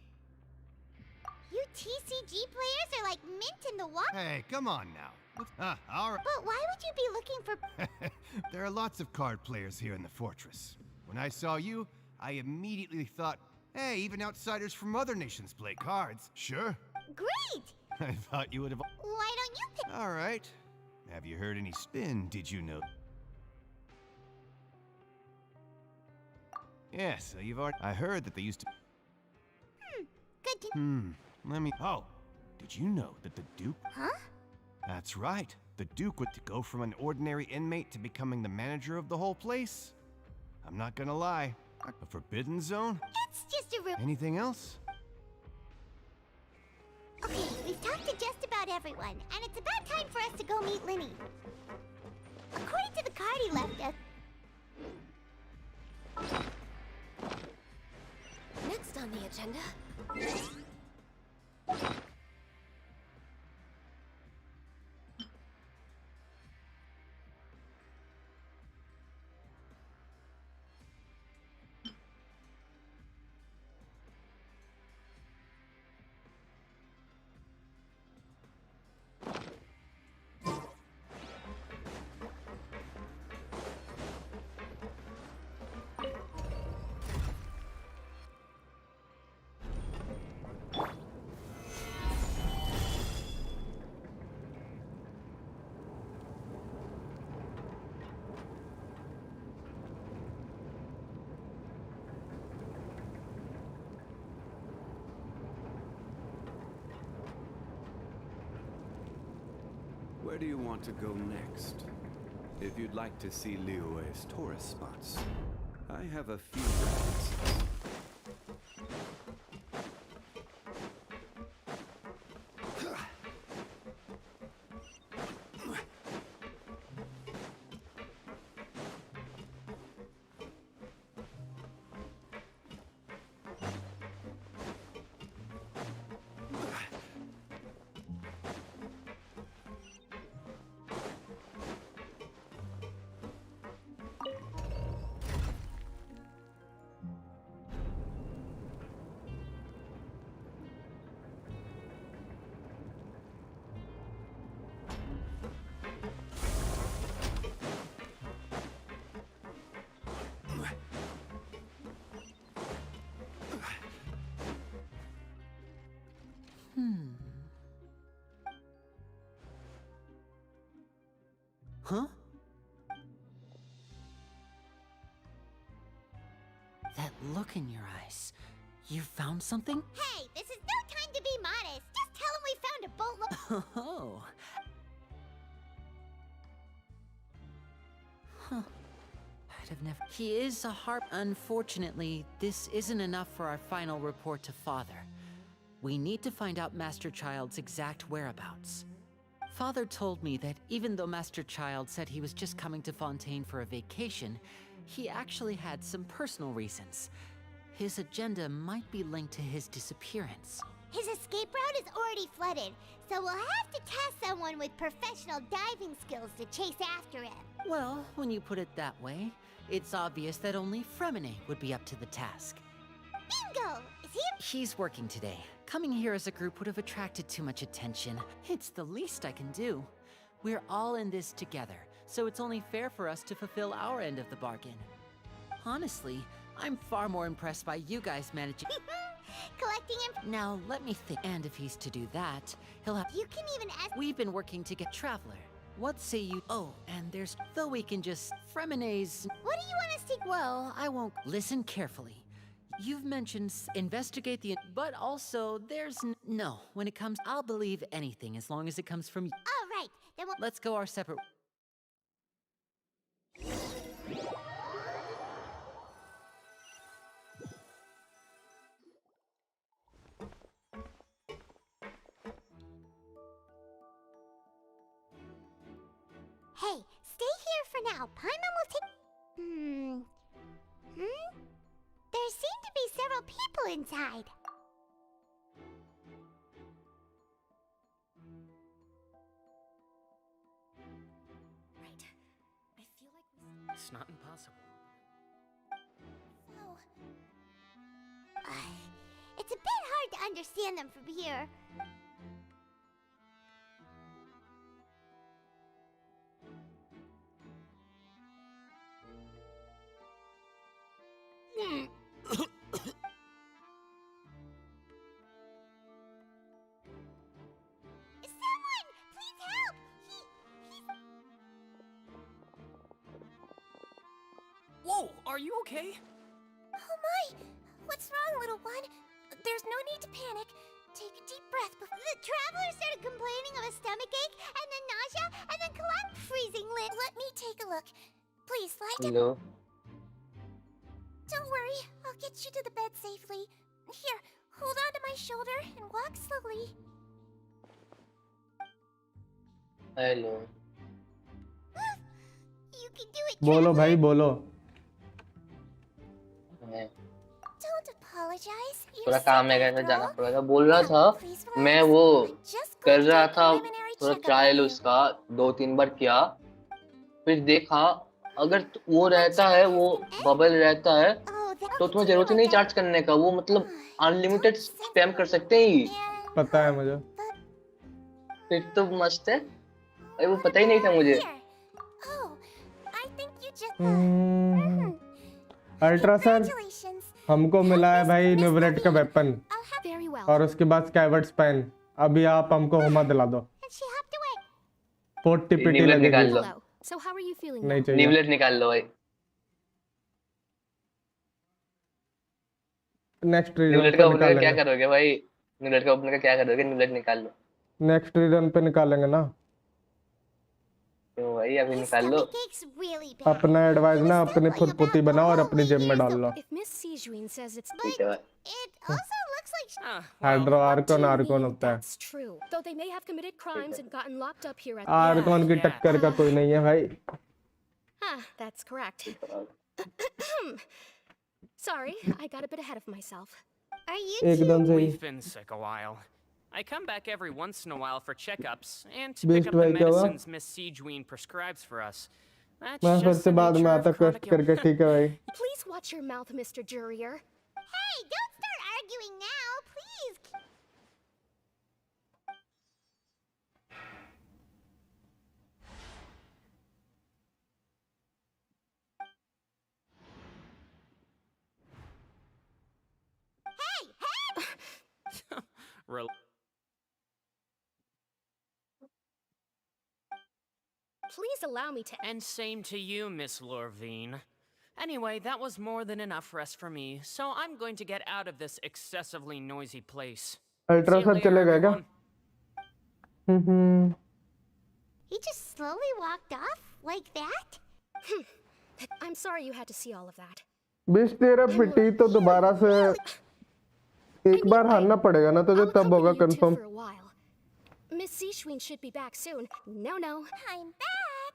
You TCG players are like mint in the water. Hey, come on now. All right. But why would you be looking for... There are lots of card players here in the fortress. When I saw you, I immediately thought, hey, even outsiders from other nations play cards. Sure. Great! I thought you would have... Why don't you pick... All right. Have you heard any spin, did you know? Yeah, so you've already... I heard that they used to... Good to... let me... Oh, did you know that the Duke... Huh? That's right. The Duke would to go from an ordinary inmate to becoming the manager of the whole place. I'm not gonna lie. A forbidden zone? It's just a room. Anything else? Okay, we've talked to just about everyone, and it's about time for us to go meet Linny. According to the card he left us... Next on the agenda... Where do you want to go next? If you'd like to see Liyue's tourist spots, I have a few references. Huh? That look in your eyes. You found something? Hey, this is no time to be modest. Just tell him we found a boatload... Oh. Huh. I'd have never... He is a harp. Unfortunately, this isn't enough for our final report to Father. We need to find out Master Child's exact whereabouts. Father told me that even though Master Child said he was just coming to Fontaine for a vacation, he actually had some personal reasons. His agenda might be linked to his disappearance. His escape route is already flooded, so we'll have to task someone with professional diving skills to chase after him. Well, when you put it that way, it's obvious that only Fremine would be up to the task. Bingo! Is he... He's working today. Coming here as a group would have attracted too much attention. It's the least I can do. We're all in this together, so it's only fair for us to fulfill our end of the bargain. Honestly, I'm far more impressed by you guys managing... Collecting him... Now, let me think. And if he's to do that, he'll have... You can even ask... We've been working to get Traveler. What say you... Oh, and there's... Though we can just... Fremine's... What do you want us to... Well, I won't... Listen carefully. You've mentioned investigate the... But also, there's... No, when it comes... I'll believe anything as long as it comes from... All right, then we'll... Let's go our separate... Hey, stay here for now. Paimon will take... There seem to be several people inside. Right. I feel like we... It's not impossible. So... it's a bit hard to understand them from here. Someone! Please help! He's... Whoa, are you okay? Oh complaining of a stomachache, and then nausea, and then collapsed freezing lit. Let me take a look. Please, lie down. Low Don't worry, I'll get you to the bed safely. Here, hold on to my shoulder and walk slowly. Hello You can do it, बोलो traveler. भाई बोलो. Don't apologize. थोड़ा काम है कैसे जाना पड़ेगा बोल रहा था मैं वो कर रहा था थोड़ा ट्रायल उसका 2-3 बार किया फिर देखा अगर वो रहता है वो बबल रहता है तो तुम्हें जरूरत ही नहीं चार्ज करने का वो मतलब अनलिमिटेड स्पैम कर सकते हैं ही पता है मुझे. फिर तो मस्त है अरे वो पता ही नहीं था मुझे. अल्ट्रा सर हमको मिला है भाई न्यूब्रेट का वेपन और उसके बाद स्कैवर्ड स्पैन. अभी आप हमको हुमा दिला दो. 40 पीटी निकाल लो. नहीं चाहिए. निवलेट निकाल लो भाई. नेक्स्ट रीजन निवलेट का ओपनर क्या करोगे भाई निवलेट का ओपनर का क्या करोगे निवलेट निकाल लो. नेक्स्ट रीजन पे निकालेंगे ना. तो भाई अभी निकाल लो. अपना एडवाइस ना अपनी फुटपुटी बनाओ और अपनी जेब में डाल लो. हाइड्रो आर्कोन होता है. आर्कोन की टक्कर का कोई नहीं है भाई. That's correct. Sorry, I got a bit ahead of myself. Are you एकदम सही. We've been sick a while. I come back every once in a while for checkups and to pick up the medicines Miss Siegeween prescribes for us. That's मैं फिर just से the बाद में nature आता of quest chronic करके ठीक है भाई. Please watch your mouth, Mr. Jurrier. Hey, don't start arguing now, please. Rel- Please allow me to. And same to you, Miss Lorvine. Anyway, that was more than enough rest for me, so I'm going to get out of this excessively noisy place. Ultra sir चलेगा क्या? He just slowly walked off like that? I'm sorry you had to see all of that. बीस तेरा पिटी तो दोबारा से एक बार हारना पड़ेगा ना तुझे तब होगा confirm. Miss Siegeween should be back soon. No. I'm back.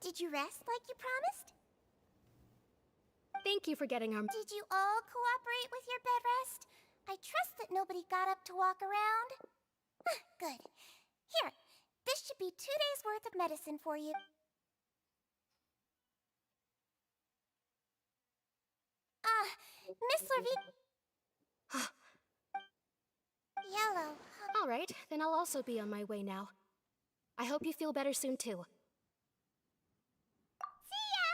Did you rest like you promised? Thank you for getting our. Did you all cooperate with your bed rest? I trust that nobody got up to walk around. Good. Here, this should be 2 days' worth of medicine for you. Miss Lorvine. Yellow. All right, then I'll also be on my way now. I hope you feel better soon too. See ya.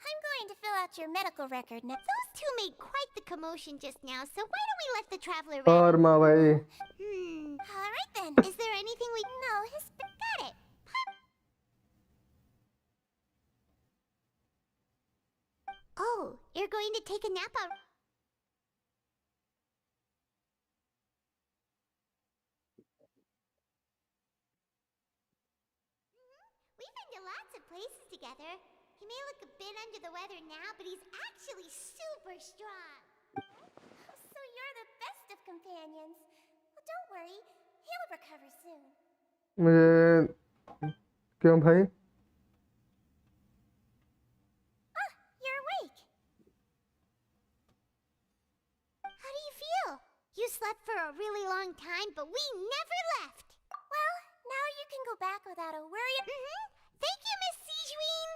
I'm going to fill out your medical record now. Those two made quite the commotion just now, so why don't we let the traveler rest? और माँ भाई. All right then. Is there anything we know? Got it. Oh, you're going to take a nap out. We've been to lots of places together. He may look a bit under the weather now, but he's actually super strong. So you're the best of companions. Well, don't worry. He'll recover soon. मुझे क्यों भाई? You're awake. How do you feel? You slept for a really long time, but we never left. Well, now you can go back without a worry. Thank you, Miss Siegeween.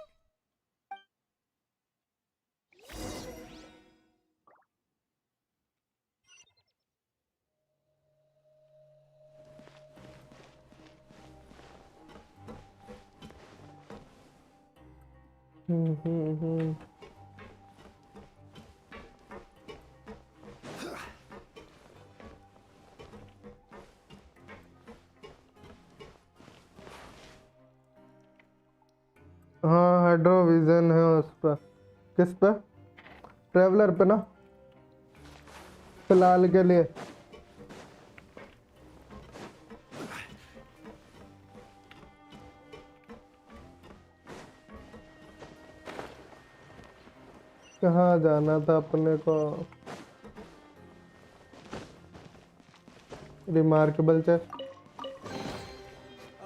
हाँ हाइड्रोविजन है उस पर. किस पे? Traveller पे ना. फिलहाल के लिए। कहाँ जाना था अपने को? Remarkable chest.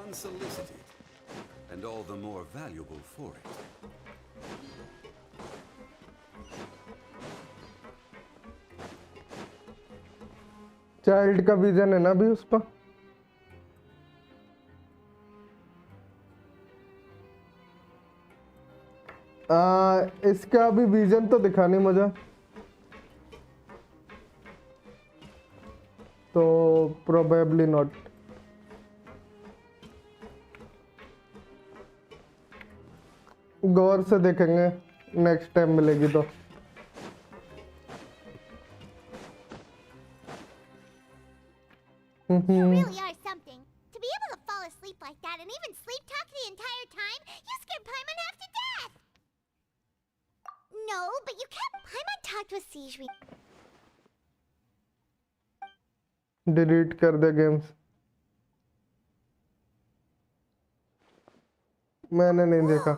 Unsolicited, and all the more valuable for it. Child का विजन है ना अभी उस पर। इसका भी विजन तो दिखा नहीं मुझे, तो प्रोबेबली नॉट। गौर से देखेंगे नेक्स्ट टाइम मिलेगी तो। You really are something. To be able to fall asleep like that and even sleep talk the entire time, you scared Paimon half to death. No, but you can't. Paimon talked with Siege. Delete कर दे games. मैंने नहीं देखा।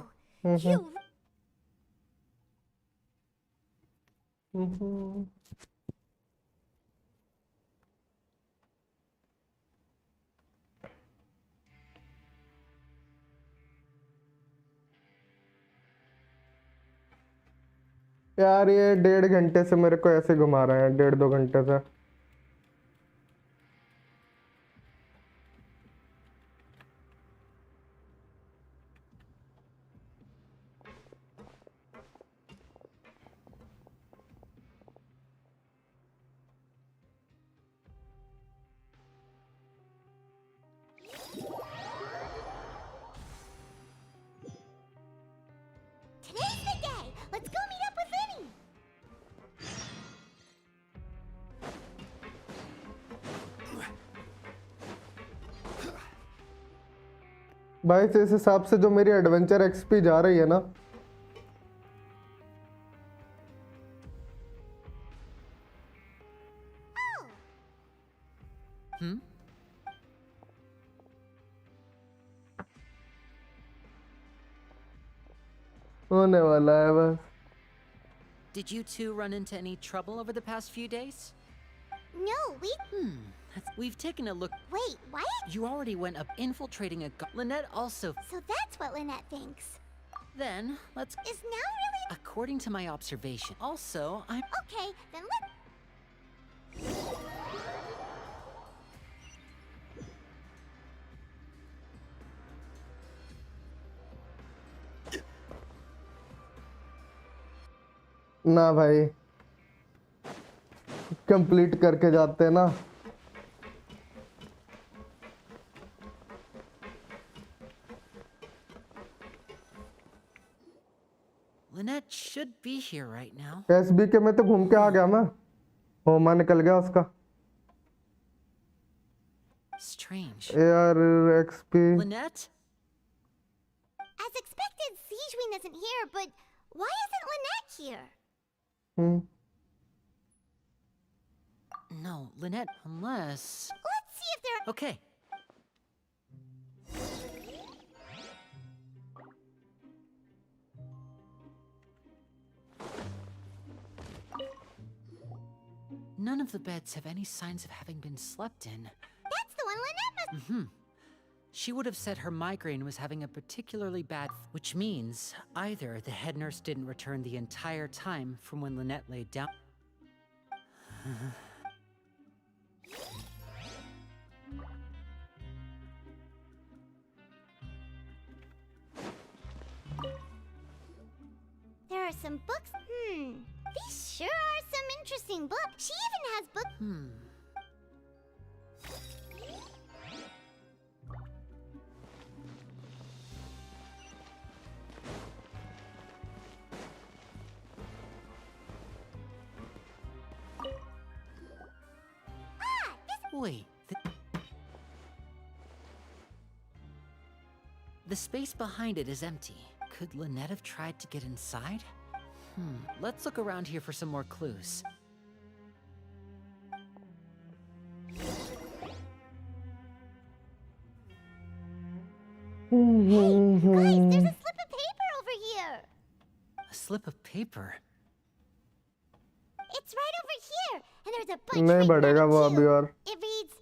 यार ये 1.5 घंटे से मेरे को ऐसे घुमा रहे हैं, 1.5-2 घंटे से। Today's the day. Let's go meet up with Vinny. भाई इस हिसाब से जो मेरी एडवेंचर एक्सपी जा रही है ना, होने वाला है बस। Did you two run into any trouble over the past few days? No, we. We've taken a look. Wait, what? You already went up infiltrating a. Lynette also. So that's what Lynette thinks. Then let's. Is now really? According to my observation. Also, I'm. Okay, then let. ना भाई, complete करके जाते हैं ना। Lynette should be here right now. SB के में तो घूम के आ गया मैं, होमा निकल गया उसका। Strange. AR XP। Lynette? As expected, Siegewin isn't here, but why isn't Lynette here? No, Lynette, unless. Let's see if there. Okay. None of the beds have any signs of having been slept in. That's the one Lynette must. She would have said her migraine was having a particularly bad, which means either the head nurse didn't return the entire time from when Lynette laid down. There are some books. These sure are some interesting books. She even has books. Wait. The space behind it is empty. Could Lynette have tried to get inside? Let's look around here for some more clues. Guys, there's a slip of paper over here. A slip of paper? It's right over here, and there's a bunch नहीं written बढ़ेगा on वो it अभी too. और It reads,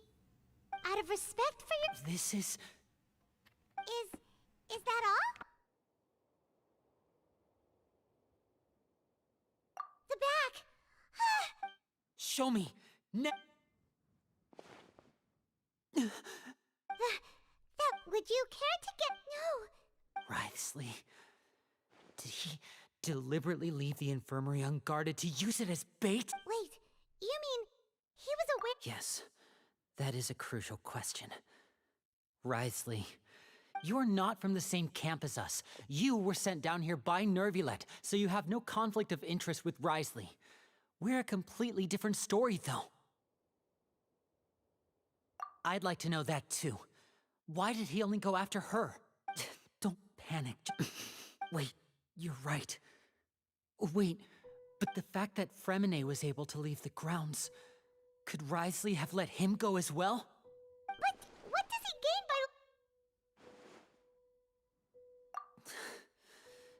out of respect for your... This is... Is that all? The back. Show me. Would you care to get... No. Writhsley. Did he deliberately leave the infirmary unguarded to use it as bait? Wait, you mean he was aware... Yes, that is a crucial question. Writhsley, you're not from the same camp as us. You were sent down here by Nervulet, so you have no conflict of interest with Writhsley. We're a completely different story, though. I'd like to know that, too. Why did he only go after her? Don't panic. Wait, you're right. Wait, but the fact that Fremine was able to leave the grounds, could Writhsley have let him go as well? But what does he gain by...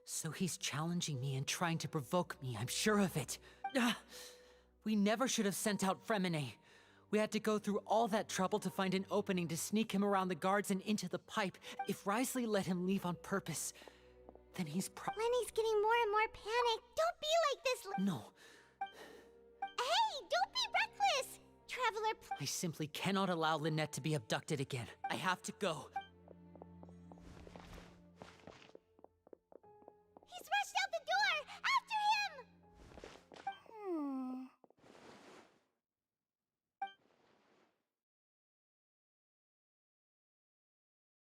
So he's challenging me and trying to provoke me, I'm sure of it. We never should have sent out Fremine. We had to go through all that trouble to find an opening to sneak him around the guards and into the pipe. If Writhsley let him leave on purpose, then he's Lenny's getting more and more panicked. Don't be like this. No. Hey, don't be reckless. Traveler, I simply cannot allow Lynette to be abducted again. I have to go. He's rushed out the door. After him.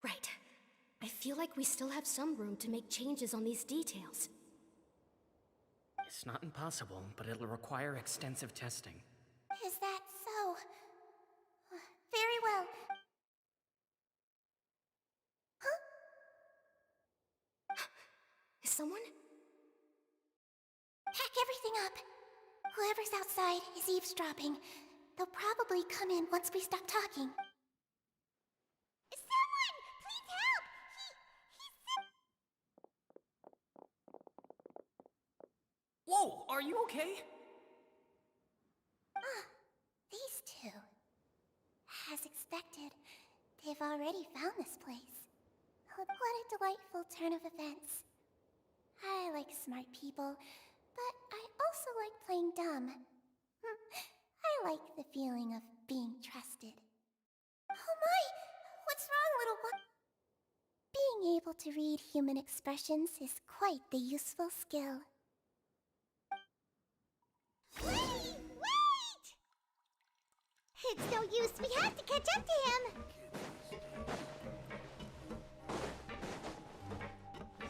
Right. I feel like we still have some room to make changes on these details. It's not impossible, but it'll require extensive testing. Is that so? Very well. Is someone? Pack everything up. Whoever's outside is eavesdropping. They'll probably come in once we stop talking. Someone! Please help! Whoa, are you okay? These two. As expected, they've already found this place. What a delightful turn of events. I like smart people, but I also like playing dumb. I like the feeling of being trusted. Oh my! What's wrong, little one? Being able to read human expressions is quite the useful skill. Wait! It's no use, we have to catch up to him!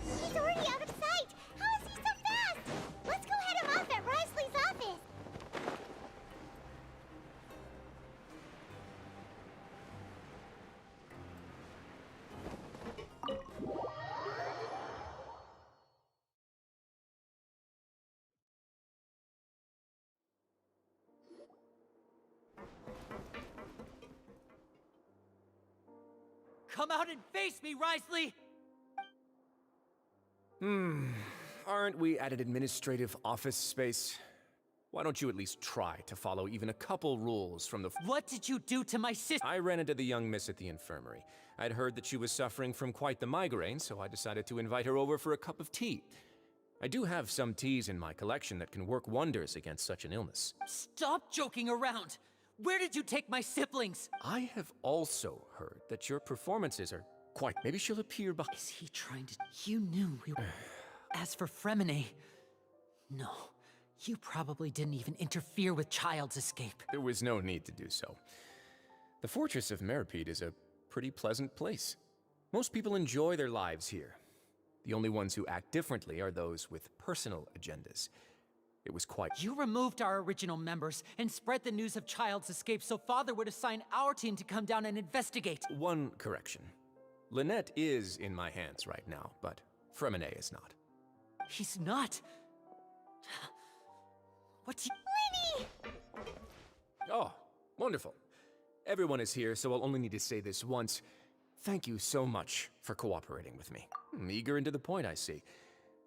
He's already out of sight! How is he so fast? Let's go head him off at Writhsley's office! Come out and face me, Writhsley! Aren't we at an administrative office space? Why don't you at least try to follow even a couple rules from the... What did you do to my sister? I ran into the young miss at the infirmary. I'd heard that she was suffering from quite the migraine, so I decided to invite her over for a cup of tea. I do have some teas in my collection that can work wonders against such an illness. Stop joking around! Where did you take my siblings? I have also heard that your performances are quite... Maybe she'll appear behind... Is he trying to... You knew we were... As for Fremine... No. You probably didn't even interfere with Child's escape. There was no need to do so. The Fortress of Meripede is a pretty pleasant place. Most people enjoy their lives here. The only ones who act differently are those with personal agendas. It was quite... You removed our original members and spread the news of Child's escape so Father would assign our team to come down and investigate. One correction. Lynette is in my hands right now, but Fremine is not. He's not. What's he... Lenny! Oh, wonderful. Everyone is here, so I'll only need to say this once. Thank you so much for cooperating with me. Eager and to the point, I see.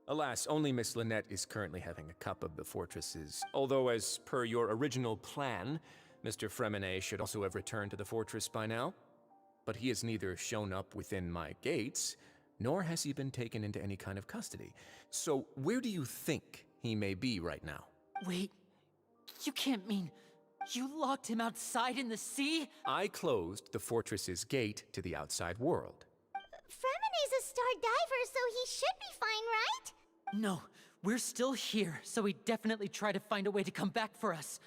Alas, only Miss Lynette is currently having a cup of the fortresses, although as per your original plan, Mr. Fremine should also have returned to the fortress by now. But he has neither shown up within my gates, nor has he been taken into any kind of custody. So where do you think he may be right now? Wait, you can't mean you locked him outside in the sea? I closed the fortress's gate to the outside world. Fremine's a star diver, so he should be fine, right? No, we're still here, so he definitely tried to find a way to come back for us.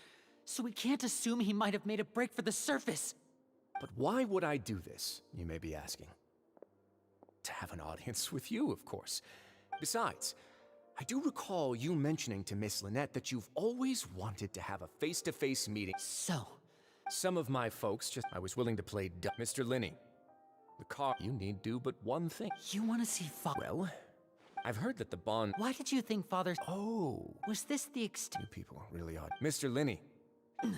So we can't assume he might have made a break for the surface. But why would I do this, you may be asking? To have an audience with you, of course. Besides, I do recall you mentioning to Miss Lynette that you've always wanted to have a face-to-face meeting. So? Some of my folks I was willing to play Mr. Linney. The car, you need do but one thing. You want to see Father? Well, I've heard that the bond... Why did you think Father's... Oh. Was this the You people really odd. Mr. Linney. Linny!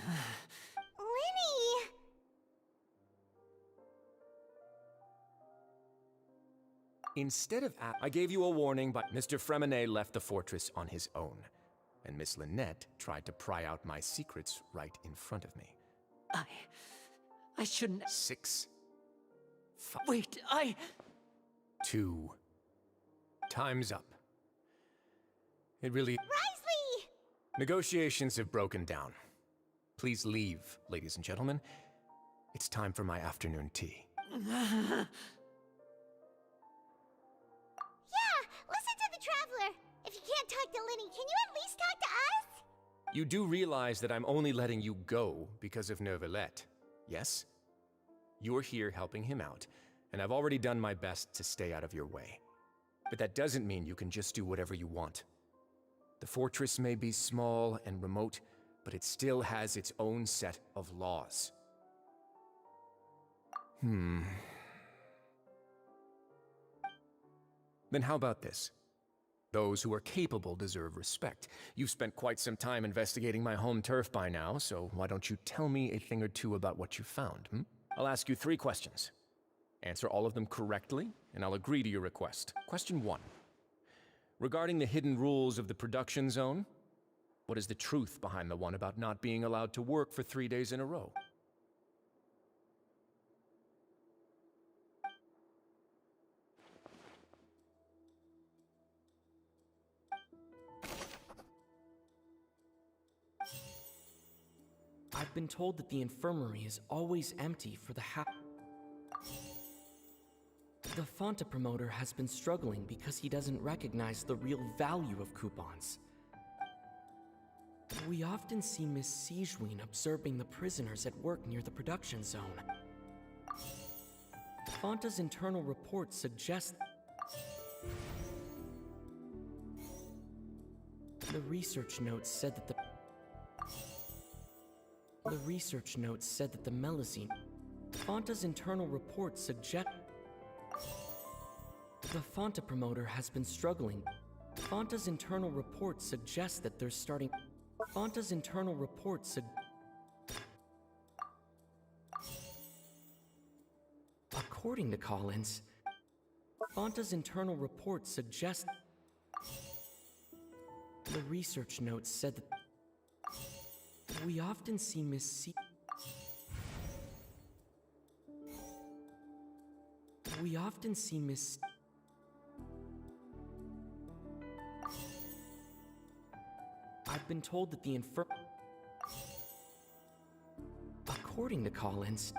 Instead of I gave you a warning, but Mr. Fremine left the fortress on his own. And Miss Lynette tried to pry out my secrets right in front of me. I shouldn't... 6. 5. Wait, 2. Time's up. It really... Risley! Negotiations have broken down. Please leave, ladies and gentlemen. It's time for my afternoon tea. Yeah, listen to the Traveler. If you can't talk to Linny, can you at least talk to us? You do realize that I'm only letting you go because of Neuvillette, yes? You're here helping him out, and I've already done my best to stay out of your way. But that doesn't mean you can just do whatever you want. The fortress may be small and remote, but it still has its own set of laws. Then how about this? Those who are capable deserve respect. You've spent quite some time investigating my home turf by now, so why don't you tell me a thing or two about what you found, I'll ask you 3 questions. Answer all of them correctly, and I'll agree to your request. Question 1. Regarding the hidden rules of the production zone, what is the truth behind the one about not being allowed to work for 3 days in a row? I've been told that the infirmary is always empty for the The Fonta promoter has been struggling because he doesn't recognize the real value of coupons. We often see Miss Sijween observing the prisoners at work near the production zone. Fonta's internal reports suggest the research notes said that the Melusine. Fonta's internal reports suggest the Fonta promoter has been struggling. Fonta's internal reports suggest that they're starting. Fonta's internal reports according to Collins, Fonta's internal reports suggest the research notes said that we often see I've been told that the according to Collins,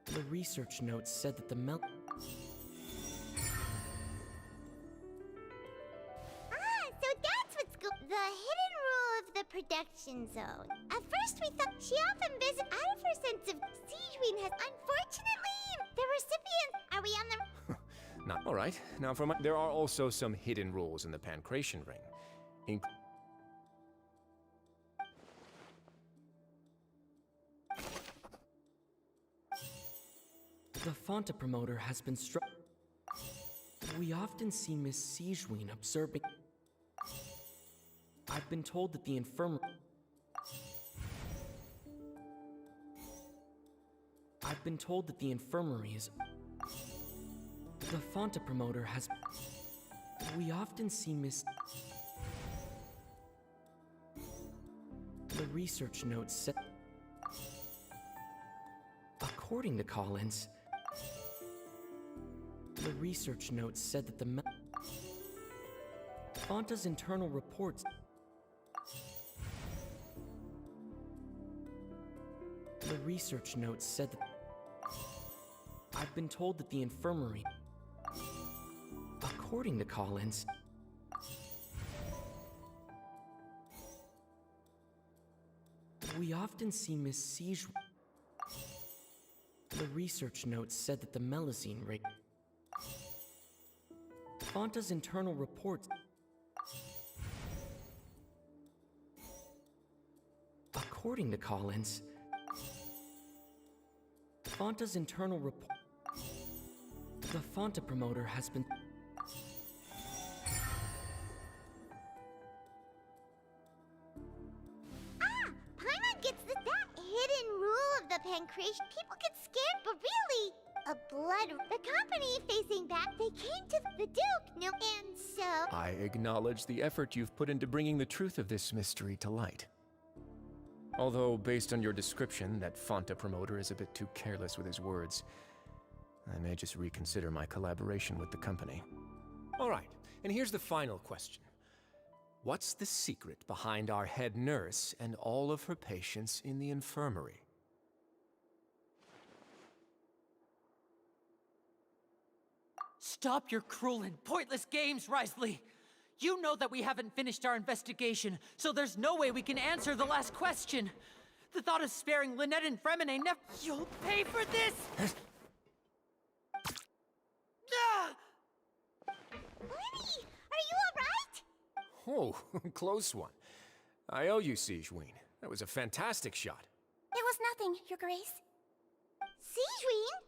the research notes said that the The hidden rule of the production zone. At first we thought she often visits out of her sense of Sijween has unfortunately the recipient. Are we on the Not all right. Now there are also some hidden rules in the Pancration ring. The Fonta promoter has been we often see Miss Sijween observing. I've been told that the infirmary. I've been told that the infirmary is... The Fonta promoter has... We often see Miss... The research notes said... According to Collins... The research notes said that the... Fonta's internal reports... The research notes said that... I've been told that the infirmary... According to Collins... We often see Miss Siege... The research notes said that the melazine rate... Fonta's internal reports... According to Collins... Fonta's internal report... The Fonta promoter has been... Paimon gets that hidden rule of the Pancration. People get scared, but really, a blood. The company facing back, they came to the Duke, no, and so. I acknowledge the effort you've put into bringing the truth of this mystery to light. Although, based on your description, that Fonta promoter is a bit too careless with his words, I may just reconsider my collaboration with the company. All right, and here's the final question. What's the secret behind our head nurse and all of her patients in the infirmary? Stop your cruel and pointless games, Risley! You know that we haven't finished our investigation, so there's no way we can answer the last question. The thought of sparing Lynette and Fremine never— You'll pay for this! Lenny, are you alright? Oh, close one. I owe you, Sigeween. That was a fantastic shot. It was nothing, Your Grace. Sigeween?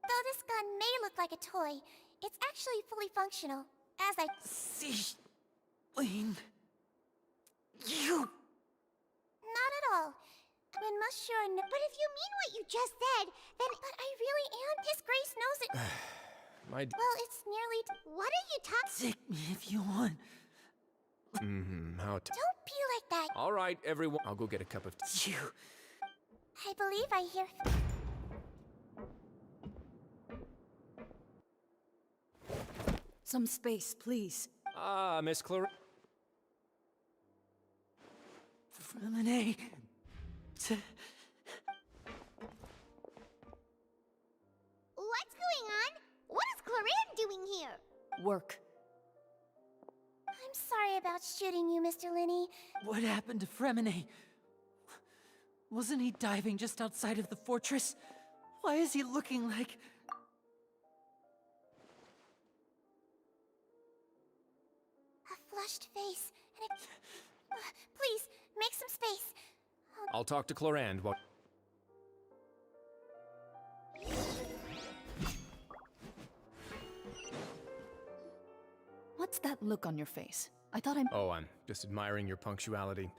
Though this gun may look like a toy, it's actually fully functional. As I... Sigeween... You... Not at all. When Monsieur... But if you mean what you just said, then... But I really am. His Grace knows it. Well, it's nearly... What are you talking... Take me if you want. How to... Don't be like that. All right, everyone. I'll go get a cup of tea. I believe I hear... Some space, please. Ah, Miss Clarissa. Fremine... What's going on? What is Clorinde doing here? Work. I'm sorry about shooting you, Mr. Linney. What happened to Fremine? Wasn't he diving just outside of the fortress? Why is he looking like... A flushed face, and a... please, make some space. I'll talk to Clorinde while... What's that look on your face? I thought Oh, I'm just admiring your punctuality.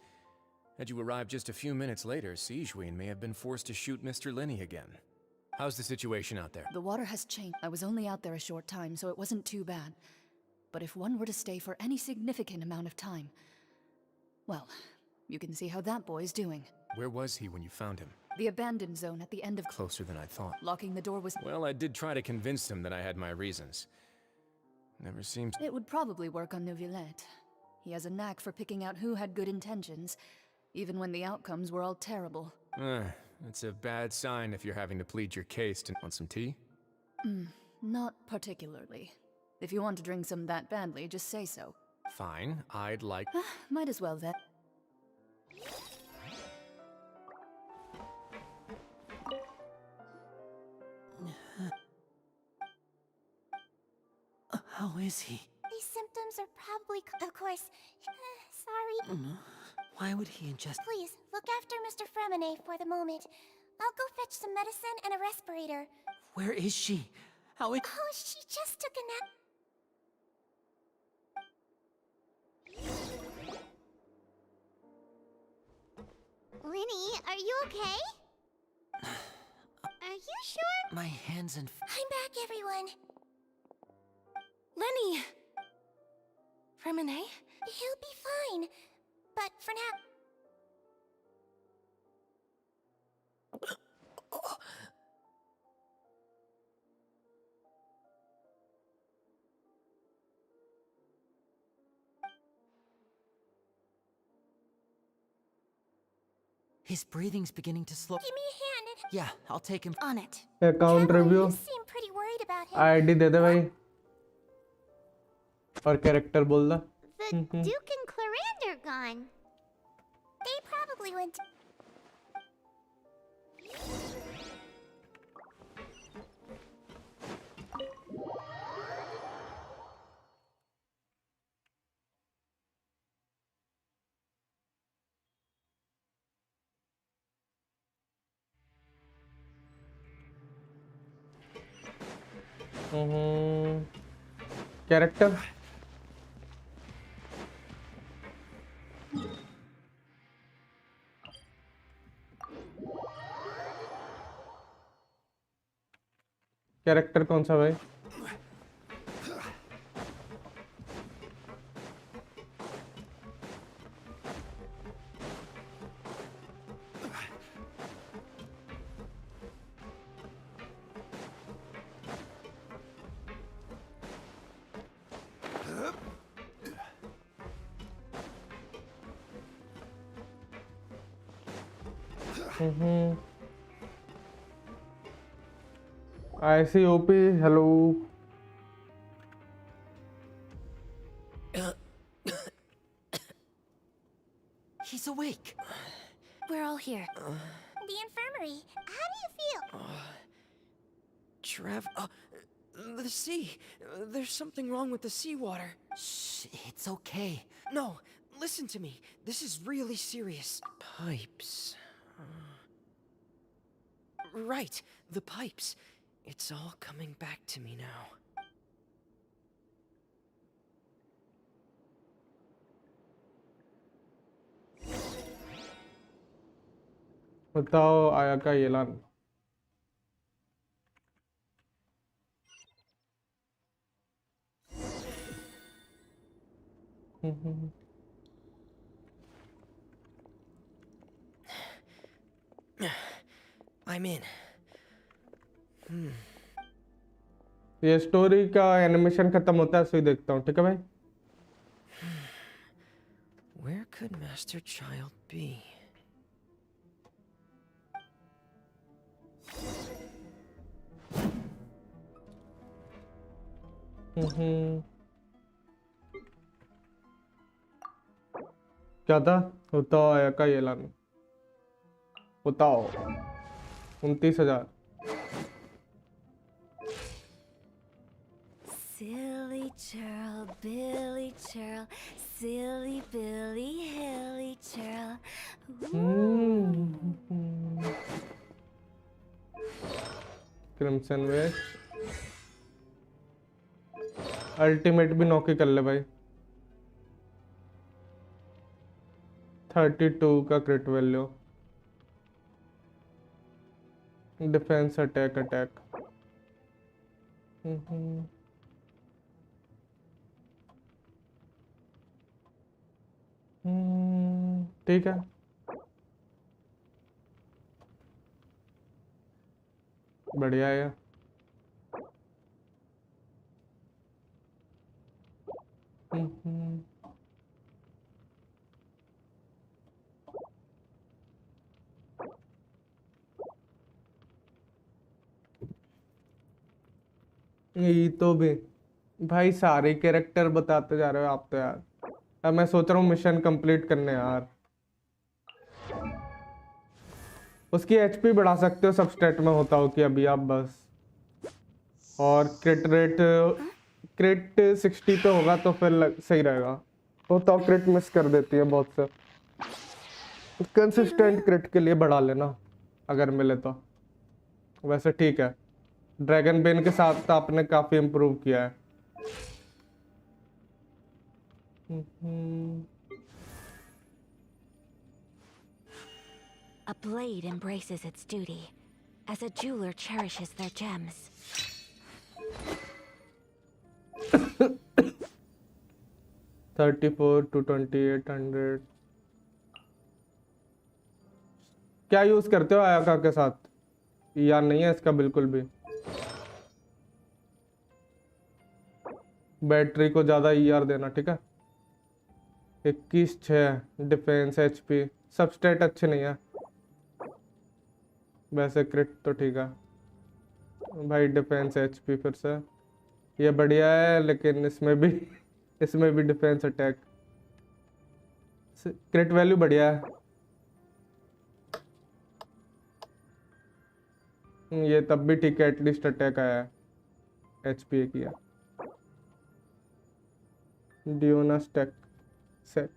Had you arrived just a few minutes later, Sigeween may have been forced to shoot Mr. Linney again. How's the situation out there? The water has changed. I was only out there a short time, so it wasn't too bad. But if one were to stay for any significant amount of time... Well, you can see how that boy's doing. Where was he when you found him? The abandoned zone at the end of... Closer than I thought. Locking the door was... Well, I did try to convince him that I had my reasons. Never seems... It would probably work on Neuvillette. He has a knack for picking out who had good intentions, even when the outcomes were all terrible. It's a bad sign if you're having to plead your case to... Want some tea? Not particularly. If you want to drink some that badly, just say so. Fine, I'd like... Might as well then. How is he? These symptoms are probably... Of course. Sorry. Why would he ingest... Please, look after Mr. Fremine for the moment. I'll go fetch some medicine and a respirator. Where is she? How is... Oh, she just took a nap. Linny, are you okay? Are you sure My hands and... I'm back, everyone. Lenny! Remine? He'll be fine. But for now... His breathing's beginning to slow. Give me a hand and... Yeah, I'll take him. On it. Account review You seem pretty worried about him. ID दे दे भाई और character बोल दा The Duke and Claranda are gone. They probably went to... character character कौन सा भाई ICOP, hello. He's awake. We're all here. The infirmary. How do you feel? The sea. There's something wrong with the seawater. Shh, it's okay. No, listen to me. This is really serious. Pipes. Right, the pipes. It's all coming back to me now. बताओ आया का ऐलान I'm in. ये story का animation खत्म होता है, सो ही देखता हूँ, ठीक है भाई? Where could Master Child be? क्या था? बताओ आया का ऐलान बताओ 29,000 Silly churl, Billy churl, silly Billy, hilly churl. Crimson wedge ultimate भी नौकी कर ले भाई 32 का क्रिट वैल्यू डिफेंस अटैक ठीक है बढ़िया है ये तो भी भाई सारे कैरेक्टर बताते जा रहे हो आप तो यार अब मैं सोच रहा हूँ मिशन कंप्लीट करने यार उसकी एचपी बढ़ा सकते हो सब स्टेट में होता हो कि अभी आप बस और क्रिट 60 पे होगा तो फिर सही रहेगा होता हो क्रिट मिस कर देती है बहुत से कंसिस्टेंट क्रिट के लिए बढ़ा लेना अगर मिले तो वैसे ठीक है ड्रैगन बेन के साथ तो आपने काफी इम्प्रूव किया है A blade embraces its duty. as a jeweler cherishes their gems. 34 to 2800। क्या यूज करते हो आयाका के साथ? यार नहीं है इसका बिल्कुल भी। बैटरी को ज्यादा ईआर देना, ठीक है। 21/6 डिफेंस, एचपी, सब स्टेट अच्छे नहीं है वैसे। क्रिट तो ठीक है भाई। डिफेंस, एचपी फिर से ये बढ़िया है, लेकिन इसमें भी डिफेंस, अटैक, क्रिट वैल्यू बढ़िया है। ये तब भी ठीक है, एटलीस्ट अटैक आया है। एचपी किया। डियोना स्टैक सेट।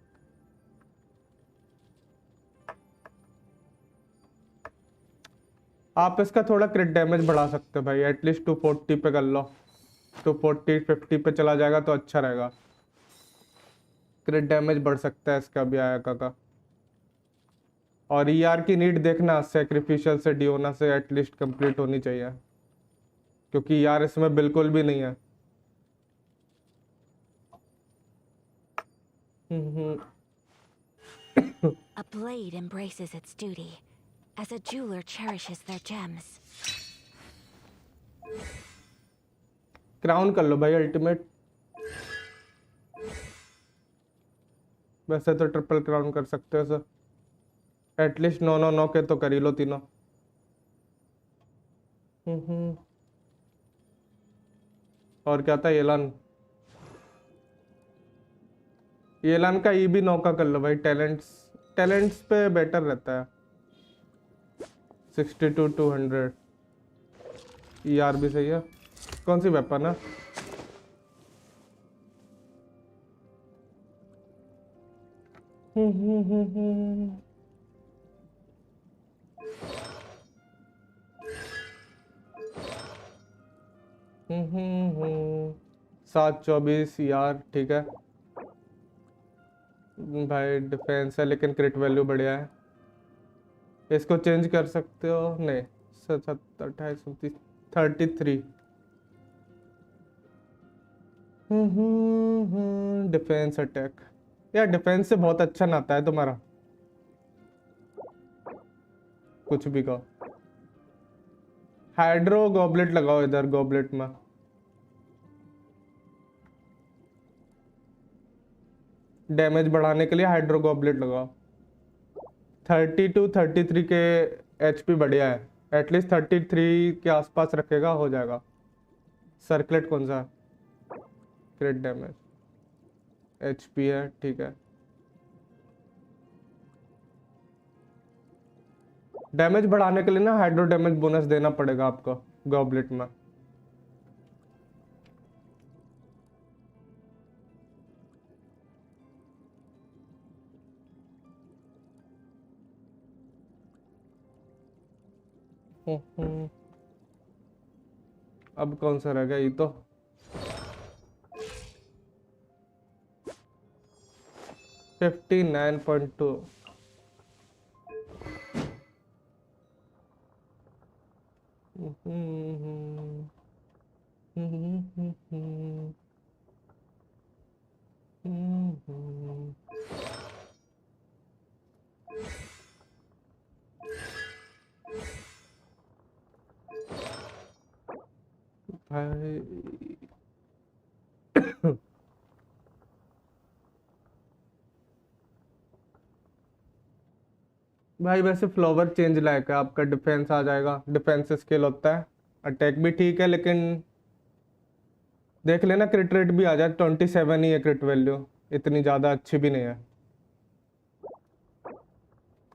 आप इसका थोड़ा क्रिट डैमेज बढ़ा सकते हो भाई, एटलीस्ट 240 पे कर लो। 240 50 पे चला जाएगा तो अच्छा रहेगा। क्रिट डैमेज बढ़ सकता है इसका भी आयाका का। और ईआर की नीड देखना, सैक्रिफिशियल से डियोना से एटलीस्ट कंप्लीट होनी चाहिए, क्योंकि यार इसमें बिल्कुल भी नहीं है। A blade embraces its duty, as a jeweler cherishes their gems. Crown कर लो भाई अल्टीमेट। वैसे तो ट्रिपल क्राउन कर सकते हो सर, एटलीस्ट 9 के तो कर ही लो तीनों। और क्या था? येलान का ई भी 9 का कर लो भाई। टैलेंट्स पे बेटर रहता है। 62 to 100 ईआर भी सही है। कौन सी वेपन है? हम्म 724 यार, ठीक है भाई। डिफेंस है लेकिन क्रिट वैल्यू बढ़िया है। इसको चेंज कर सकते हो? नहीं। 27 28 29 33। Defence, attack. यार डिफेंस से बहुत अच्छा नाता है तुम्हारा, कुछ भी कहो। हाइड्रो गॉबलेट लगाओ इधर, गॉबलेट में। डैमेज बढ़ाने के लिए हाइड्रो गॉबलेट लगाओ। 30 to 33 के एचपी बढ़िया है, एटलीस्ट 33 के आसपास रखेगा, हो जाएगा। सर्कलेट कौन सा? क्रिट डैमेज, एचपी है, ठीक है। डैमेज बढ़ाने के लिए ना हाइड्रो डैमेज बोनस देना पड़ेगा आपको गॉबलेट में। अब कौन सा रह गया? ये तो 59.2। भाई भाई वैसे फ्लावर चेंज लायक है आपका। डिफेंस आ जाएगा, डिफेंस स्किल होता है। अटैक भी ठीक है, लेकिन देख लेना क्रिट रेट भी आ जाए। 27 ही है क्रिट वैल्यू, इतनी ज़्यादा अच्छी भी नहीं है।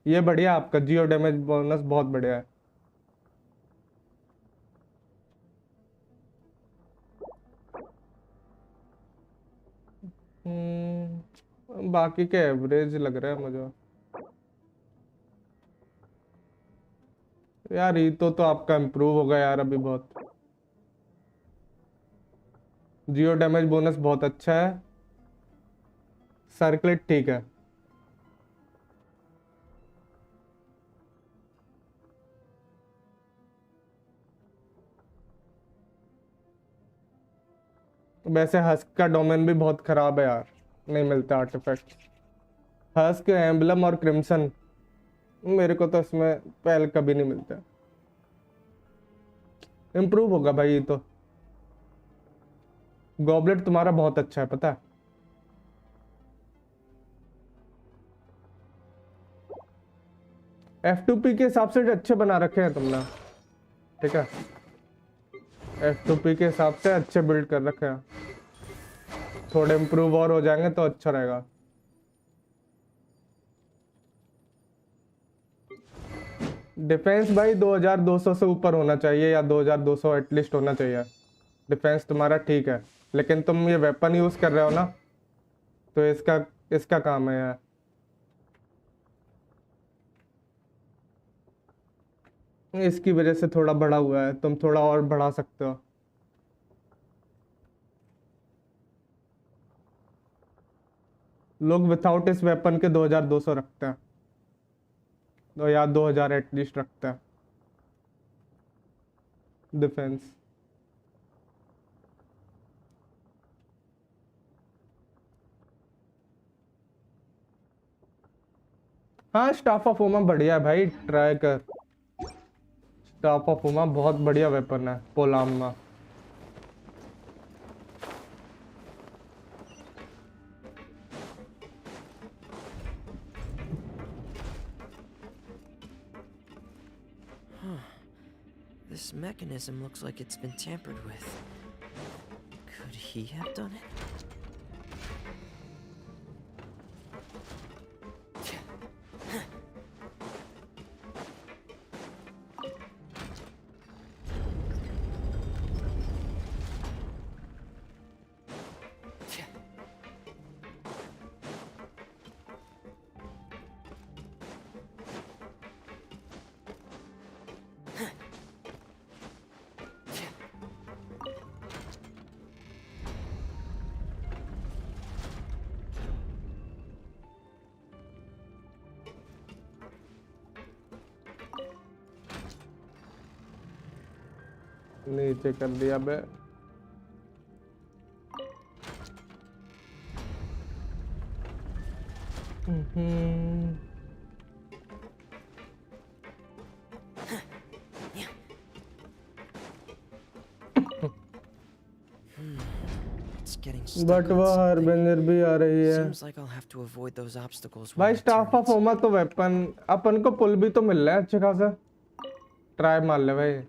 ये बढ़िया, आपका जियो डैमेज बोनस बहुत बढ़िया है। बाकी के एवरेज लग रहा है मुझे यार। ये तो आपका इम्प्रूव होगा यार अभी बहुत। जियो डैमेज बोनस बहुत अच्छा है। सर्कलेट ठीक है। वैसे हस्क का डोमेन भी बहुत खराब है यार, नहीं मिलता आर्टिफैक्ट। हस्क, एम्बलम और क्रिम्सन, मेरे को तो इसमें पहले कभी नहीं मिलता। इम्प्रूव होगा भाई ये तो। गॉबलेट तुम्हारा बहुत अच्छा है पता है। F2P के हिसाब से अच्छे बना रखे हैं तुमने, ठीक है। F2P के हिसाब से अच्छे बिल्ड कर रखे हैं, थोड़े इम्प्रूव और हो जाएंगे तो अच्छा रहेगा। डिफेंस भाई 2200 से ऊपर होना चाहिए, या 2200 एटलीस्ट होना चाहिए। डिफेंस तुम्हारा ठीक है, लेकिन तुम ये वेपन यूज कर रहे हो ना, तो इसका काम है यार। इसकी वजह से थोड़ा बढ़ा हुआ है, तुम थोड़ा और बढ़ा सकते हो। लोग विथआउट इस वेपन के 2200 रखते हैं, तो या 2000 एटलीस्ट रखते हैं डिफेंस। हाँ, स्टाफ ऑफ ओमा बढ़िया है भाई, ट्राई कर। स्टाफ ऑफ ओमा बहुत बढ़िया वेपन है पोलामा। This mechanism looks like it's been tampered with. Could he have done it? नीचे कर दिया बे। बट वो हरबेंजर भी आ रही है। Seems like I'll have to avoid those obstacles. भाई स्टाफ ऑफ ओमा तो वेपन अपन को पुल भी तो मिल रहा है अच्छे खासा, ट्राई मार ले भाई।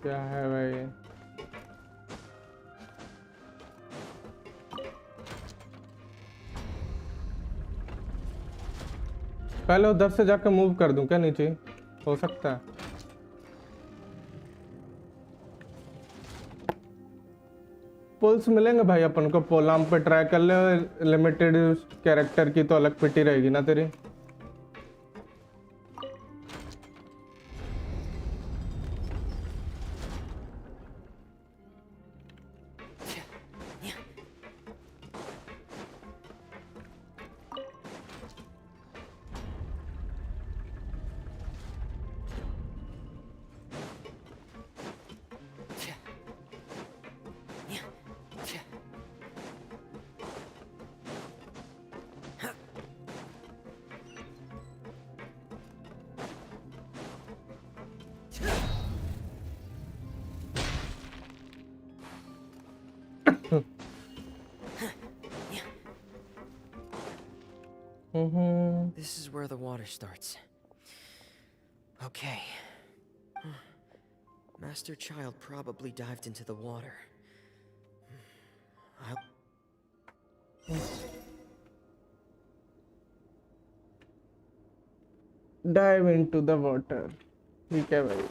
क्या है भाई? पहले उधर से जाकर मूव कर दूं क्या नीचे? हो सकता है। पुल्स मिलेंगे भाई अपन को। पोलाम पे ट्राई कर ले, लिमिटेड कैरेक्टर की तो अलग पिटी रहेगी ना तेरी। This is where the water starts. Okay. Master Child probably dived into the water. Dive into the water. ठीक है भाई.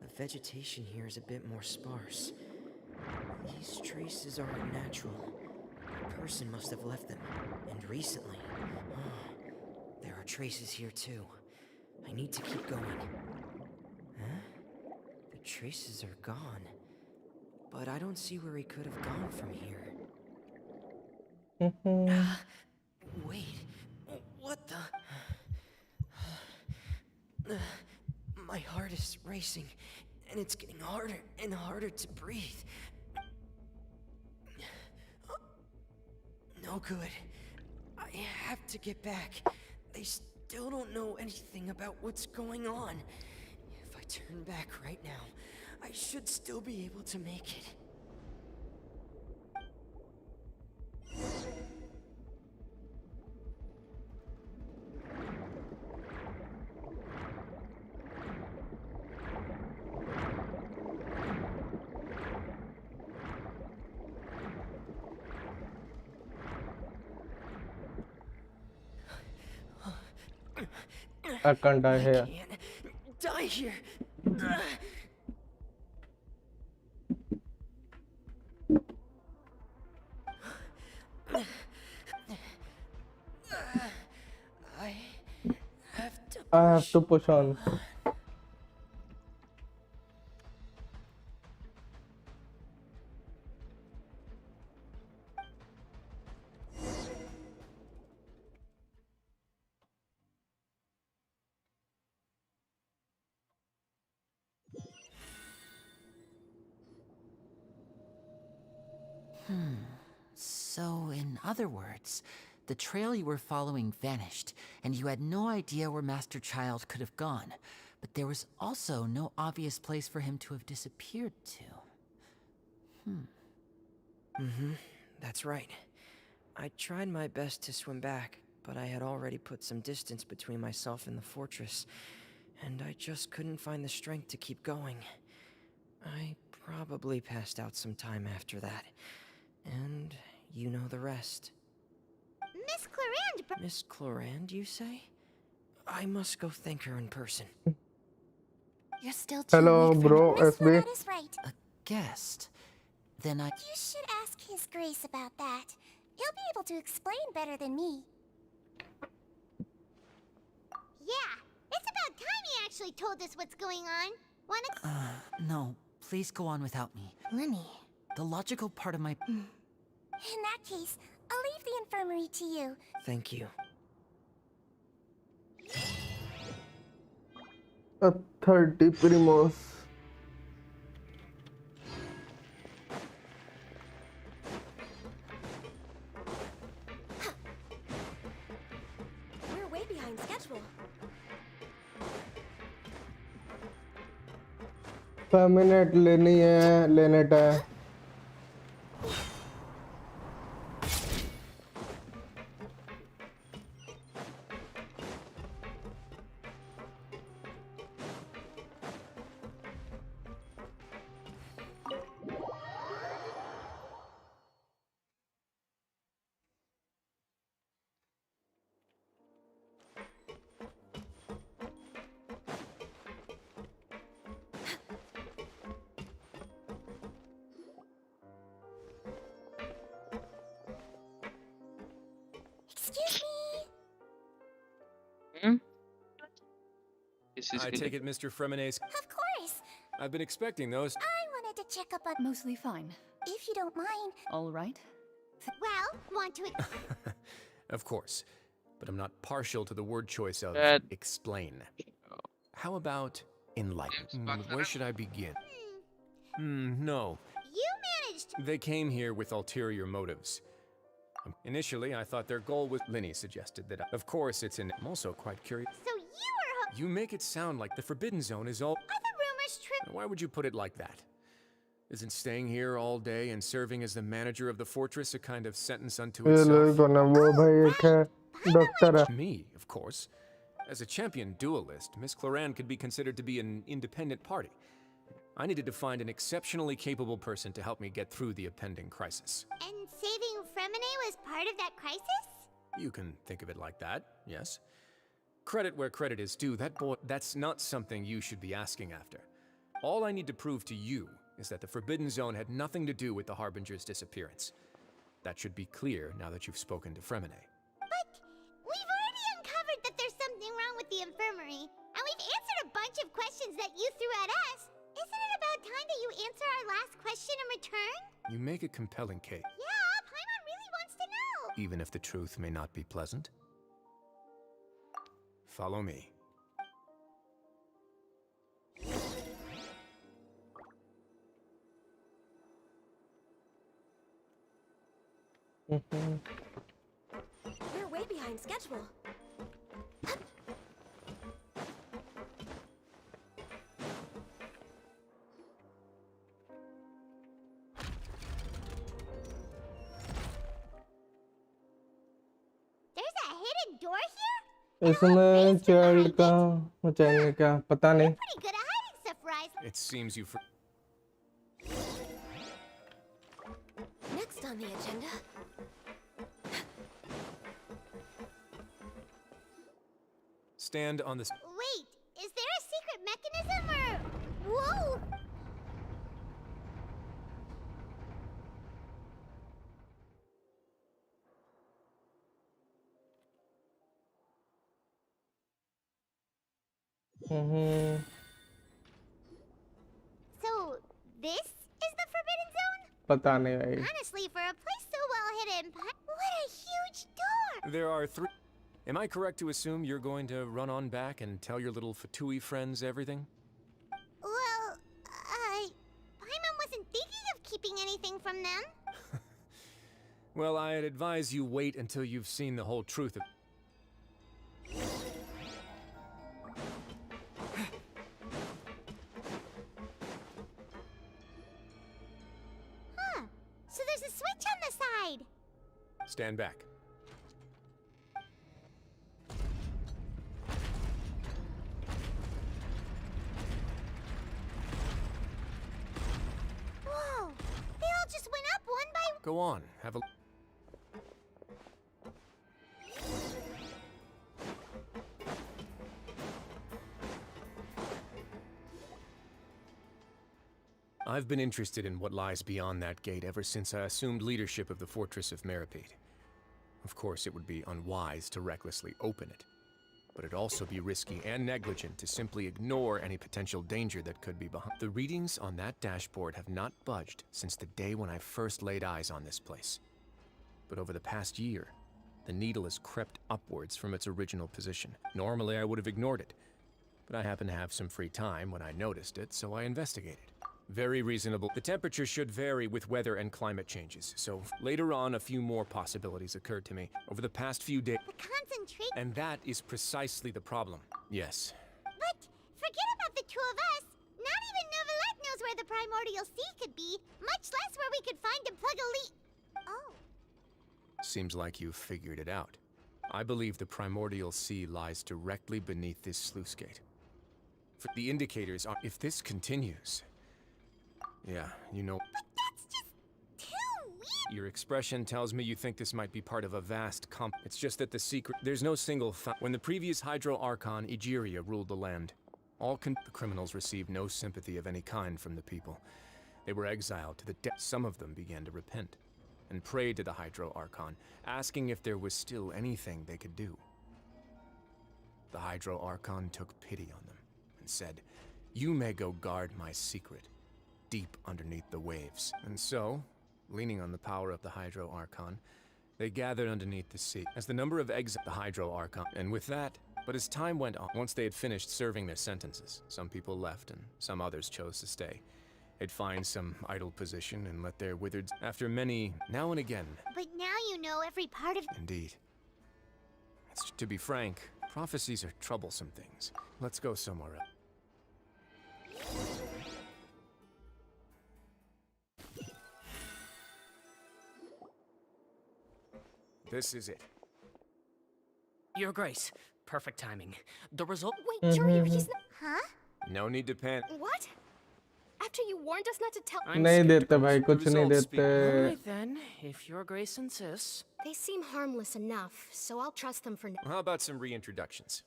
The vegetation here is a bit more sparse. These traces aren't natural. A person must have left them, and recently. There are traces here too. I need to keep going. Huh? The traces are gone. But I don't see where he could have gone from here. Wait. What the? My heart is racing, and it's getting harder and harder to breathe. No good. I have to get back. They still don't know anything about what's going on. If I turn back right now, I should still be able to make it. I can't die here. I can't die here. I have to push on. So, in other words, the trail you were following vanished, and you had no idea where Master Child could have gone. But there was also no obvious place for him to have disappeared to. That's right. I tried my best to swim back, but I had already put some distance between myself and the fortress, and I just couldn't find the strength to keep going. I probably passed out some time after that, and you know the rest. Miss Clarande. Miss Clarande, you say? I must go thank her in person. You're still too Hello, weak for bro. Miss SB. Clarande is right. A guest? Then I... You should ask His Grace about that. He'll be able to explain better than me. Yeah, it's about time he actually told us what's going on. Wanna... No, please go on without me. Lemmy. The logical part of my... In that case, I'll leave the infirmary to you. Thank you. A 30 primos. We're way behind schedule. Permanent लेनी है, लेने है. Excuse me. I take it Mr. Fremenet's... Of course. I've been expecting those. I wanted to check up on... Mostly fine. If you don't mind. All right. Well, want to... Of course. But I'm not partial to the word choice of explain. How about enlightenment? Where should I begin? No. You managed. They came here with ulterior motives. Initially, I thought their goal was... Linny suggested that... Of course, I'm also quite curious. So you were... You make it sound like the Forbidden Zone is all... Are the rumors true? Why would you put it like that? Isn't staying here all day and serving as the manager of the fortress a kind of sentence unto ये लोग itself? को ना वो भाई एक है doctor है. Me, of course. As a champion duelist, Miss Cloran could be considered to be an independent party. I needed to find an exceptionally capable person to help me get through the impending crisis. And saving Fremine was part of that crisis? You can think of it like that, yes. Credit where credit is due, that's not something you should be asking after. All I need to prove to you is that the Forbidden Zone had nothing to do with the Harbinger's disappearance. That should be clear now that you've spoken to Fremine. But we've already uncovered that there's something wrong with the infirmary, and we've answered a bunch of questions that you threw at us. Isn't it about time that you answer our last question in return? You make a compelling case, Yeah, Paimon really wants to know. even if the truth may not be pleasant. Follow me. We're way behind schedule. There's a hidden door here? इसमें child का मचाने का पता नहीं. Pretty good at hiding stuff, Ryzen. It seems you Next on the agenda. stand on this. Wait, is there a secret mechanism or... Whoa! So, this is the Forbidden Zone? पता नहीं भाई. Honestly, for a place so well hidden, what a huge door! There are 3. Am I correct to assume you're going to run on back and tell your little Fatui friends everything? Well, Paimon wasn't thinking of keeping anything from them. Well, I'd advise you wait until you've seen the whole truth of... Huh. So there's a switch on the side. Stand back. Whoa. They all just went up one by one. Go on, have a... I've been interested in what lies beyond that gate ever since I assumed leadership of the Fortress of Meripede. Of course, it would be unwise to recklessly open it, but it'd also be risky and negligent to simply ignore any potential danger that could be behind. The readings on that dashboard have not budged since the day when I first laid eyes on this place. But over the past year, the needle has crept upwards from its original position. Normally, I would have ignored it, but I happened to have some free time when I noticed it, so I investigated. Very reasonable. The temperature should vary with weather and climate changes, so later on a few more possibilities occurred to me over the past few days. The concentration. And that is precisely the problem. Yes. But forget about the two of us. Not even Novelette knows where the primordial sea could be, much less where we could find and plug a leak. Oh. Seems like you've figured it out. I believe the primordial sea lies directly beneath this sluice gate. For the indicators are... If this continues... Yeah, you know... But that's just too weird! Your expression tells me you think this might be part of a vast It's just that the secret... There's no single When the previous Hydro Archon, Egeria, ruled the land, the criminals received no sympathy of any kind from the people. They were exiled to the depths. Some of them began to repent, and prayed to the Hydro Archon, asking if there was still anything they could do. The Hydro Archon took pity on them, and said, "You may go guard my secret, deep underneath the waves." And so, leaning on the power of the Hydro Archon, they gathered underneath the sea. As the number of the Hydro Archon, and with that, But as time went on, once they had finished serving their sentences, some people left and some others chose to stay. They'd find some idle position and let their withered... After many, now and again... But now you know every part of... Indeed. To be frank, prophecies are troublesome things. Let's go somewhere else. This is it. Your Grace, perfect timing. The result. Wait, Jurier, he's not. Huh? No need to panic. What? After you warned us not to tell. नहीं देते भाई कुछ नहीं देते. Alright then, if Your Grace insists. They seem harmless enough, so I'll trust them for now. How about some reintroductions?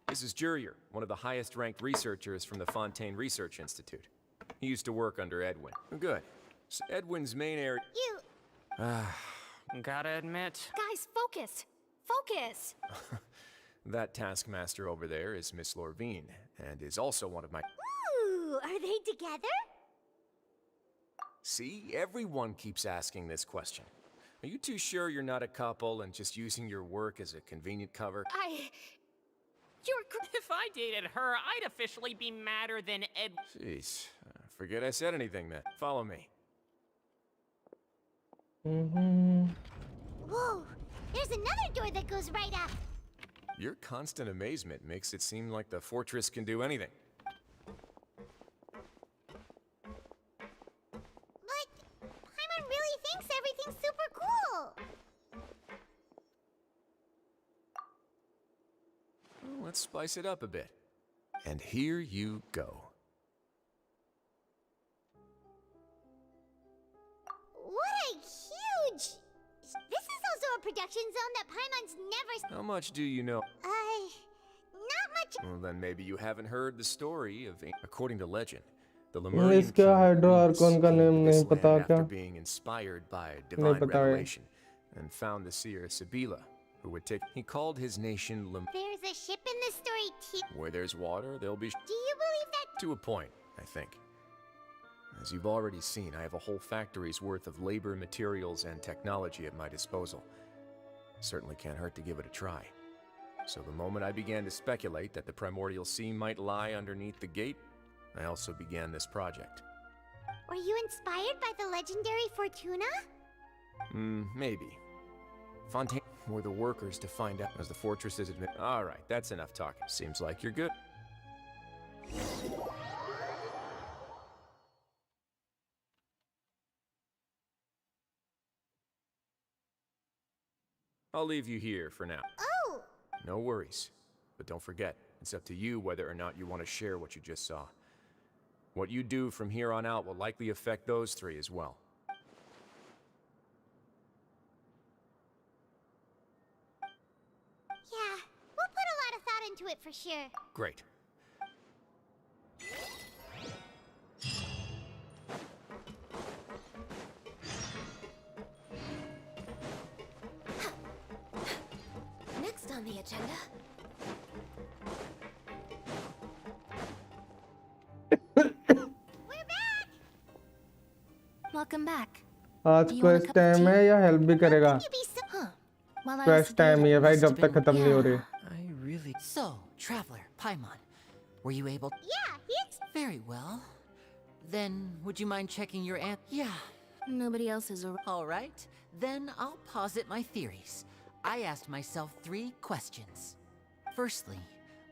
This is Jurier, one of the highest ranked researchers from the Fontaine Research Institute. He used to work under Edwin. Good. So Edwin's main area... Gotta admit. Guys, focus! Focus! That taskmaster over there is Miss Lorvine, and is also one of my... Ooh, are they together? See, everyone keeps asking this question. Are you too sure you're not a couple and just using your work as a convenient cover? If I dated her, I'd officially be madder than Ed. Jeez, forget I said anything then. Follow me. Whoa, there's another door that goes right up. Your constant amazement makes it seem like the fortress can do anything. But Paimon really thinks everything's super cool. Well, let's spice it up a bit. And here you go. What a huge... This is also a production zone that Paimon's never... How much do you know? Not much... Well, then maybe you haven't heard the story of... According to legend, the Lemurian इसका king हाइड्रोआर्कोन का name this नहीं land पता after क्या? being inspired by a divine पता है. revelation and found the seer Sibila, who would take... He called his nation There's a ship in this story too. Where there's water, there'll be... Do you believe that? To a point, I think. As you've already seen, I have a whole factory's worth of labor, materials, and technology at my disposal. Certainly can't hurt to give it a try. So the moment I began to speculate that the primordial sea might lie underneath the gate, I also began this project. Were you inspired by the legendary Fortuna? Maybe. Fontaine were the workers to find out as the fortresses admit. Alright, that's enough talking. Seems like you're good. I'll leave you here for now. Oh! No worries. But don't forget, it's up to you whether or not you want to share what you just saw. What you do from here on out will likely affect those three as well. Yeah, we'll put a lot of thought into it for sure. Great. Next on the agenda. Welcome back. आज quest time है या help भी करेगा? Quest time ही है भाई जब तक खत्म नहीं हो रही. So, traveler, Paimon, were you able? Yeah, he's... Very well. Then, would you mind checking your Yeah. Nobody else is around. All right. Then I'll posit my theories. I asked myself 3 questions. Firstly,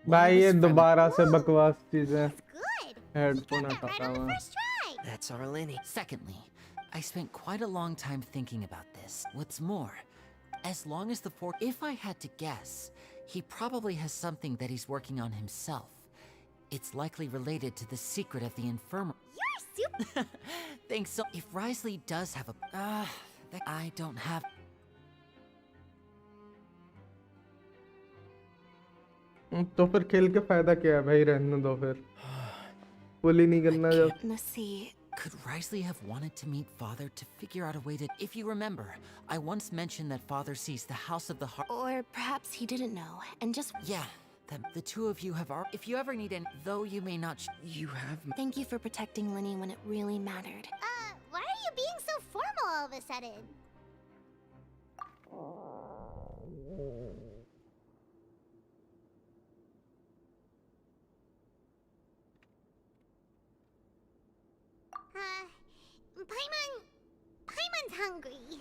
भाई ये दोबारा से बकवास चीजें. Headphone हटाता हूँ. That's our Lenny. Secondly, I spent quite a long time thinking about this. What's more, as long as if I had to guess, he probably has something that he's working on himself. It's likely related to the secret of the infirmary. You're super... Thanks so... If Risley does have a... that I don't have... तो फिर खेल के फायदा क्या है भाई? रहने दो फिर. पुल ही नहीं करना जब. Let's see. Could Risley have wanted to meet Father to figure out a way to... If you remember, I once mentioned that Father sees the House of the Heart... Or perhaps he didn't know, and just... Yeah, that the two of you have... If you ever need any... Though you may not... You have... Thank you for protecting Lenny when it really mattered. Why are you being so formal all of a sudden? hungry.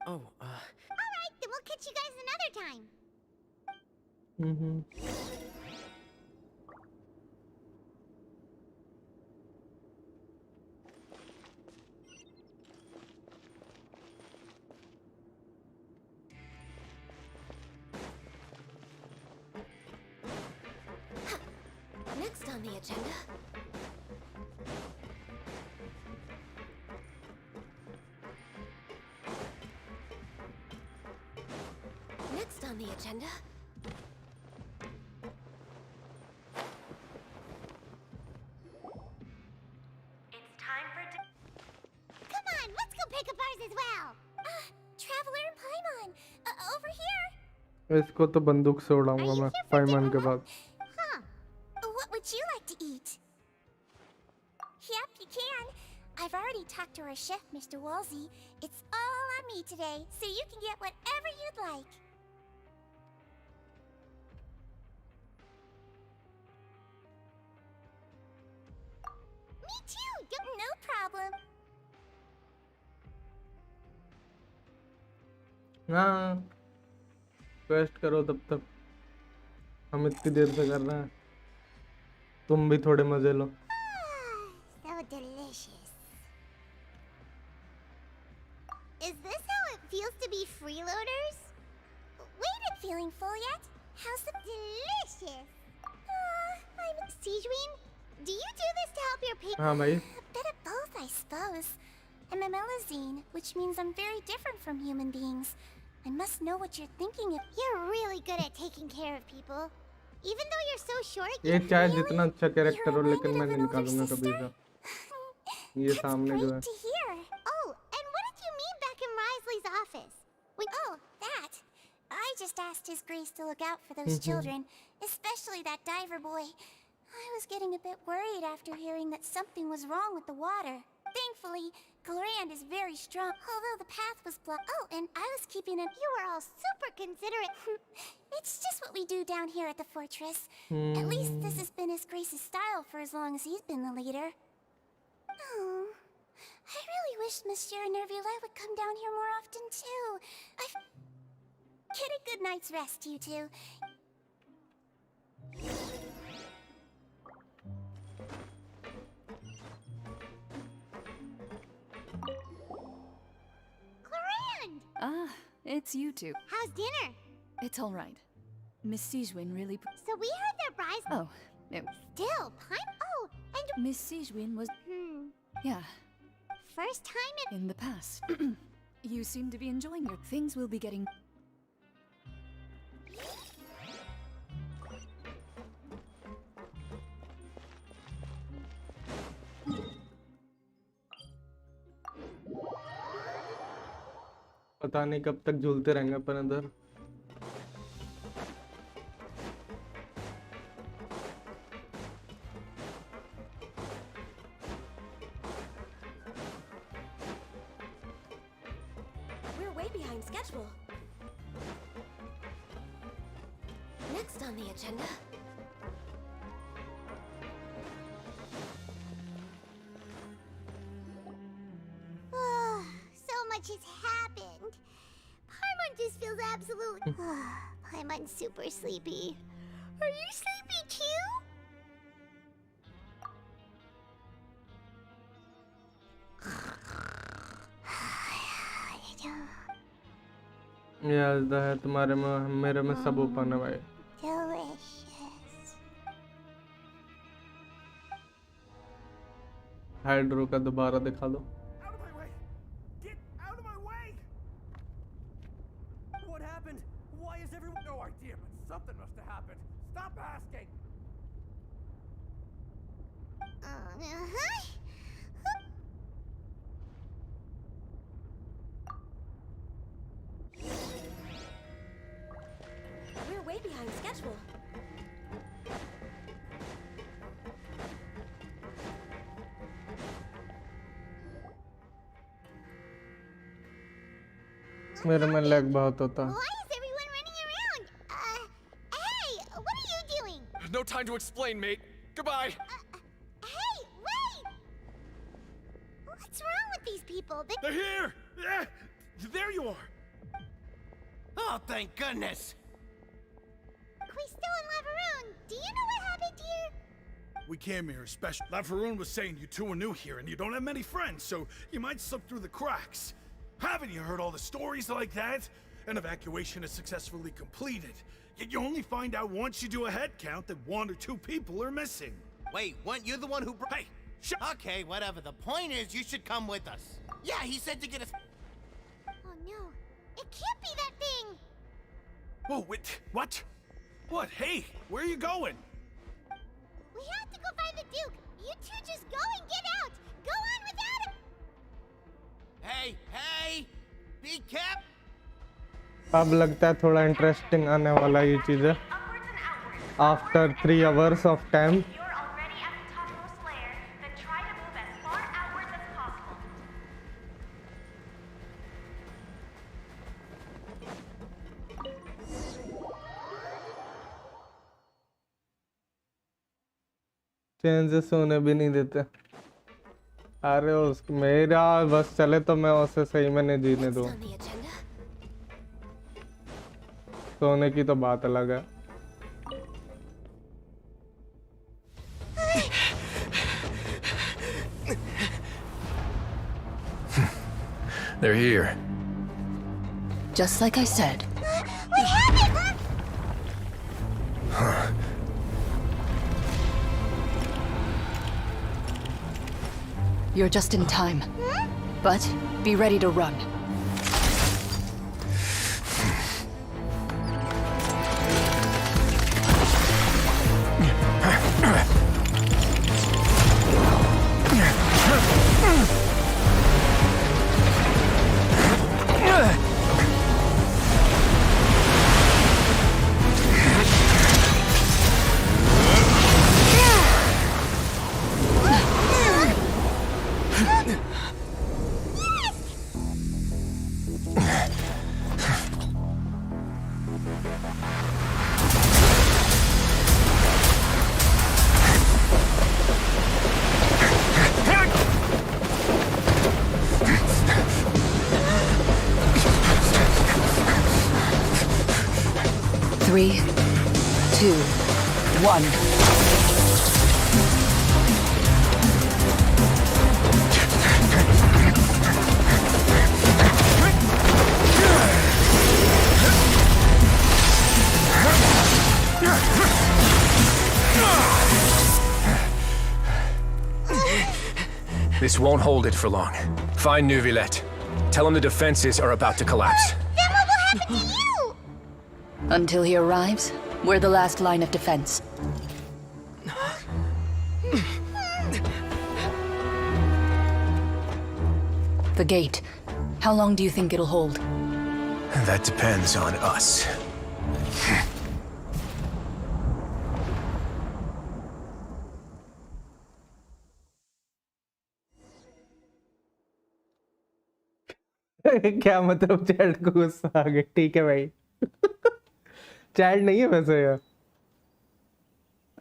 Oh, Alright, then we'll catch you guys another time. Next on the agenda. Next on the agenda. It's time for Come on, let's go pick up ours as well. Traveler and Paimon, over here. इसको तो बंदूक से उड़ाऊंगा मैं पाइमन के बाद। What would you like to eat? Yep, you can. I've already talked to our chef, Mr. Wolsey. It's all on me today, so you can get whatever you'd like. Me too. No problem. हाँ quest करो तब तक, हम इतनी देर से कर रहे हैं, तुम भी थोड़े मजे लो। So delicious. Is this how it feels to be freeloaders? Wait, feeling full yet? How's the delicious? I'm Sijween. Do you do this to help your people? हाँ भाई। A bit of both, I suppose. I'm a Melazine, which means I'm very different from human beings. I must know what you're thinking of. You're really good at taking care of people. Even though you're so short, ये चाहे जितना अच्छा character हो, लेकिन मैं नहीं निकालूंगा कभी का। ये सामने जो है। to hear. Oh, and what did you mean back in Risley's office? Oh, that. I just asked His Grace to look out for those children, especially that diver boy. I was getting a bit worried after hearing that something was wrong with the water. Thankfully, Glorand is very strong, although the path was blocked. Oh, and I was keeping him. You were all super considerate. It's just what we do down here at the fortress. At least this has been His Grace's style for as long as he's been the leader. Oh, I really wish Monsieur Nerville would come down here more often too. Get a good night's rest, you two. Glorand! It's you two. How's dinner? It's all right. Miss Sijwin really... So we heard that Bryce... Oh, it... Still, Oh, and... Miss Sijwin was... Yeah. First time in the past. You seem to be enjoying your... Things will be getting... पता नहीं कब तक झूलते रहेंगे अपन इधर। We're way behind schedule. Next on the agenda. So much has happened. Paimon just feels absolutely... Paimon's super sleepy. Are you sleepy too? याद है तुम्हारे में मेरे में सब ओपन है भाई। Delicious. हाइड्रो का दोबारा दिखा दो। What happened? Why is everyone... No idea, but something must have happened. Stop asking! We're way behind schedule. मेरे में लैग बहुत होता। Why is everyone running around? Hey, what are you doing? There's no time to explain, mate. Goodbye. Hey, wait! What's wrong with these people? They're here! There you are! Oh, thank goodness! Quisto and Laveroon, do you know what happened here? We came here special. Laveroon was saying you two are new here and you don't have many friends, so you might slip through the cracks. Haven't you heard all the stories like that? An evacuation is successfully completed, yet you only find out once you do a head count that 1 or 2 people are missing. Wait, weren't you the one who Hey, Okay, whatever. The point is, you should come with us. Yeah, he said to get us. Oh no, it can't be that thing! Whoa, wait, what? What? Hey, where are you going? We have to go find the Duke! You two just go and get out! Go on without him! Hey! Be careful! अब लगता है थोड़ा interesting आने वाला ये चीज़ है after 3 hours of time changes होने भी नहीं देते अरे उस मेरा बस चले तो मैं उसे सही में नहीं जीने दूँ सोने की तो बात अलग है They're here. Just like I said. We have it! Huh. You're just in time. But be ready to run. Three, 2, 1. This won't hold it for long. Find Neuvillette. Tell him the defenses are about to collapse. Then what will happen to you? Until he arrives, we're the last line of defense. The gate. How long do you think it'll hold? That depends on us. क्या मतलब child को गुस्सा आ गया ठीक है भाई child नहीं है वैसे यार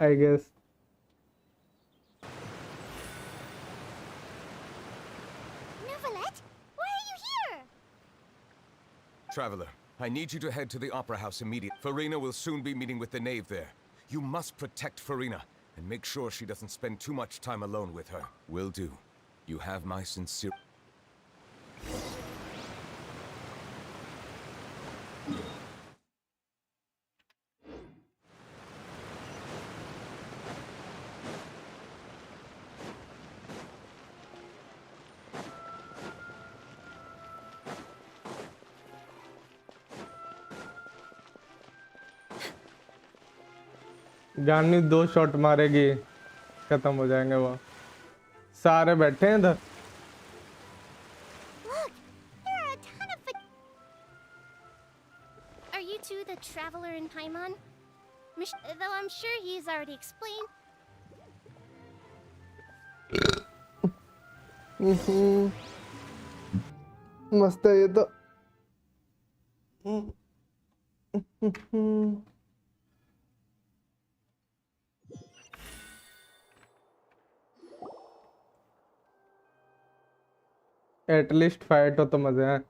I guess Neuvillette, why are you here? Traveler, I need you to head to the Opera House immediately. Farina will soon be meeting with the knave there. You must protect Farina and make sure she doesn't spend too much time alone with her. Will do. You have my sincere... गानी 2 shot मारेगी खत्म हो जाएंगे वो सारे बैठे हैं इधर Look, there are a ton of... Are you two the traveler in Paimon? Though I'm sure he's already explained. मस्त है ये तो एटलीस्ट फाइट हो तो मजे हैं।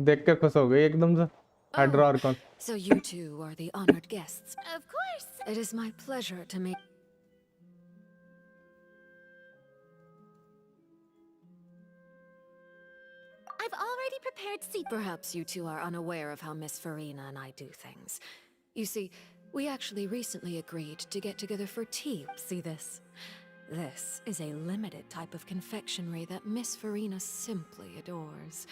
देख के खुश हो गई एकदम से। हाइड्रा और कौन? So you two are the honored guests. Of course. It is my pleasure to make... I've already prepared seat. Perhaps you two are unaware of how Miss Farina and I do things. You see, we actually recently agreed to get together for tea. See this? This is a limited type of confectionery that Miss Farina simply adores.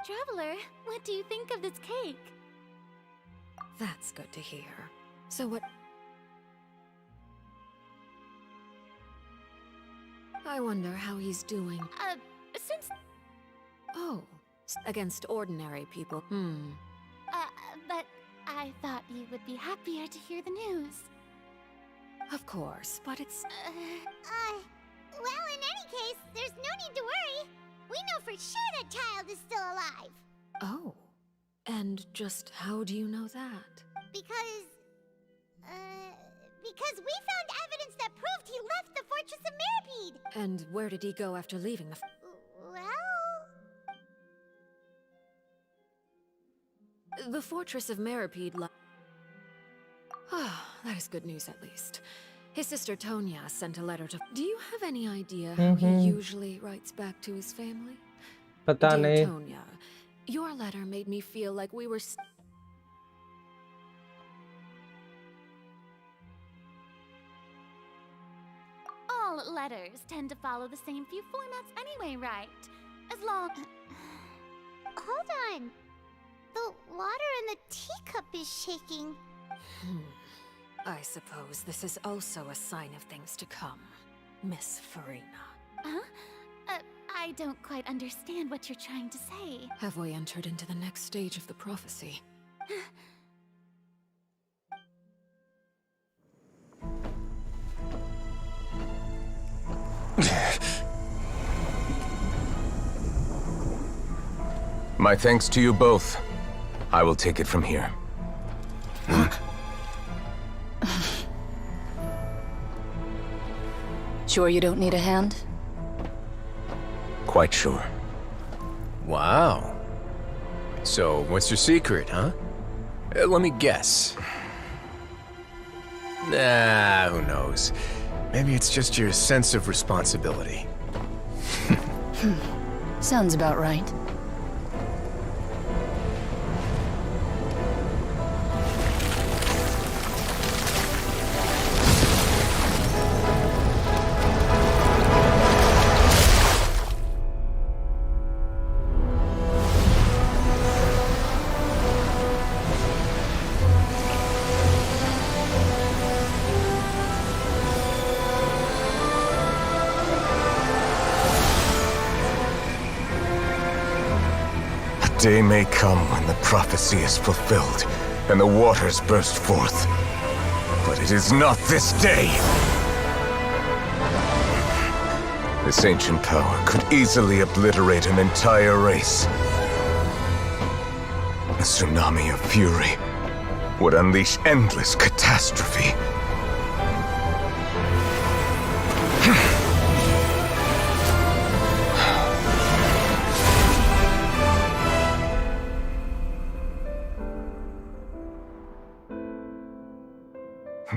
Traveler, what do you think of this cake? That's good to hear. So what... I wonder how he's doing. Since... Oh, against ordinary people. But I thought you would be happier to hear the news. Of course, but it's... Well, in any case, there's no need to worry. We know for sure that child is still alive. Oh. And just how do you know that? Because we found evidence that proved he left the Fortress of Meripede. And where did he go after leaving the... Well... The Fortress of Meripede Ah, that is good news at least. His sister Tonya sent a letter to... Do you have any idea how he usually writes back to his family? पता Dear नहीं। Tonya, your letter made me feel like we were... All letters tend to follow the same few formats anyway, right? As long... Hold on. The water in the teacup is shaking. I suppose this is also a sign of things to come, Miss Farina. Huh? I don't quite understand what you're trying to say. Have we entered into the next stage of the prophecy? My thanks to you both. I will take it from here. Sure you don't need a hand? Quite sure. Wow. So, what's your secret, huh? Let me guess. Nah, who knows? Maybe it's just your sense of responsibility. Sounds about right. Day may come when the prophecy is fulfilled, and the waters burst forth. But it is not this day! This ancient power could easily obliterate an entire race. A tsunami of fury would unleash endless catastrophe.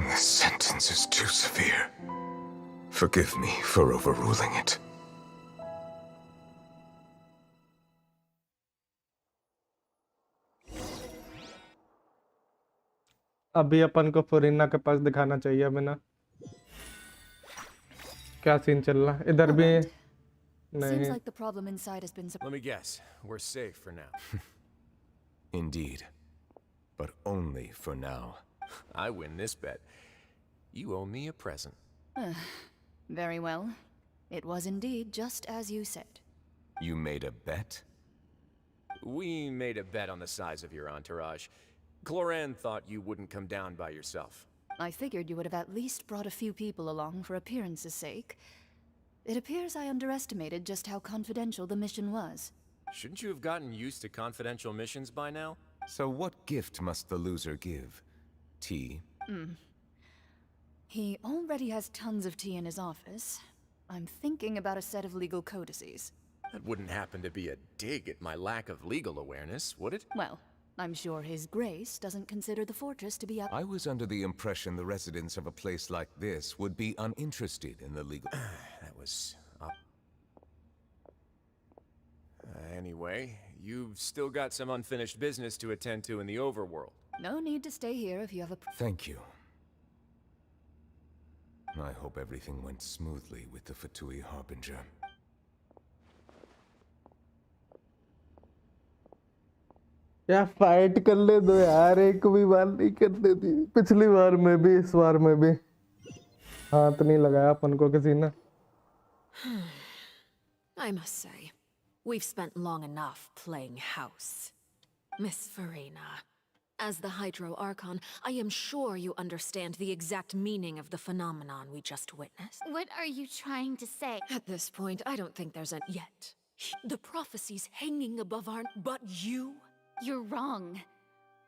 This sentence is too severe. Forgive me for overruling it. अभी अपन को फरीना के पास दिखाना चाहिए अभी ना। क्या scene चल रहा है इधर भी? Seems like the problem inside has been... Let me guess. We're safe for now. Indeed. But only for now. I win this bet. You owe me a present. Very well. It was indeed just as you said. You made a bet? We made a bet on the size of your entourage. Cloran thought you wouldn't come down by yourself. I figured you would have at least brought a few people along for appearance's sake. It appears I underestimated just how confidential the mission was. Shouldn't you have gotten used to confidential missions by now? So what gift must the loser give? Tea? He already has tons of tea in his office. I'm thinking about a set of legal codices. That wouldn't happen to be a dig at my lack of legal awareness, would it? Well, I'm sure His Grace doesn't consider the fortress to be up. I was under the impression the residents of a place like this would be uninterested in the legal... That was... Anyway, you've still got some unfinished business to attend to in the overworld. No need to stay here if you have a... Thank you. I hope everything went smoothly with the Fatui Harbinger. यार fight कर ले दो यार, एक भी बार नहीं करने दी। पिछली बार में भी, इस बार में भी हाथ नहीं लगाया अपन को किसी ने। I must say, we've spent long enough playing house. Miss Farina, as the Hydro Archon, I am sure you understand the exact meaning of the phenomenon we just witnessed. What are you trying to say? At this point, I don't think there's yet. The prophecies hanging above our... But you? You're wrong.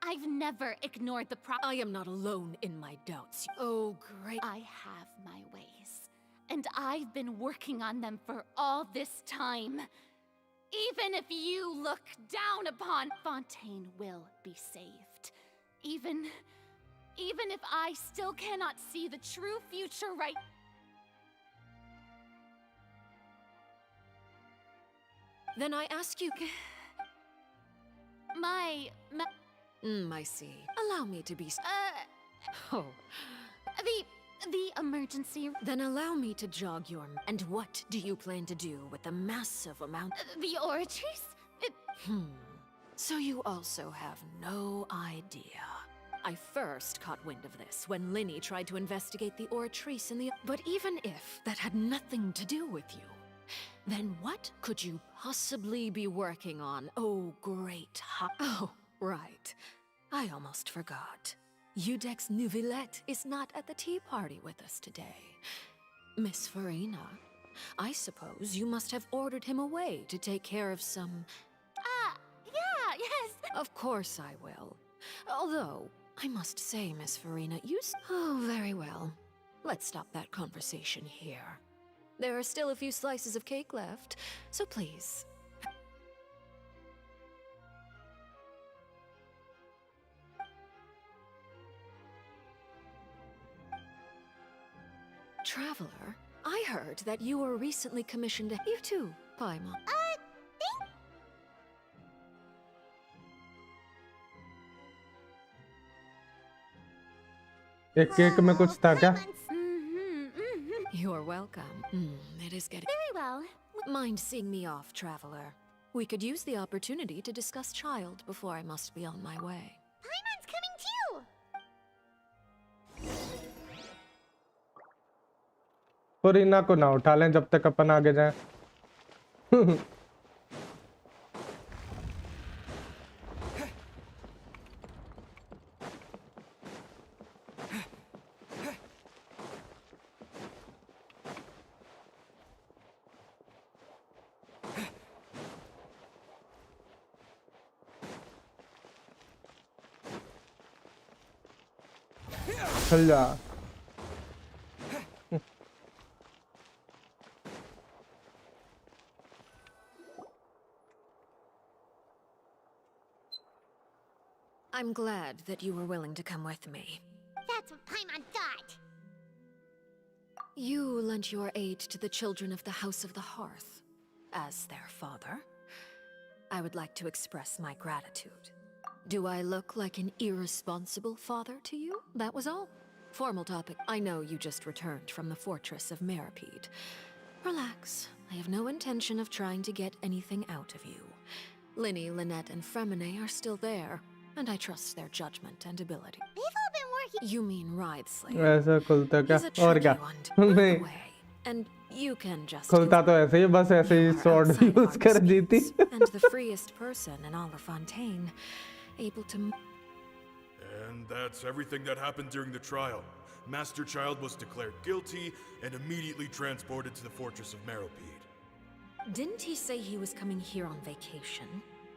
I've never ignored the I am not alone in my doubts. Oh, great. I have my ways. And I've been working on them for all this time. Even if you look down upon... Fontaine will be saved. Even if I still cannot see the true future right... Then I ask you... I see. Allow me to be... Oh. The emergency... Then allow me to jog your... And what do you plan to do with the massive amount... The Oratrice? So you also have no idea. I first caught wind of this when Linny tried to investigate the Oratrice in the... But even if that had nothing to do with you, then what could you possibly be working on? Oh, great. Oh, right. I almost forgot. Udex Nouvillette is not at the tea party with us today. Miss Farina, I suppose you must have ordered him away to take care of some... Yeah, yes. Of course I will. Although, I must say, Miss Farina, Oh, very well. Let's stop that conversation here. There are still a few slices of cake left, so please... Traveler, I heard that you were recently commissioned to... You too, Paimon. एक cake में कुछ था क्या? You're welcome. It is getting... Very well. Mind seeing me off, Traveler? We could use the opportunity to discuss Child before I must be on my way. Paimon's coming too! Farina को ना उठा लें जब तक अपन आगे जाएं। चल जा। I'm glad that you were willing to come with me. That's what Paimon thought. You lent your aid to the children of the House of the Hearth. As their father, I would like to express my gratitude. Do I look like an irresponsible father to you? That was all. Formal topic. I know you just returned from the fortress of Meripede. Relax. I have no intention of trying to get anything out of you. Linny, Lynette, and Fremine are still there, and I trust their judgment and ability. They've all been working... You mean Ride Slayer? ऐसा खुलता क्या? और क्या? नहीं. And you can just... खुलता तो ऐसे ही, बस ऐसे ही sword use कर जीती. And the freest person in all of Fontaine, able to... And that's everything that happened during the trial. Master Child was declared guilty and immediately transported to the fortress of Meripede. Didn't he say he was coming here on vacation?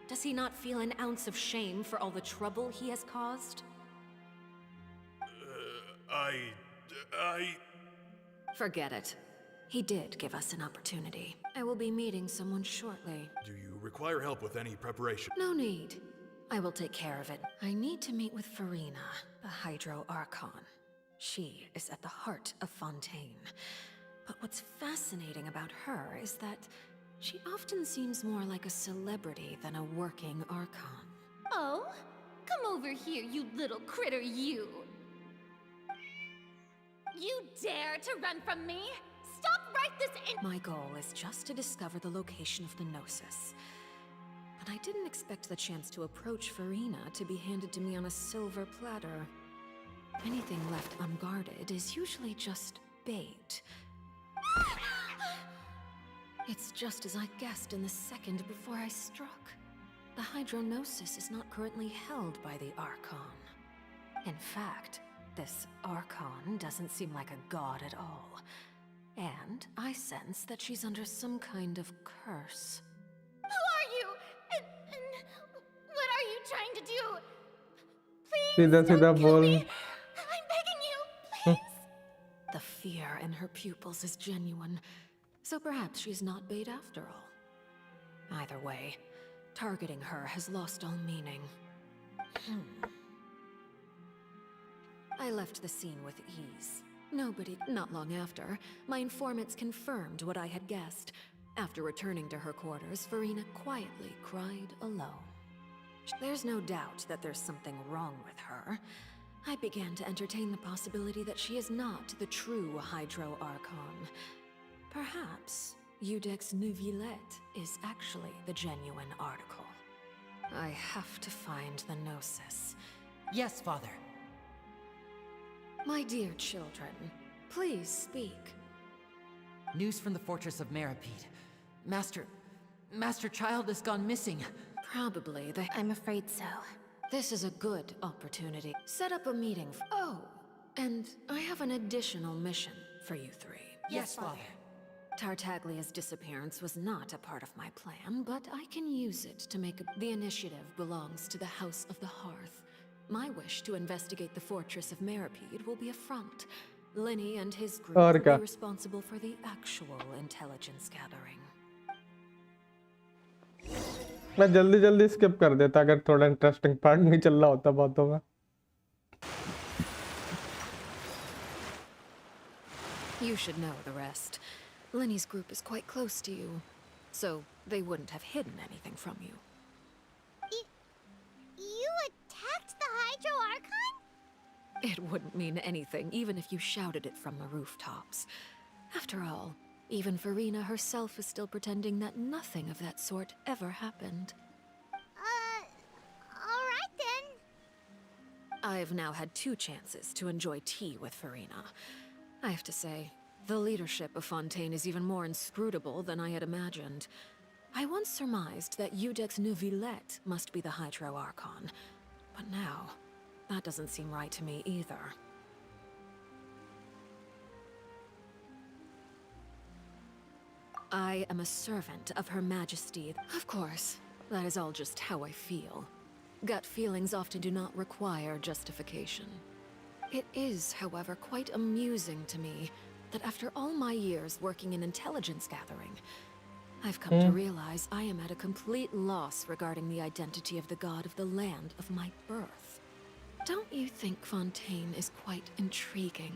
Does he not feel an ounce of shame for all the trouble he has caused? Forget it. He did give us an opportunity. I will be meeting someone shortly. Do you require help with any preparation? No need. I will take care of it. I need to meet with Farina, the Hydro Archon. She is at the heart of Fontaine. But what's fascinating about her is that she often seems more like a celebrity than a working Archon. Oh? Come over here, you little critter, you! You dare to run from me? Stop right this in- My goal is just to discover the location of the Gnosis. But I didn't expect the chance to approach Farina to be handed to me on a silver platter. Anything left unguarded is usually just bait. It's just as I guessed in the second before I struck. The Hydronosis is not currently held by the Archon. In fact, this Archon doesn't seem like a god at all. And I sense that she's under some kind of curse. Who are you? And what are you trying to do? Please don't kill me. I'm begging you, please. The fear in her pupils is genuine, so perhaps she's not bait after all. Either way, targeting her has lost all meaning. I left the scene with ease. Not long after, my informants confirmed what I had guessed. After returning to her quarters, Farina quietly cried alone. There's no doubt that there's something wrong with her. I began to entertain the possibility that she is not the true Hydro Archon. Perhaps Iudex Neuvillette is actually the genuine article. I have to find the Gnosis. Yes, Father. My dear children, please speak. News from the fortress of Meripede. Master Child has gone missing. Probably I'm afraid so. This is a good opportunity. Set up a meeting. Oh, and I have an additional mission for you three. Yes, Father. Tartaglia's disappearance was not a part of my plan, but I can use it to make the initiative belongs to the House of the Hearth. My wish to investigate the fortress of Meripede will be a front. Lenny and his group will be responsible for the actual intelligence gathering. मैं जल्दी skip कर देता अगर थोड़ा interesting part नहीं चल रहा होता बातों में. You should know the rest. Lenny's group is quite close to you, so they wouldn't have hidden anything from you. You attacked the Hydro Archon? It wouldn't mean anything, even if you shouted it from the rooftops. After all, even Farina herself is still pretending that nothing of that sort ever happened. Alright then. I've now had 2 chances to enjoy tea with Farina. I have to say, the leadership of Fontaine is even more inscrutable than I had imagined. I once surmised that Iudex Neuvillette must be the Hydro Archon, but now, that doesn't seem right to me either. I am a servant of Her Majesty. Of course, that is all just how I feel. Gut feelings often do not require justification. It is, however, quite amusing to me that after all my years working in intelligence gathering, I've come to realize I am at a complete loss regarding the identity of the god of the land of my birth. Don't you think Fontaine is quite intriguing?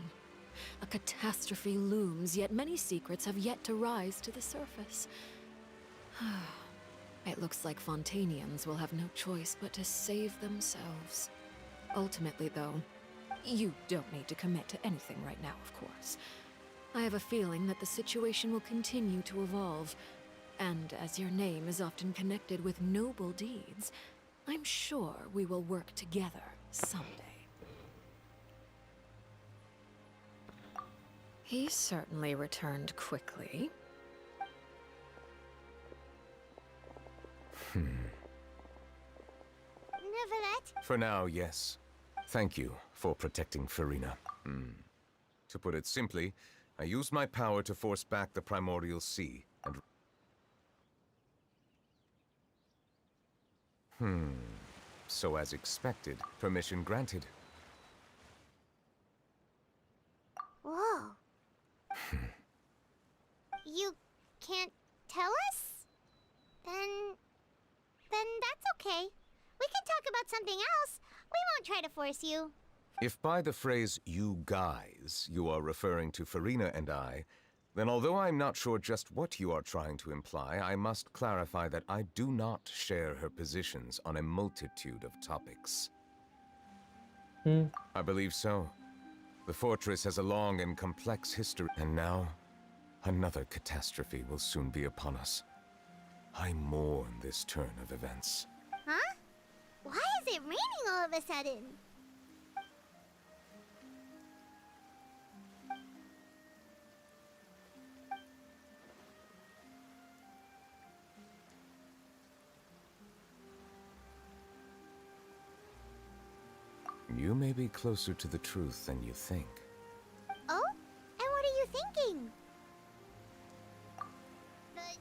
A catastrophe looms, yet many secrets have yet to rise to the surface. It looks like Fontainians will have no choice but to save themselves. Ultimately, though, you don't need to commit to anything right now, of course. I have a feeling that the situation will continue to evolve, and as your name is often connected with noble deeds, I'm sure we will work together someday. He certainly returned quickly. Neuvillette? For now, yes. Thank you for protecting Farina. To put it simply, I used my power to force back the Primordial Sea and... So as expected, permission granted. Whoa. You can't tell us? Then that's okay. We can talk about something else. We won't try to force you. If by the phrase "you guys" you are referring to Farina and I, then although I'm not sure just what you are trying to imply, I must clarify that I do not share her positions on a multitude of topics. I believe so. The fortress has a long and complex history, and now another catastrophe will soon be upon us. I mourn this turn of events. Huh? Why is it raining all of a sudden? You may be closer to the truth than you think. Oh? And what are you thinking? The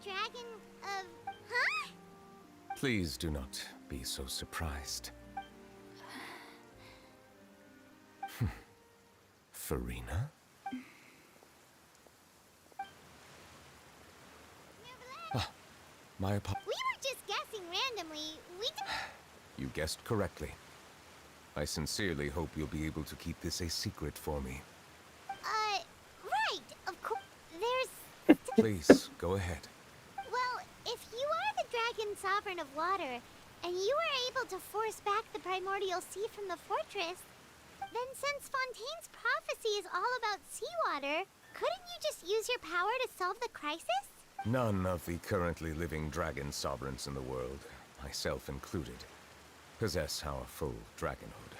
dragon of... Huh? Please do not be so surprised. Farina? My apologies. We were just guessing randomly. You guessed correctly. I sincerely hope you'll be able to keep this a secret for me. Right. Of course. There's... Please, go ahead. Well, if you are the dragon sovereign of water, and you were able to force back the primordial sea from the fortress, then since Fontaine's prophecy is all about seawater, couldn't you just use your power to solve the crisis? None of the currently living dragon sovereigns in the world, myself included, possess our full dragonhood.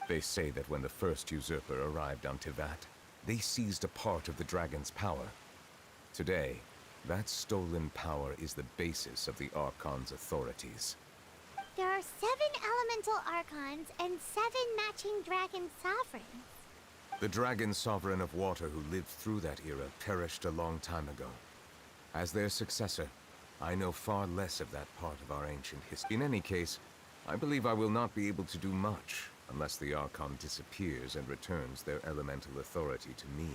They say that when the first usurper arrived on Tivat, they seized a part of the dragon's power. Today, that stolen power is the basis of the Archon's authorities. There are 7 elemental archons and 7 matching dragon sovereigns. The dragon sovereign of water who lived through that era perished a long time ago. As their successor, I know far less of that part of our ancient history. In any case, I believe I will not be able to do much unless the Archon disappears and returns their elemental authority to me.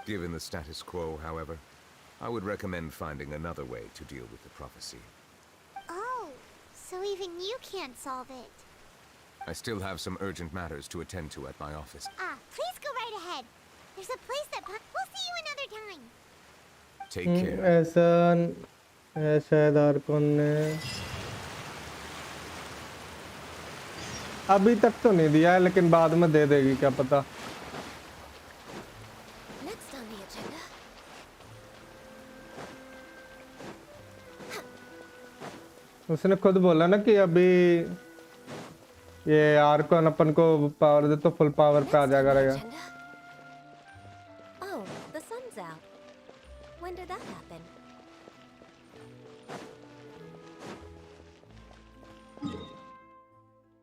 Given the status quo, however, I would recommend finding another way to deal with the prophecy. Oh, so even you can't solve it. I still have some urgent matters to attend to at my office. Please go right ahead. There's a place that... We'll see you another time. Take care. ऐसा शायद Arcon ने अभी तक तो नहीं दिया है, लेकिन बाद में दे देगी, क्या पता। Next on the agenda. उसने खुद बोला ना कि अभी ये आर्कॉन अपन को पावर दे तो फुल पावर पे आ जाएगा रहेगा। Oh, the sun's out. When did that happen?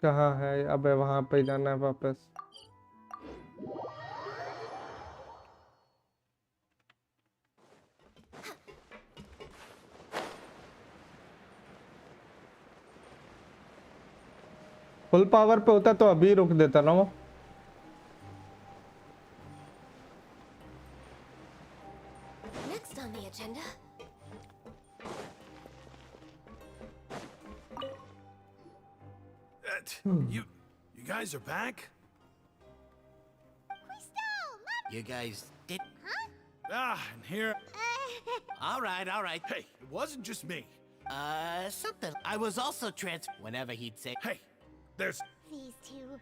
कहाँ है? अबे वहां पे जाना है वापस। फुल पावर पे होता तो अभी रुक देता ना वो। Next on the agenda. You guys are back? You guys did... And here... all right. Hey, it wasn't just me. Something. I was also whenever he'd say... Hey, there's... These two.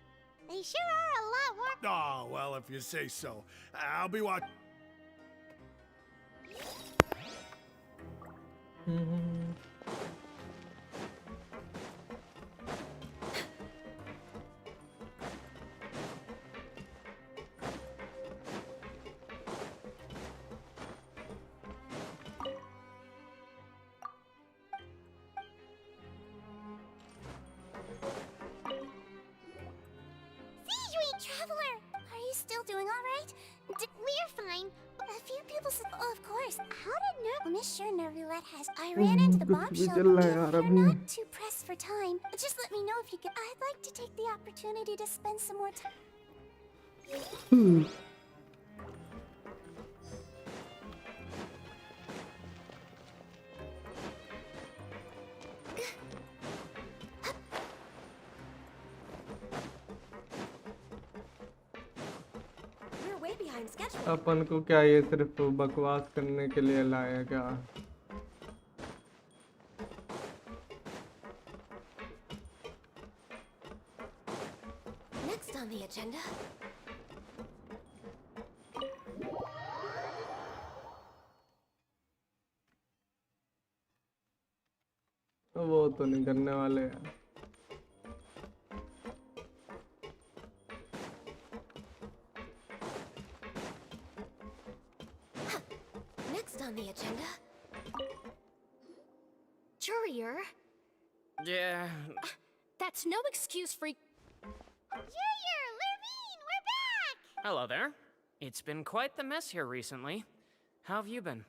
They sure are a lot more... Oh, well, if you say so. I'll be watching. Traveler! Are you still doing all right? We're fine, A few people said, of course. How did I'm sure Nervulette has. I ran into the bomb कुछ भी shop. चल रहा है If यार you're अभी not too pressed for time, just let me know if you could. I'd like to take the opportunity to spend some more time. We're way behind schedule. अपन को क्या ये सिर्फ बकवास करने के लिए लाया क्या? Next on the agenda. वो तो नहीं करने वाले हैं। Next on the agenda. Courier. Yeah. That's no excuse for. Junior, Levine, we're back! Hello there. It's been quite the mess here recently. How have you been?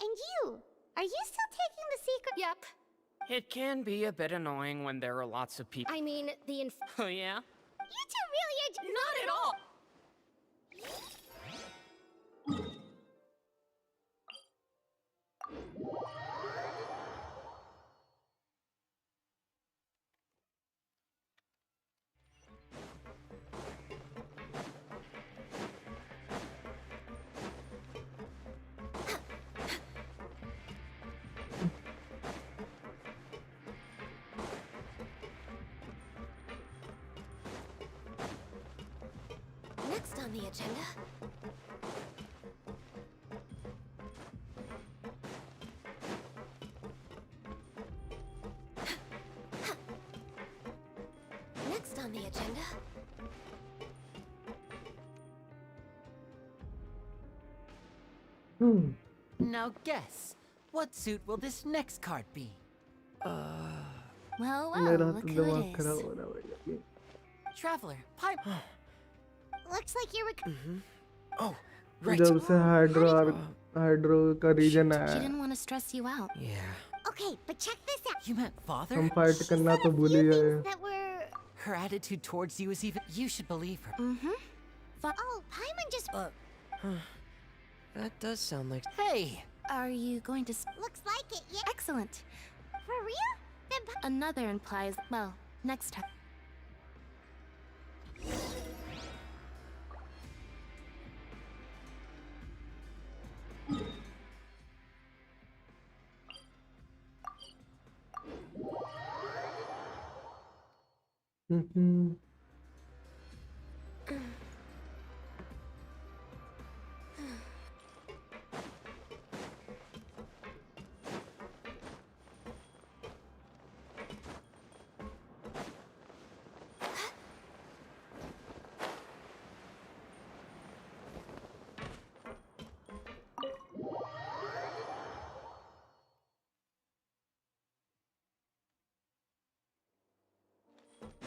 And you? Are you still taking the secret? Yep. It can be a bit annoying when there are lots of people. I mean, the Oh, yeah? You two really are. Not at all. Next on the agenda. Next on the agenda. Now guess, what suit will this next card be? Well, मेरा look तो who दिमाग it खराब is. हो रहा है भाई। Traveler, pipe. Looks like you're Oh, right. जब से हाइड्रो का रीजन She आया didn't want to stress you out. Yeah. Okay, but check this out. You meant father? हम फाइट करना तो भूल ही गए। That were. Her attitude towards you is even. You should believe her. Oh, Paimon just. That does sound like. Hey, are you going to? Looks like it, yeah. Excellent. For real? Then. Another implies. Well, next time.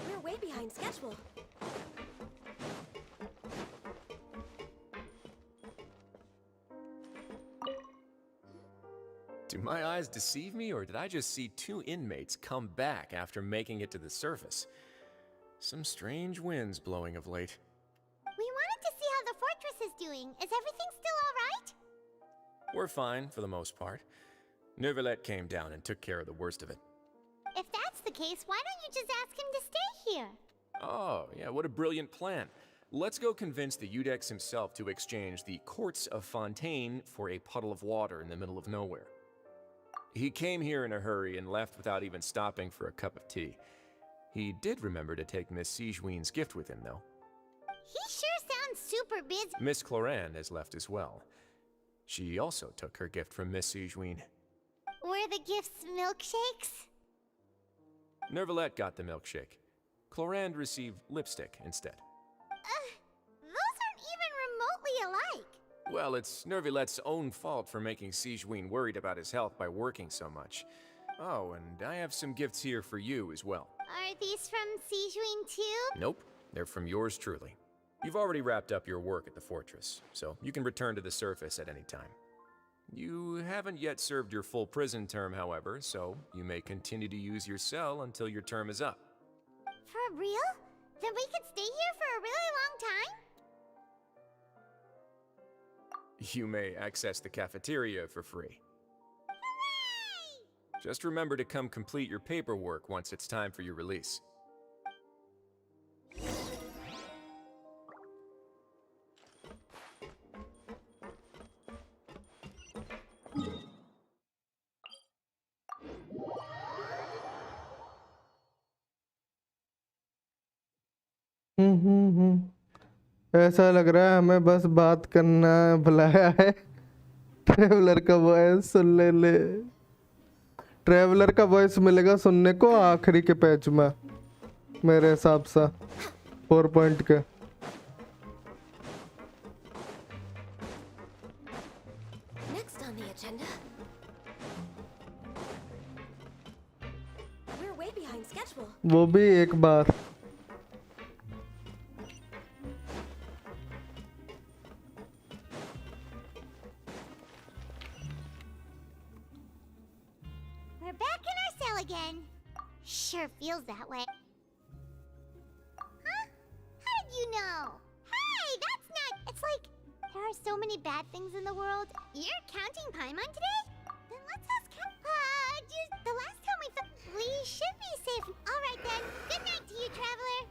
We're way behind schedule. Do my eyes deceive me, or did I just see two inmates come back after making it to the surface? Some strange winds blowing of late. We wanted to see how the fortress is doing. Is everything still alright? We're fine, for the most part. Neuvillette came down and took care of the worst of it. If that's the case, why don't you just ask him to stay here? Oh, yeah, what a brilliant plan. Let's go convince the Udex himself to exchange the courts of Fontaine for a puddle of water in the middle of nowhere. He came here in a hurry and left without even stopping for a cup of tea. He did remember to take Miss Sigewinne's gift with him, though. He sure sounds super busy. Miss Clorande has left as well. She also took her gift from Miss Sigewinne. Were the gifts milkshakes? Neuvillette got the milkshake. Clorande received lipstick instead. Those aren't even remotely alike. Well, it's Neuvillette's own fault for making Sigewinne worried about his health by working so much. Oh, and I have some gifts here for you as well. Are these from Sigewinne too? Nope, they're from yours truly. You've already wrapped up your work at the fortress, so you can return to the surface at any time. You haven't yet served your full prison term, however, so you may continue to use your cell until your term is up. For real? Then we could stay here for a really long time? You may access the cafeteria for free. Hooray! Just remember to come complete your paperwork once it's time for your release. ऐसा लग रहा है हमें बस बात करना बुलाया है। ट्रेवलर का वॉइस सुन ले। ट्रेवलर का वॉइस मिलेगा सुनने को आखिरी के पेज में मेरे हिसाब से 4 पॉइंट के। Next on the agenda. We're way behind schedule. वो भी एक बार। We're back in our cell again. Sure feels that way. Huh? How did you know? Hey, that's not... It's like, there are so many bad things in the world. You're counting Paimon today? Then let's ask him. Just the last time we thought... We should be safe. Alright then. Good night to you, Traveler.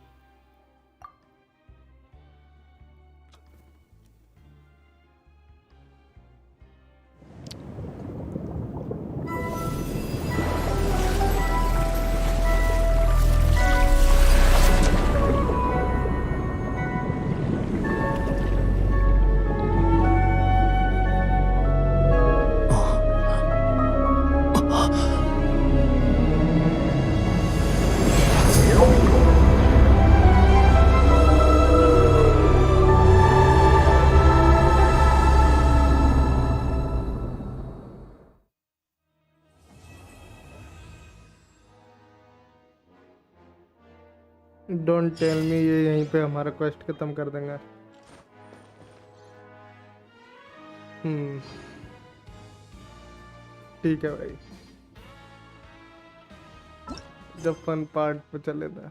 Don't tell me ये यहीं पे हमारा quest खत्म कर देंगे। ठीक है भाई, जब फन पार्ट पे चले था।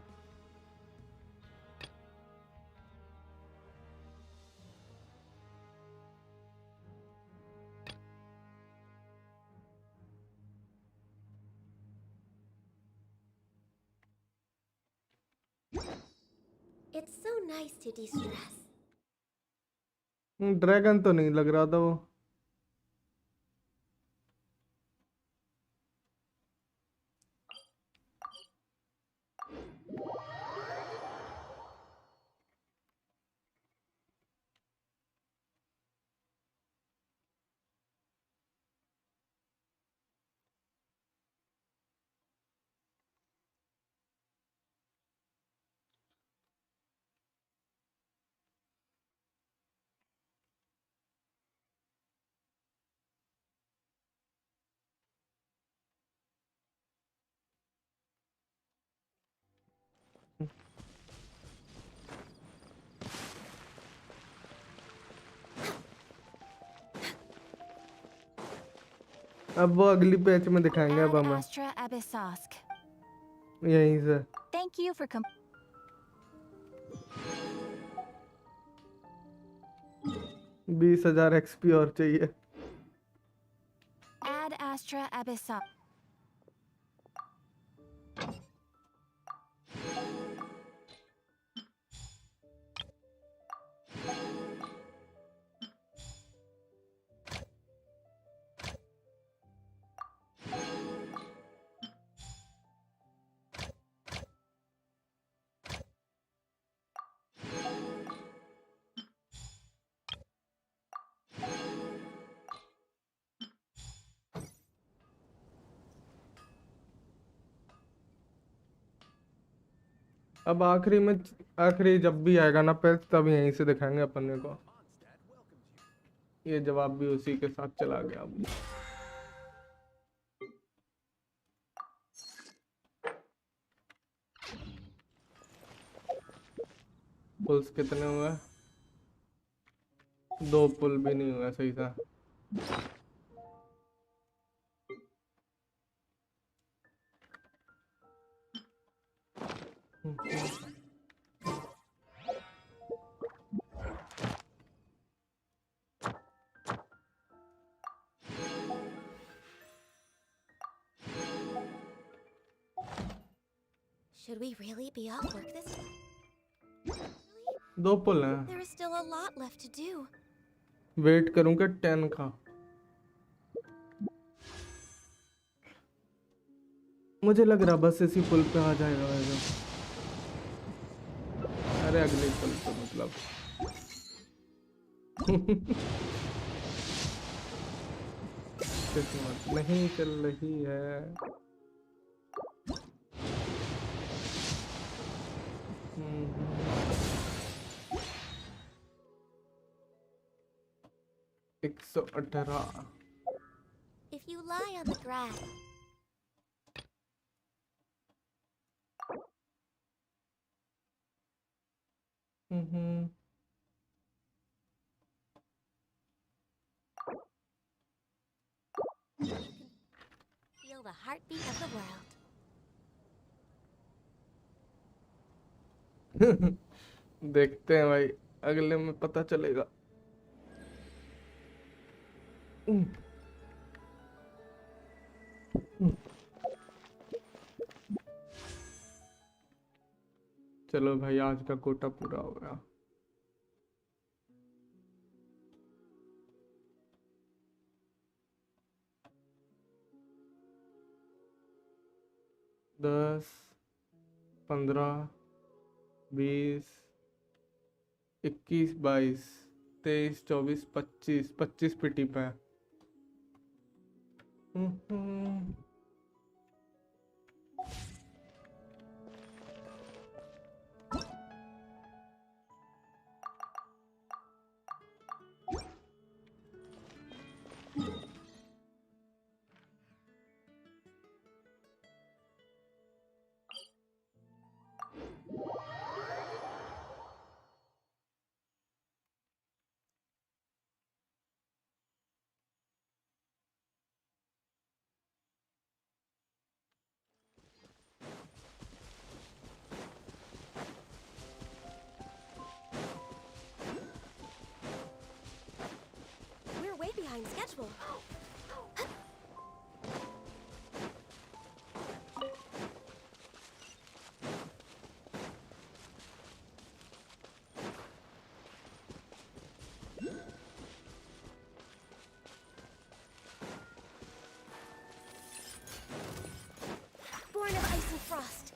It's so nice to de-stress. Dragon तो नहीं लग रहा था वो। अब वो अगली पैच में दिखाएंगे अब हमें Astra Abyssosk. यहीं से। Thank you for 20,000 XP और चाहिए। Add Astra Abyssosk. अब आखिरी में आखिरी जब भी आएगा ना पैच तब यहीं से दिखाएंगे अपन को। ये जवाब भी उसी के साथ चला गया। अब पुल्स कितने हुए? दो पुल भी नहीं हुआ सही था। Should we really be off work this? दो पुल हैं। There is still a lot left to do. Wait करूंगा 10 का। मुझे लग रहा बस इसी पुल पे आ जाएगा वैसे। अरे अगले पुल पे मतलब। किस्मत नहीं चल रही है। एक 118। If you lie on the grass, you can feel the heartbeat of the world. देखते हैं भाई, अगले में पता चलेगा। चलो भाई, आज का कोटा पूरा हो गया। दस, 15, 20, 21, 22, 23, 24, 25 पीटी पे है। We're way behind schedule. Born of ice and frost.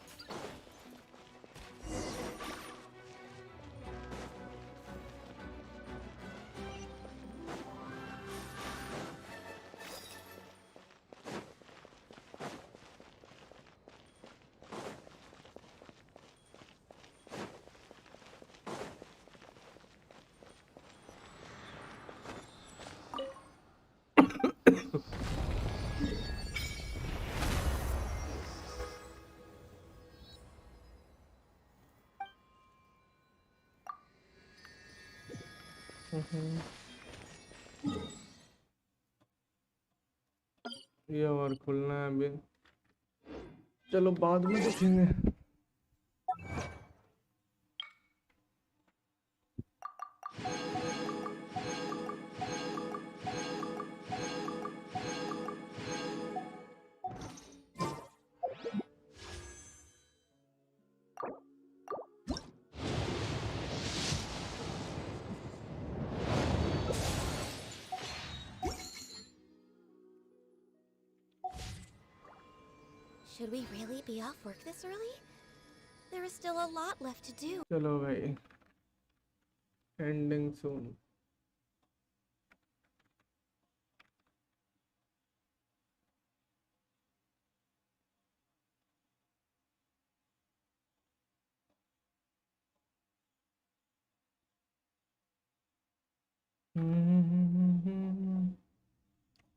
ये और खुलना है अभी। चलो बाद में देखेंगे। Should we really be off work this early? There is still a lot left to do. चलो भाई, एंडिंग सून।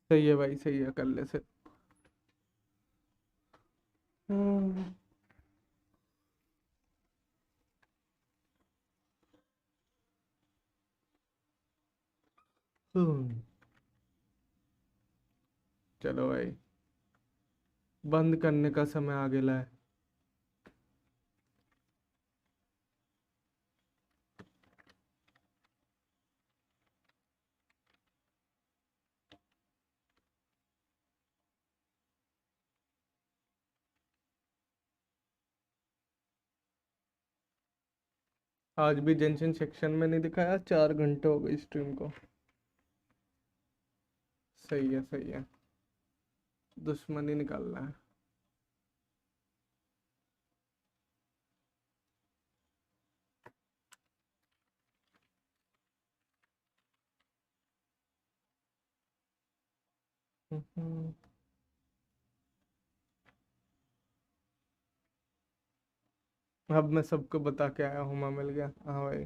सही है भाई, सही है, कर ले से। चलो भाई, बंद करने का समय आ गया है। आज भी जेंशिन सेक्शन में नहीं दिखाया, 4 घंटे हो गए स्ट्रीम को। सही है सही है, दुश्मनी निकालना है। अब मैं सबको बता के आया हूँ, मैं मिल गया। हाँ भाई।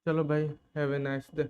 चलो भाई, हैव ए नाइस डे।